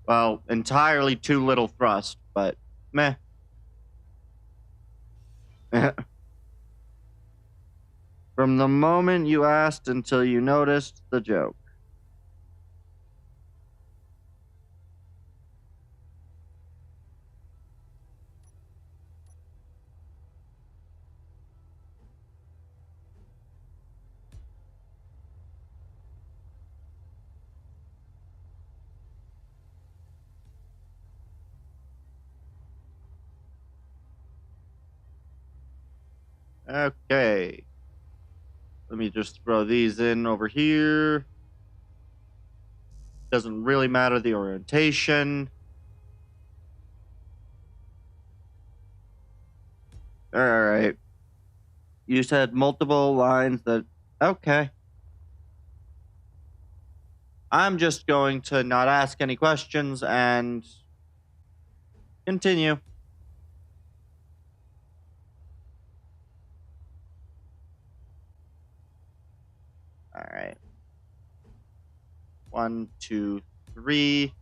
well, entirely too little thrust, but meh. From the moment you asked until you noticed the joke. Okay. Let me just throw these in over here. Doesn't really matter the orientation. All right. You said multiple lines that. Okay. I'm just going to not ask any questions and continue. All right. 1, 2, 3.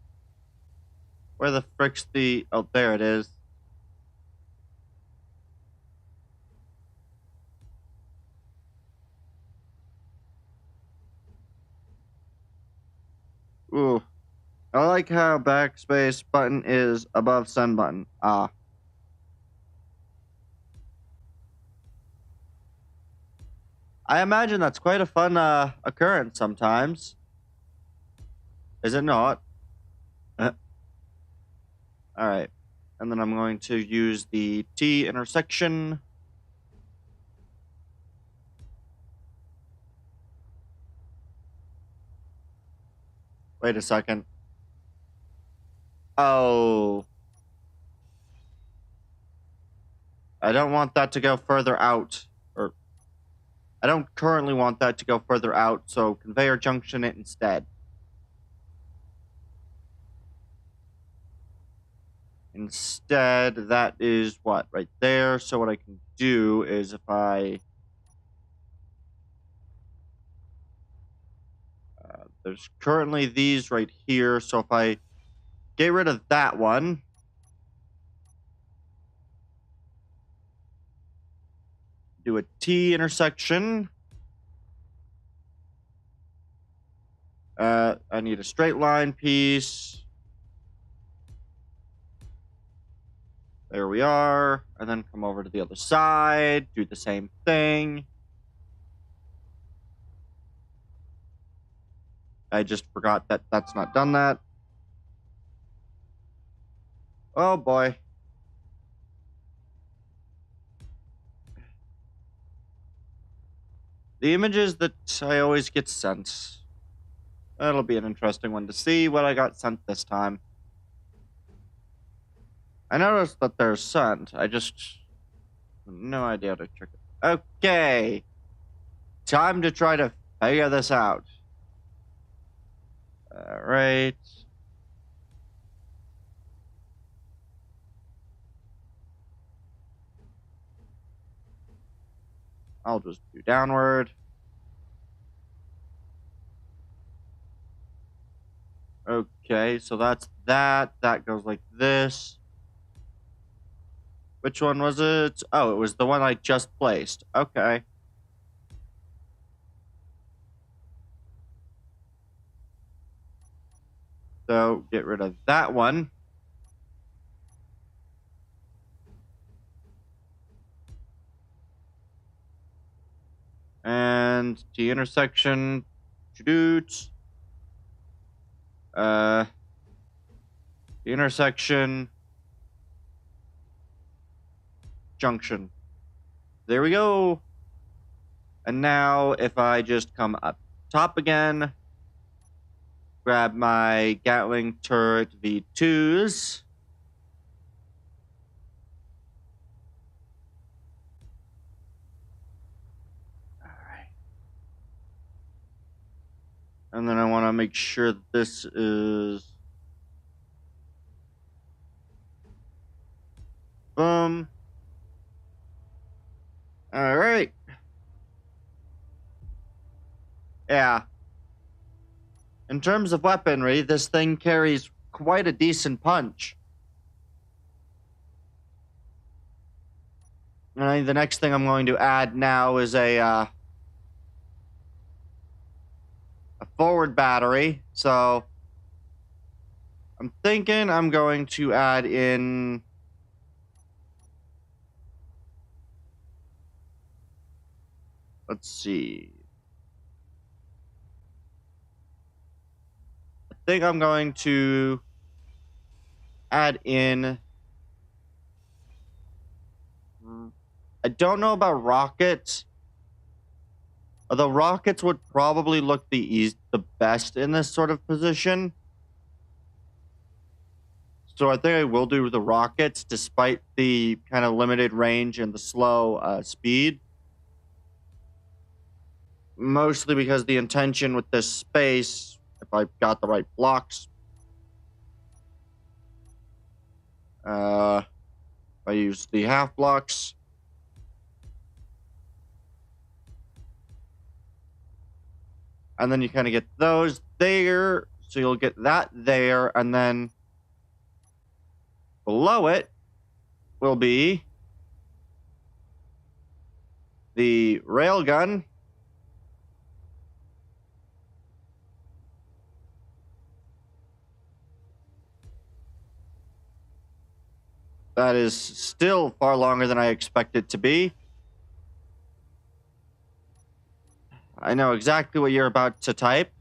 Where the frick's the... Oh, there it is. Ooh. I like how backspace button is above send button. Ah. I imagine that's quite a fun occurrence sometimes. Is it not? All right. And then I'm going to use the T intersection. Wait a second. Oh. I don't want that to go further out. Or I don't currently want that to go further out, so conveyor junction it instead. Instead, that is what? Right there. So what I can do is if I... there's currently these right here. So if I get rid of that one... do a T intersection. I need a straight line piece. There we are. And then come over to the other side. Do the same thing. I just forgot that that's not done that. Oh boy. The images that I always get sent. That'll be an interesting one to see what I got sent this time. I noticed that they're sent. I just have no idea how to trick it. Okay. Time to try to figure this out. Alright. I'll just do downward. Okay, so that's that. That goes like this. Which one was it? Oh, it was the one I just placed. Okay. So get rid of that one. And T intersection. Shoot. The intersection. Junction. There we go. And now if I just come up top again, grab my Gatling turret V2s. And then I want to make sure that this is... Boom. All right. Yeah. In terms of weaponry, this thing carries quite a decent punch. And I think the next thing I'm going to add now is a forward battery. So I'm thinking I'm going to add in... Let's see. I think I'm going to add in... I don't know about rockets. Although rockets would probably look the best in this sort of position. So I think I will do the rockets despite the kind of limited range and the slow speed. Mostly because the intention with this space, if I've got the right blocks, I use the half blocks. And then you kind of get those there. So you'll get that there. And then below it will be the railgun. That is still far longer than I expect it to be. I know exactly what you're about to type.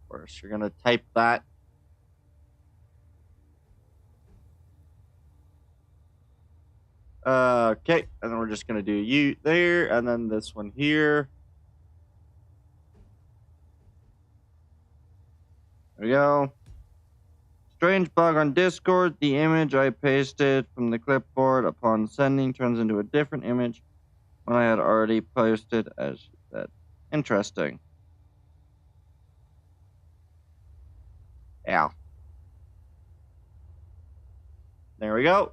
Of course, you're going to type that. Okay, and then we're just going to do you there, and then this one here. There we go. Strange bug on Discord. The image I pasted from the clipboard upon sending turns into a different image when I had already posted as that. Interesting. Yeah. There we go.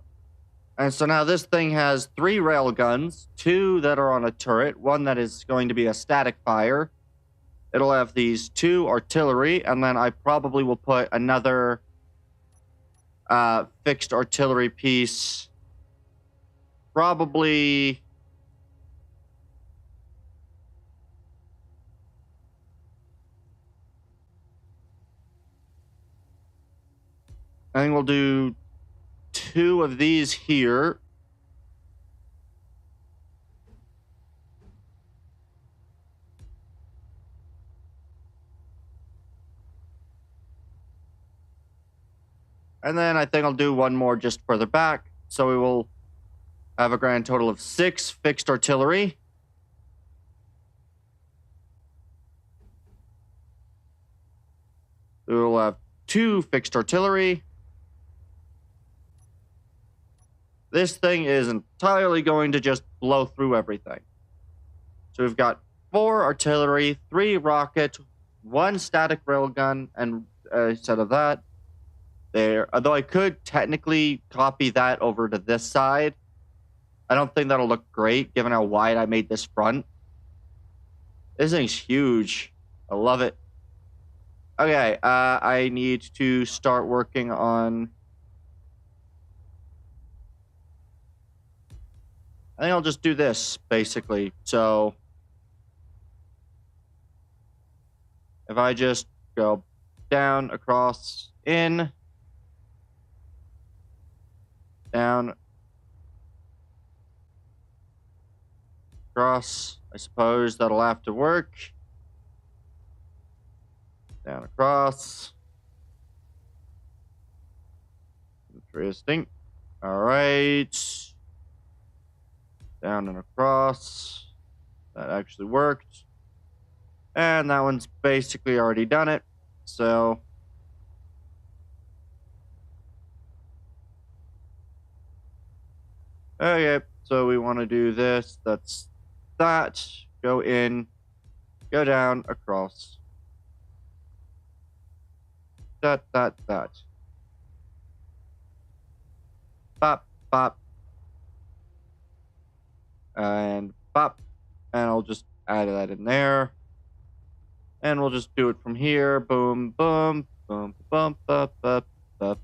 And so now this thing has 3 rail guns, 2 that are on a turret, 1 that is going to be a static fire. It'll have these 2 artillery, and then I probably will put another fixed artillery piece. Probably... I think we'll do 2 of these here. And then I think I'll do 1 more just further back. So we will have a grand total of 6 fixed artillery. We will have 2 fixed artillery. This thing is entirely going to just blow through everything. So we've got 4 artillery, 3 rocket, 1 static railgun, and a set of that. There. Although I could technically copy that over to this side. I don't think that'll look great given how wide I made this front. This thing's huge. I love it. Okay, I need to start working on... I think I'll just do this, basically. So... if I just go down, across, in... down... across, I suppose that'll have to work. Down, across. Interesting. All right. Down and across. That actually worked. And that one's basically already done it. So... okay, so we want to do this. That's that. Go in. Go down, across. That. Bop, bop. And bop. And I'll just add that in there. And we'll just do it from here. Boom, boom, boom, boom, bop, bop, bop.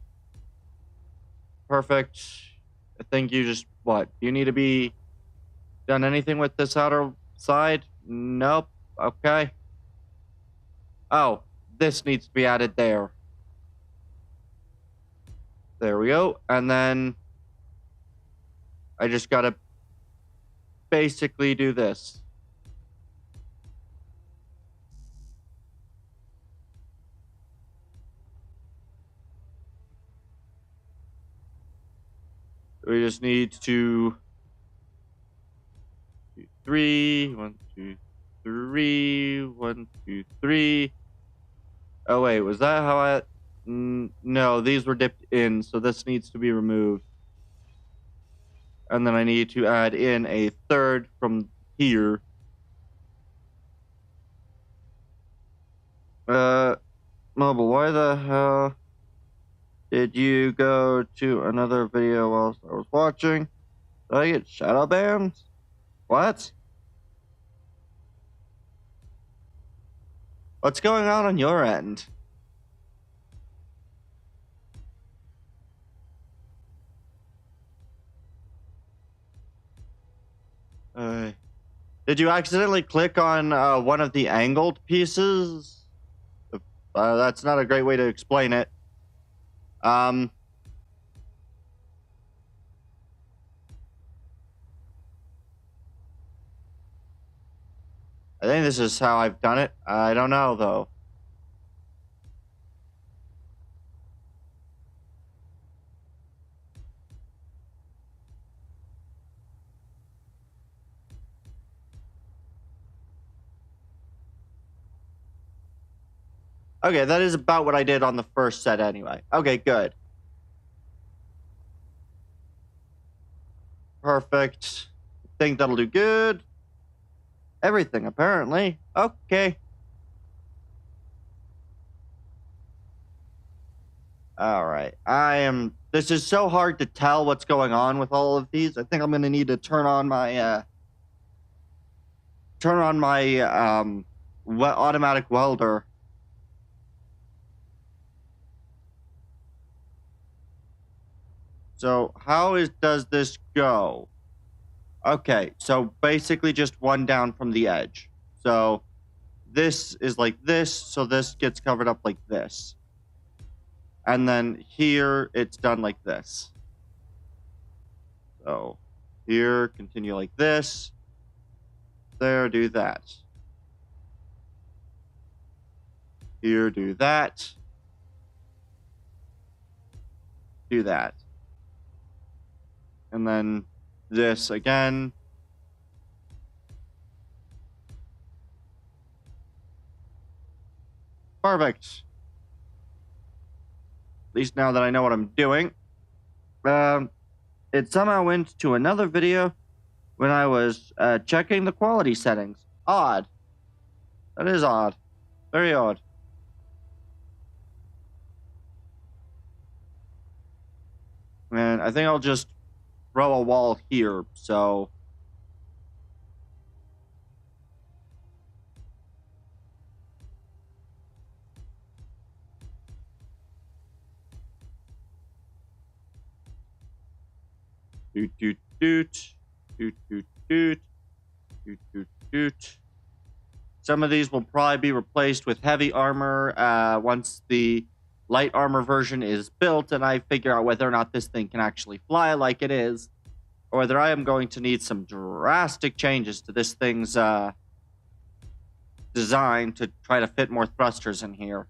Perfect. I think you just, what? Do you need to be done anything with this outer side? Nope. Okay. Oh, this needs to be added there. There we go. And then I just gotta basically do this. We just need to 2, 3, 1, 2, 3, 1, 2, 3. Oh wait, was that how I? No, these were dipped in, so this needs to be removed. And then I need to add in a 3rd from here. Mobile, why the hell did you go to another video whilst I was watching? Did I get shadow banned? What? What's going on your end? Did you accidentally click on one of the angled pieces? That's not a great way to explain it. I think this is how I've done it. I don't know, though. Okay, that is about what I did on the first set anyway. Okay, good. Perfect. Think that'll do good. Everything, apparently. Okay. Alright. This is so hard to tell what's going on with all of these. I think I'm gonna need to turn on my, automatic welder. So does this go? Okay, so basically just one down from the edge. So this is like this, so this gets covered up like this. And then here it's done like this. So here, continue like this. There, do that. Here, do that. Do that. And then this again. Perfect. At least now that I know what I'm doing. It somehow went to another video when I was checking the quality settings. Odd. That is odd. Very odd. And I think I'll just throw a wall here, so... Doot, doot, doot. Doot, doot, doot. Doot, doot, doot. Some of these will probably be replaced with heavy armor once the light armor version is built and I figure out whether or not this thing can actually fly like it is, or whether I am going to need some drastic changes to this thing's design to try to fit more thrusters in here.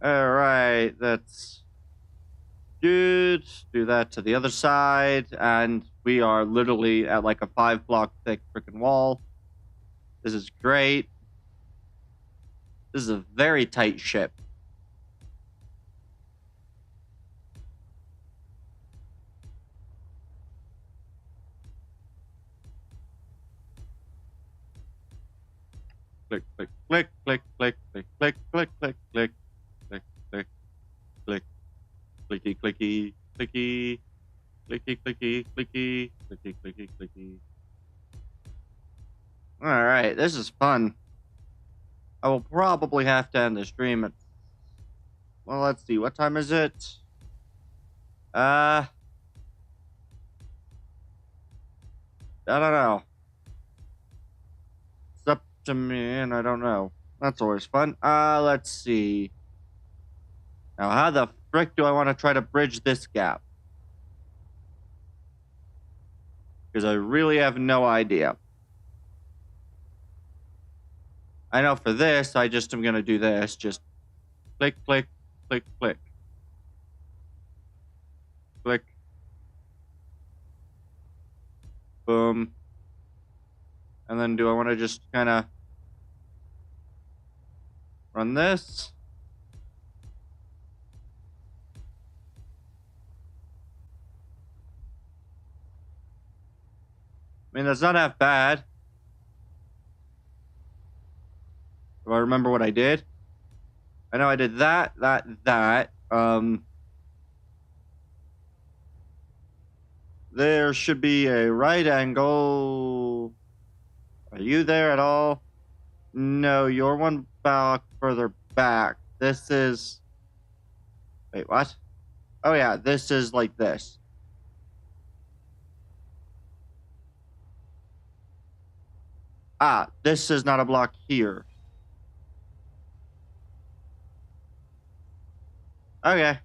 All right, that's good. Do that to the other side, and we are literally at like a 5-block thick freaking wall. This is great. This is a very tight ship. Click, click, click, click, click, click, click, click, click, click, click, click, click, clicky, clicky, clicky, clicky, clicky, clicky, clicky, clicky, clicky. All right, this is fun. I will probably have to end the stream at... Well, let's see. What time is it? I don't know. It's up to me, and I don't know. That's always fun. Let's see. Now, how the frick do I want to try to bridge this gap? Because I really have no idea. I know for this, I just am going to do this. Just click, click, click, click. Click. Boom. And then do I want to just kind of run this? I mean, that's not half bad. Do I remember what I did? I know I did that. There should be a right angle. Are you there at all? No, you're one block further back. This is... Wait, what? Oh yeah, this is like this. Ah, this is not a block here. Okay.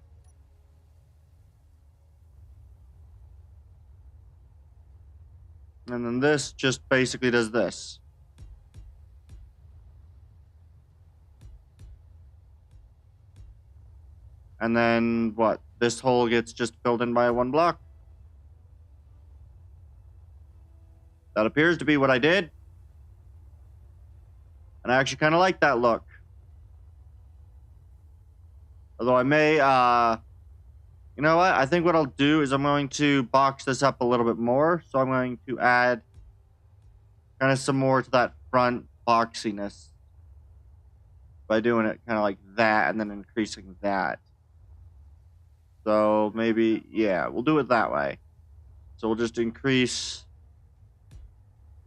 And then this just basically does this. And then what? This hole gets just filled in by one block. That appears to be what I did. And I actually kind of like that look. Although I may, you know what? I think what I'll do is I'm going to box this up a little bit more. So I'm going to add kind of some more to that front boxiness by doing it kind of like that and then increasing that. So maybe, yeah, we'll do it that way. So we'll just increase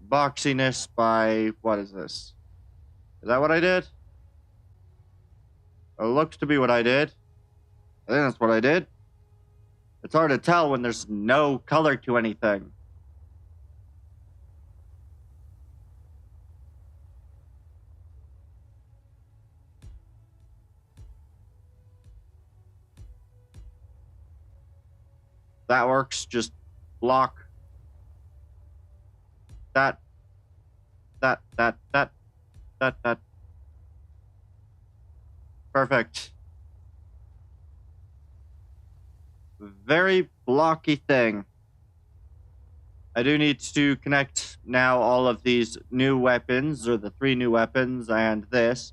boxiness by, what is this? Is that what I did? It looks to be what I did. I think that's what I did. It's hard to tell when there's no color to anything. That works. Just block that. Perfect. Very blocky thing. I do need to connect now all of these new weapons, or the 3 new weapons, and this,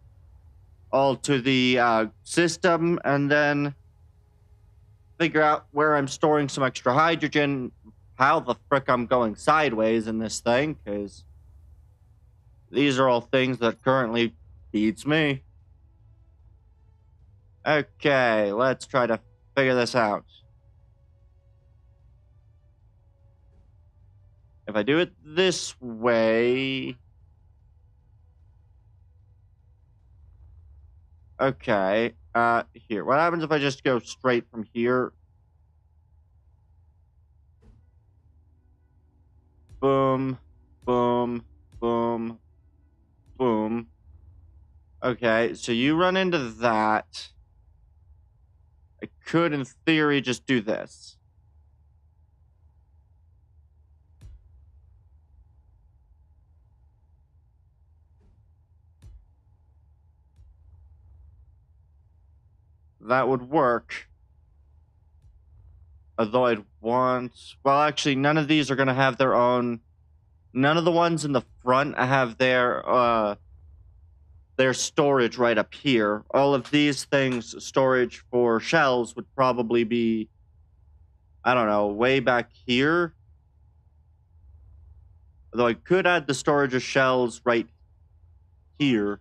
all to the system, and then figure out where I'm storing some extra hydrogen, how the frick I'm going sideways in this thing, because these are all things that currently beats me. Okay, let's try to figure this out. If I do it this way... Okay, here. What happens if I just go straight from here? Boom, boom, boom, boom. Okay, so you run into that. I could, in theory, just do this. That would work. Although I'd want... Well, actually, none of these are going to have their own... None of the ones in the front have their storage right up here. All of these things, storage for shells, would probably be, I don't know, way back here. Although I could add the storage of shells right here.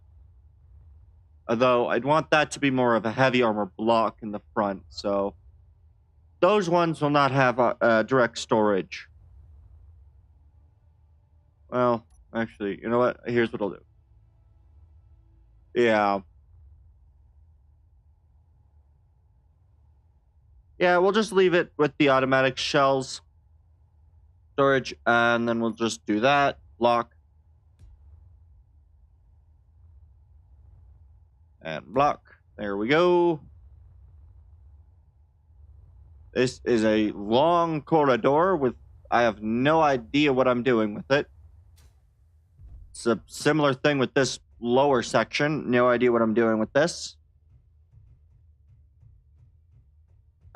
Although I'd want that to be more of a heavy armor block in the front, so... Those ones will not have direct storage. Well, actually, you know what? Here's what I'll do. Yeah. Yeah, we'll just leave it with the automatic shells storage, and then we'll just do that. Block. And block. There we go. This is a long corridor with... I have no idea what I'm doing with it. It's a similar thing with this lower section. No idea what I'm doing with this.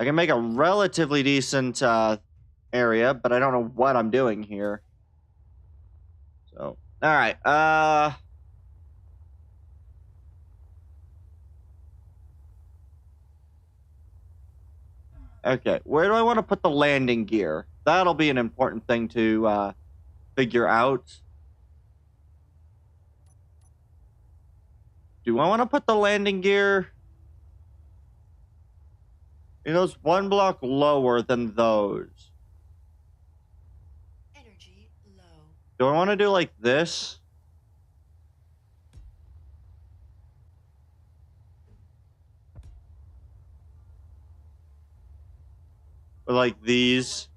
I can make a relatively decent area, but I don't know what I'm doing here. So, all right. Okay, where do I want to put the landing gear? That'll be an important thing to figure out. Do I want to put the landing gear? You know, it's 1 block lower than those. Energy low. Do I want to do like this? Or like these?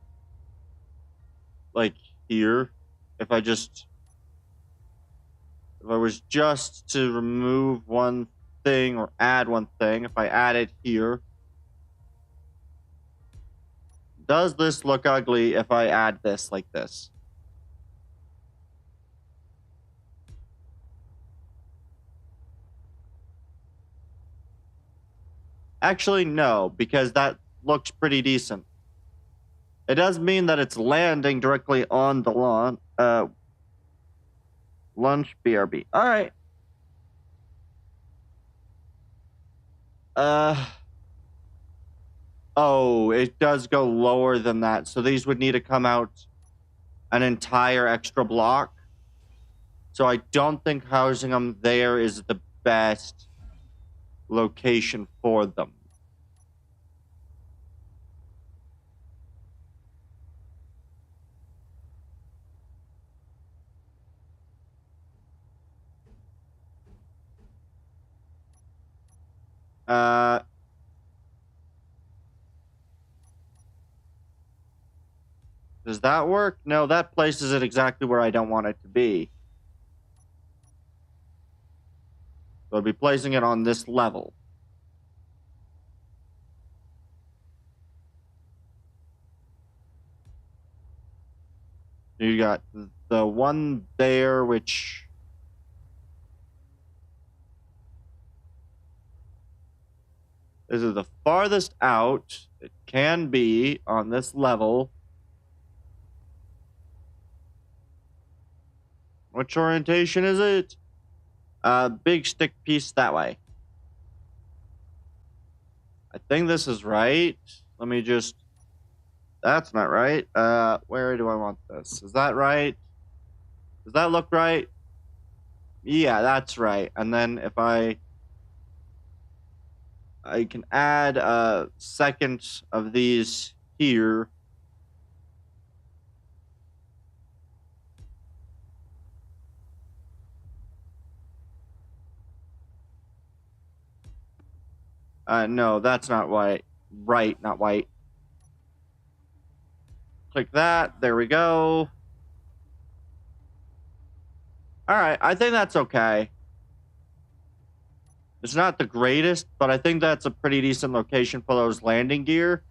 Like here? If I was just to remove one thing or add one thing, if I add it here, does this look ugly if I add this like this? Actually, no, because that looks pretty decent. It does mean that it's landing directly on the lawn. Lunch BRB. All right. Oh, it does go lower than that. So these would need to come out an entire extra block. So I don't think housing them there is the best location for them. Does that work? No, that places it exactly where I don't want it to be. So I'll be placing it on this level. You got the one there, which... This is the farthest out it can be on this level. Which orientation is it? Big stick piece that way. I think this is right. Let me just... That's not right. Where do I want this? Is that right? Does that look right? Yeah, that's right. And then if I can add a second of these here. No, that's not white. Right, not white. Click that. There we go. All right, I think that's okay. It's not the greatest, but I think that's a pretty decent location for those landing gear.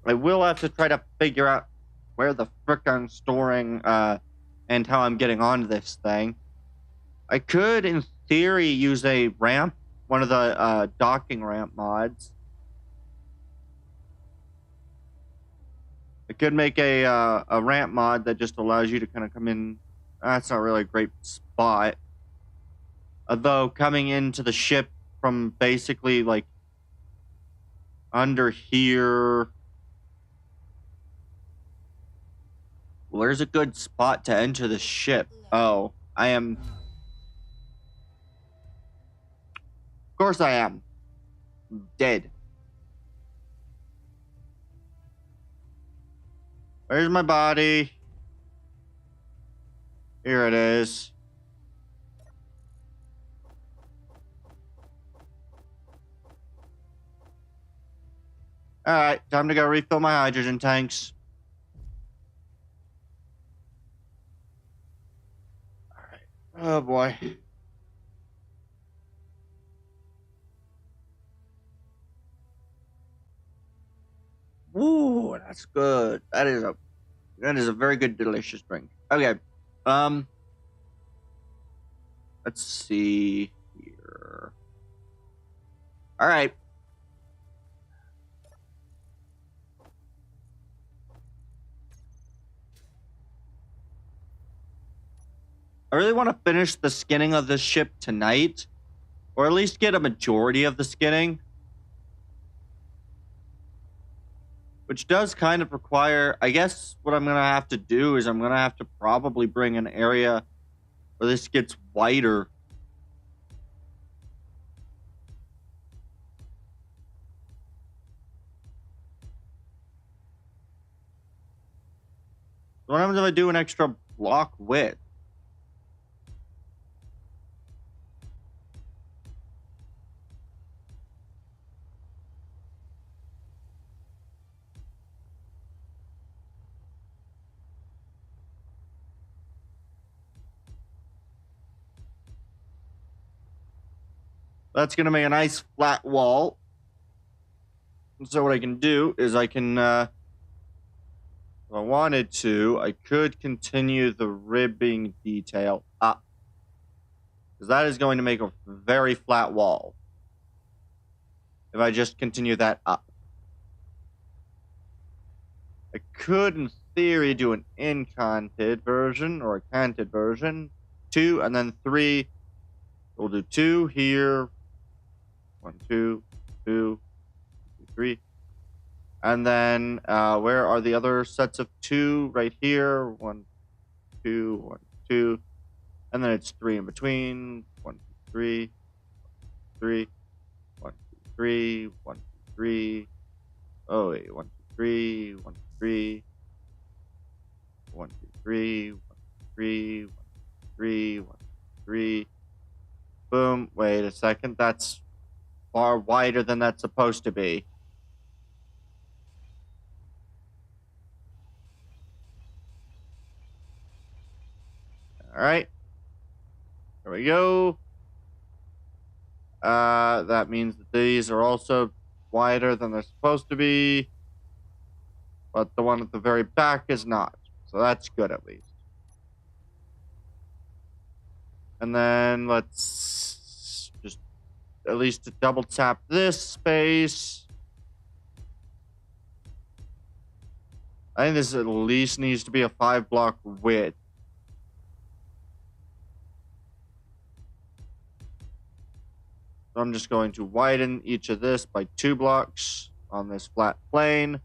I will have to try to figure out where the frick I'm storing and how I'm getting onto this thing. I could, in theory, use a ramp, one of the docking ramp mods. I could make a ramp mod that just allows you to kind of come in. That's not really a great spot. Although coming into the ship from basically like under here. Where's a good spot to enter the ship? Oh, I am. Of course I am. Dead. Where's my body? Here it is. Alright, time to go refill my hydrogen tanks. Alright. Oh boy. Ooh, that's good. That is a very good, delicious drink. Okay. Let's see here. All right. I really want to finish the skinning of this ship tonight, or at least get a majority of the skinning. Which does kind of require, I guess what I'm going to have to do is I'm going to have to probably bring an area where this gets wider. What happens if I do an extra block width? That's going to make a nice flat wall. So what I can do is I can, if I wanted to, I could continue the ribbing detail up. Because that is going to make a very flat wall. If I just continue that up. I could, in theory, do an incanted version or a canted version. 2 and then 3. We'll do 2 here. 1, 2, 2, 3. And then where are the other sets of 2? Right here. 1, 2, 1, 2. And then it's 3 in between. 1, 2, 3. 3. 1, 2, 3. 1, 2, 3. Oh wait, 1, 2, 3. 1, 2, 3. 1, 2, 3. 1, 2, 3. 1, 2, 3. 1, 2, 3. Boom. Wait a second. That's far wider than that's supposed to be. All right. There we go. That means that these are also wider than they're supposed to be. But the one at the very back is not. So that's good at least. And then let's just at least double tap this space. I think this at least needs to be a 5-block width. So I'm just going to widen each of this by 2 blocks on this flat plane.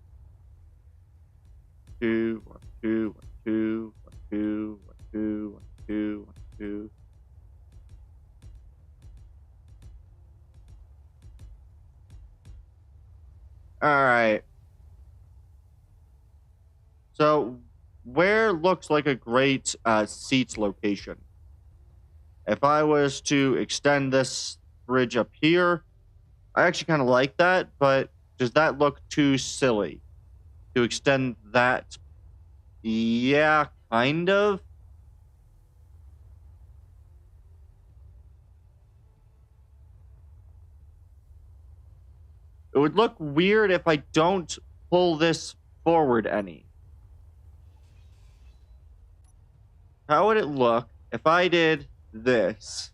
2, 1, 2, 1, 2, 1, 2, 1, 2, 1, 2, 1, 2. All right. So where looks like a great seats location? If I was to extend this bridge up here, I actually kind of like that, but does that look too silly to extend that? Yeah, kind of. It would look weird if I don't pull this forward any. How would it look if I did this?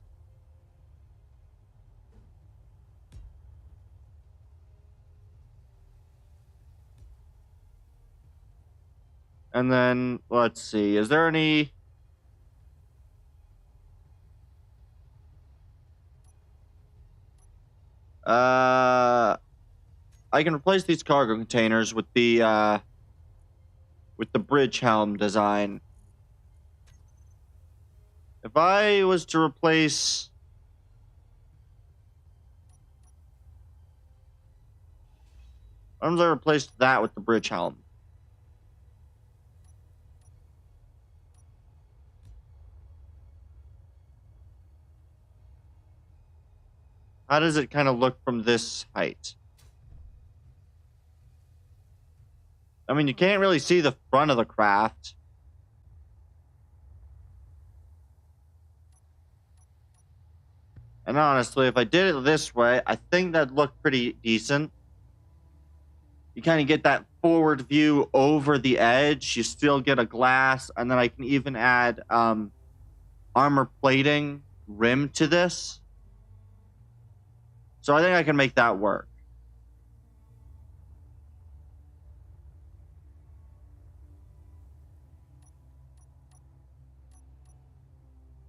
And then, let's see, is there any... I can replace these cargo containers with the bridge helm design. If I was to replace... Why don't I replace that with the bridge helm? How does it kind of look from this height? I mean, you can't really see the front of the craft. And honestly, if I did it this way, I think that'd look pretty decent. You kind of get that forward view over the edge. You still get a glass, and then I can even add armor plating rim to this. So I think I can make that work.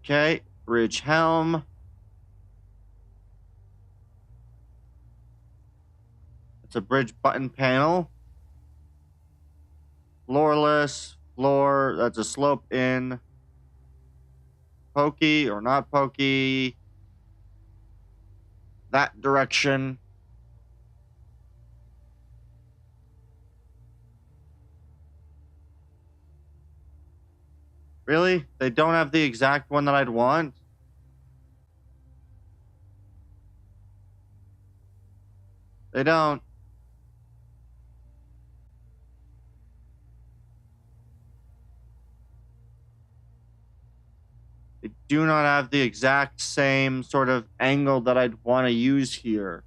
Okay, bridge helm. It's a bridge button panel. Floorless, floor, that's a slope in. Pokey or not pokey. That direction. Really? They don't have the exact one that I'd want? They don't. They do not have the exact same sort of angle that I'd want to use here.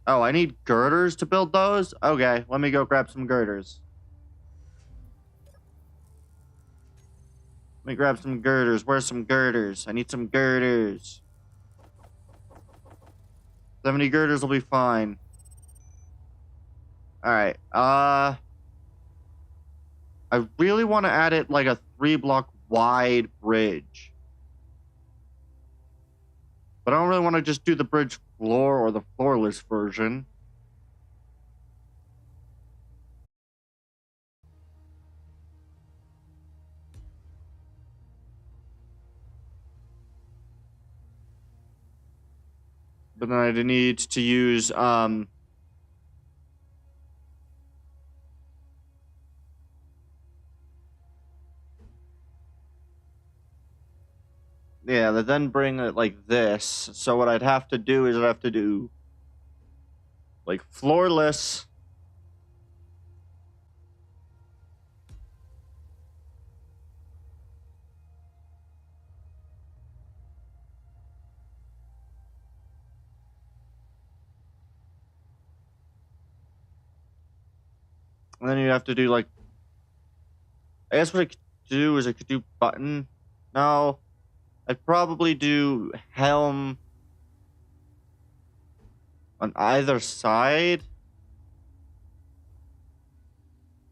Oh, I need girders to build those? Okay, let me go grab some girders. Let me grab some girders. Where's some girders? I need some girders. 70 girders will be fine. Alright, I really want to add it like a 3-block wide bridge. But I don't really want to just do the bridge floor or the floorless version. But then I'd need to use Yeah, they then bring it like this. So what I'd have to do is I'd have to do like floorless. And then you'd have to do like, I guess what I could do is I could do button. No, I'd probably do helm on either side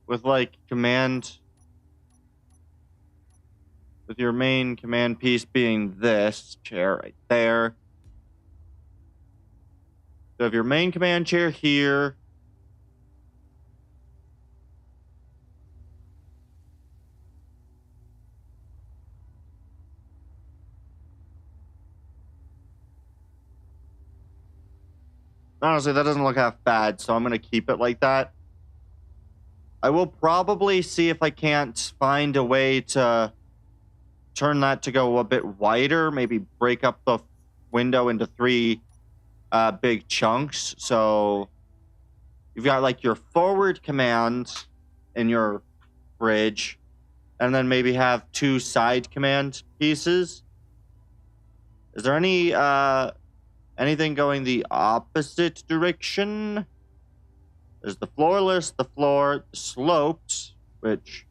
with like command, with your main command piece being this chair right there. So have your main command chair here. Honestly, that doesn't look half bad, so I'm going to keep it like that. I will probably see if I can't find a way to turn that to go a bit wider, maybe break up the window into 3 big chunks. So you've got like your forward command in your bridge, and then maybe have 2 side command pieces. Is there any anything going the opposite direction? There's the floorless, the floor, sloped, which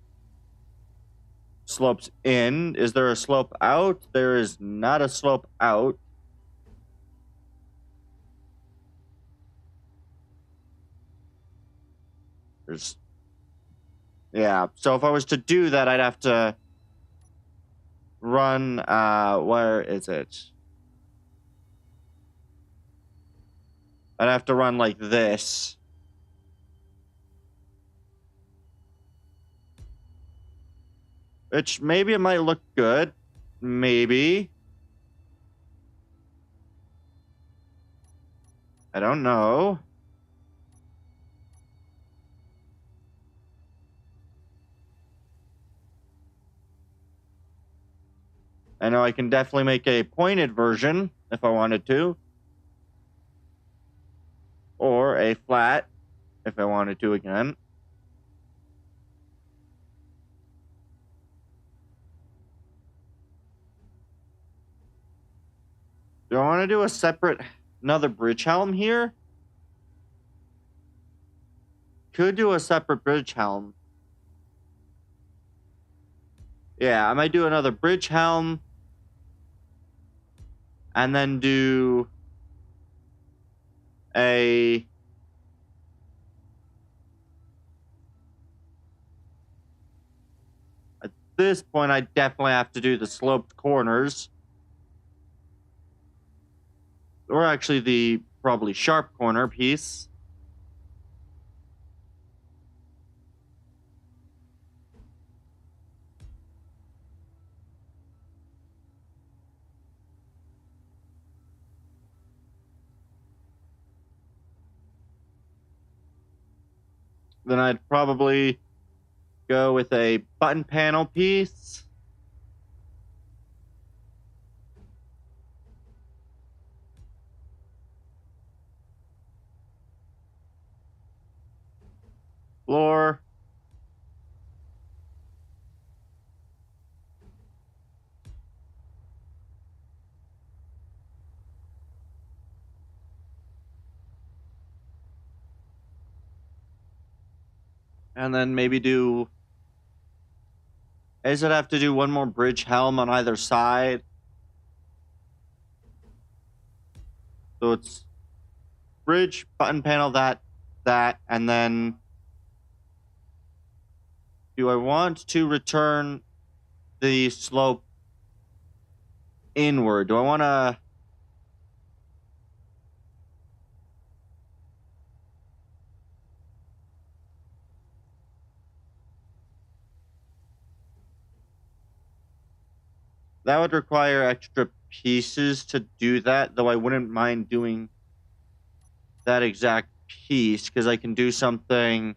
slopes in. Is there a slope out? There is not a slope out. There's, yeah. So if I was to do that, I'd have to run, where is it? I'd have to run like this. Which maybe it might look good. Maybe. I don't know. I know I can definitely make a pointed version if I wanted to. Or a flat if I wanted to again. Do I want to do a separate, another bridge helm here? Could do a separate bridge helm. Yeah, I might do another bridge helm. And then do a... At this point, I definitely have to do the sloped corners. Or actually the probably sharp corner piece. Then I'd probably go with a button panel piece. Floor. And then maybe do... I guess I'd have to do one more bridge helm on either side. So it's bridge, button panel, that, and then... Do I want to return the slope inward? Do I want to... That would require extra pieces to do that, though I wouldn't mind doing that exact piece, because I can do something...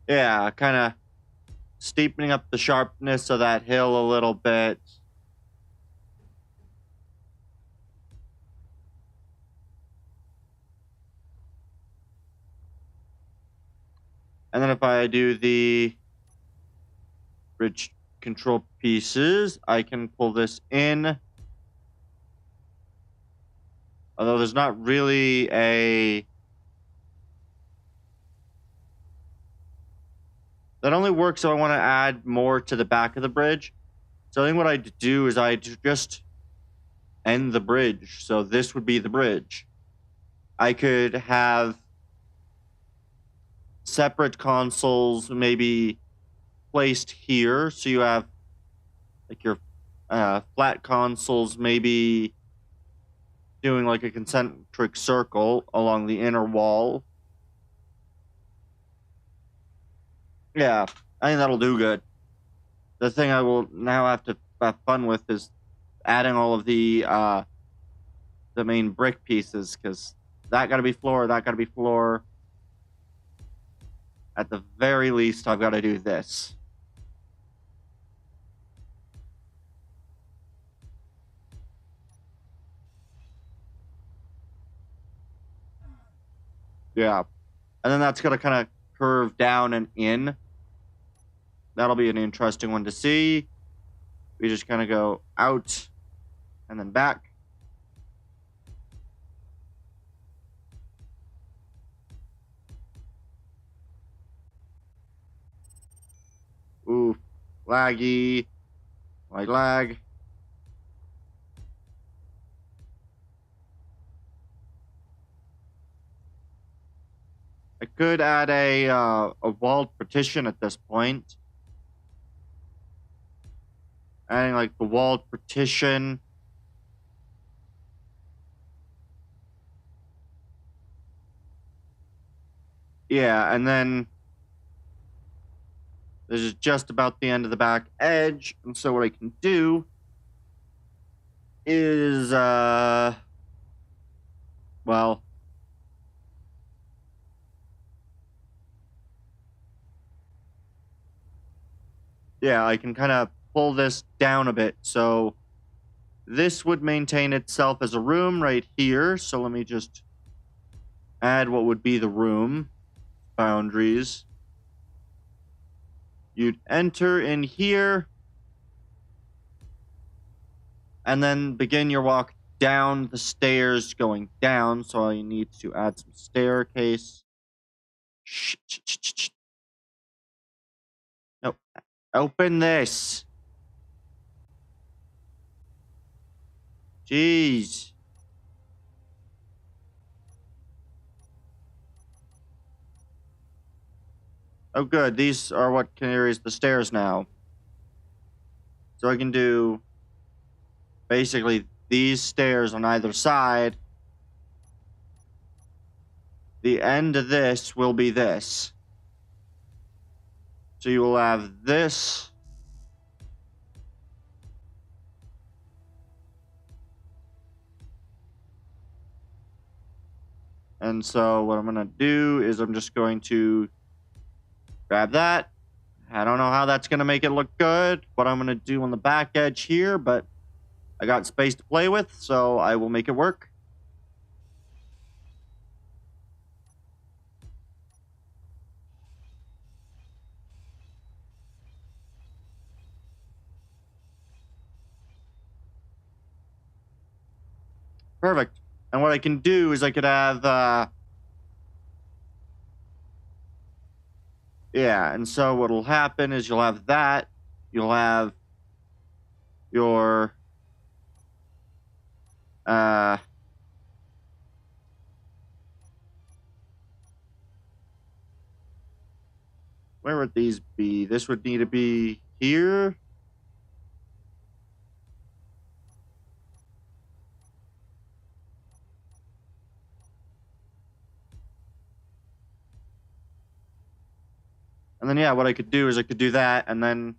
Yeah, kind of steepening up the sharpness of that hill a little bit. And then if I do the bridge control pieces, I can pull this in. Although there's not really a... That only works if I want to add more to the back of the bridge. So I think what I'd do is I'd just end the bridge. So this would be the bridge. I could have separate consoles maybe placed here. So you have like your flat consoles maybe doing like a concentric circle along the inner wall. Yeah, I think that'll do good. The thing I will now have to have fun with is adding all of the main brick pieces, because that got to be floor, that got to be floor. At the very least, I've got to do this. Yeah. And then that's going to kind of curve down and in. That'll be an interesting one to see. We just kind of go out and then back. Ooh, laggy. Like lag. I could add a walled partition at this point. Adding like the walled partition. Yeah, and then this is just about the end of the back edge. And so what I can do is, well, yeah, I can kind of pull this down a bit. So this would maintain itself as a room right here. So let me just add what would be the room boundaries. You'd enter in here and then begin your walk down the stairs going down. So you need to add some staircase. No, open this. Jeez. Oh, good. These are what carries the stairs now. So I can do basically these stairs on either side. The end of this will be this. So you will have this. And so what I'm going to do is I'm just going to grab that. I don't know how that's going to make it look good, what I'm going to do on the back edge here, but I got space to play with, so I will make it work. Perfect. And what I can do is I could have, yeah, and so what'll happen is you'll have that. You'll have your, where would these be? This would need to be here. And then, yeah, what I could do is I could do that, and then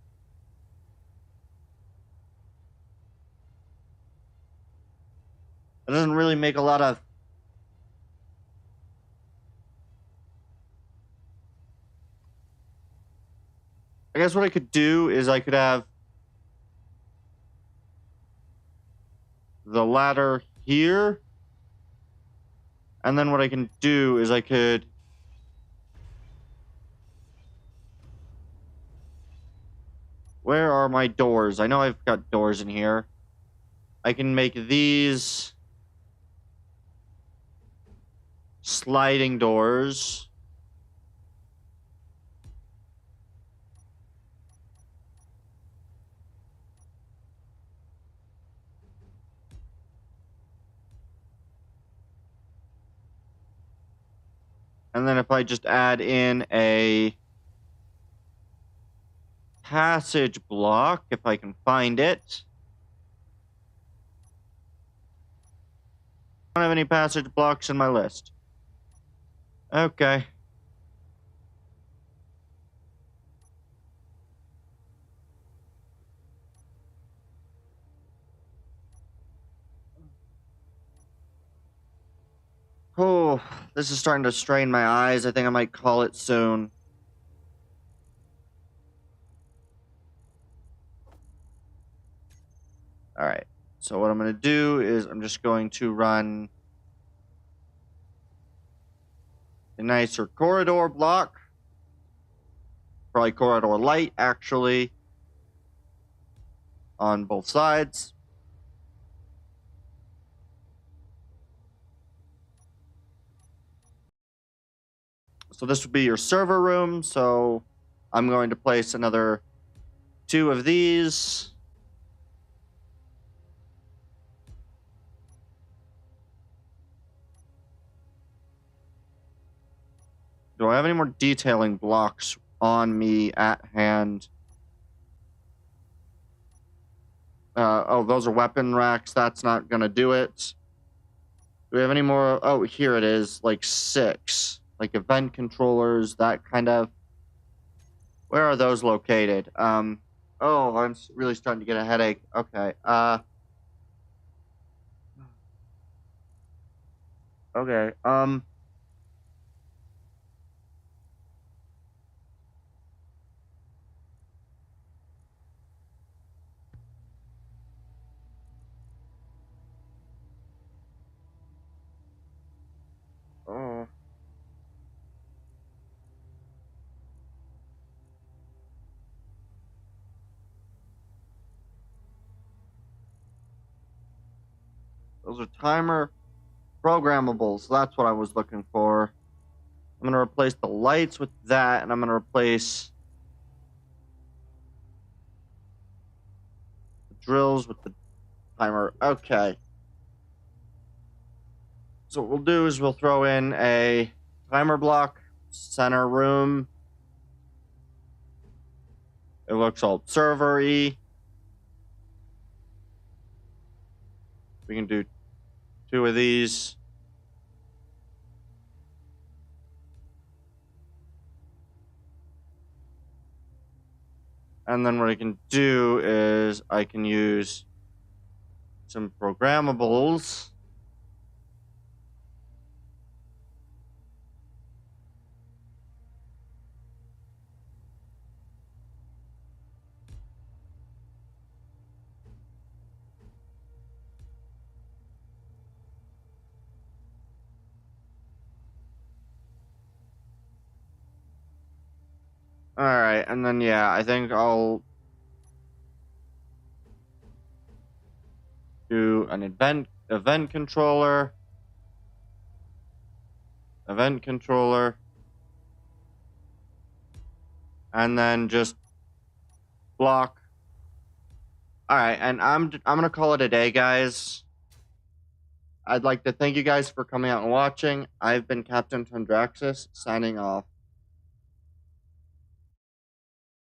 it doesn't really make a lot of... I guess what I could do is I could have the ladder here. And then what I can do is I could... Where are my doors? I know I've got doors in here. I can make these sliding doors. And then if I just add in a passage block, if I can find it. I don't have any passage blocks in my list. Okay. Oh, this is starting to strain my eyes. I think I might call it soon. All right. So what I'm going to do is I'm just going to run a nicer corridor block. Probably corridor light, actually, on both sides. So this would be your server room. So I'm going to place another 2 of these. Do I have any more detailing blocks on me at hand? Oh, those are weapon racks. That's not going to do it. Do we have any more? Oh, here it is. Like 6. Like event controllers, that kind of. Where are those located? Oh, I'm really starting to get a headache. Okay. Okay. Oh. Those are timer programmables. That's what I was looking for. I'm going to replace the lights with that, and I'm going to replace the drills with the timer. Okay. So what we'll do is we'll throw in a timer block, center room. It looks all server-y. We can do 2 of these. And then what I can do is I can use some programmables. All right, and then yeah, I think I'll do an event controller, and then just block. All right, and I'm gonna call it a day, guys. I'd like to thank you guys for coming out and watching. I've been Captain Tundraxis, signing off.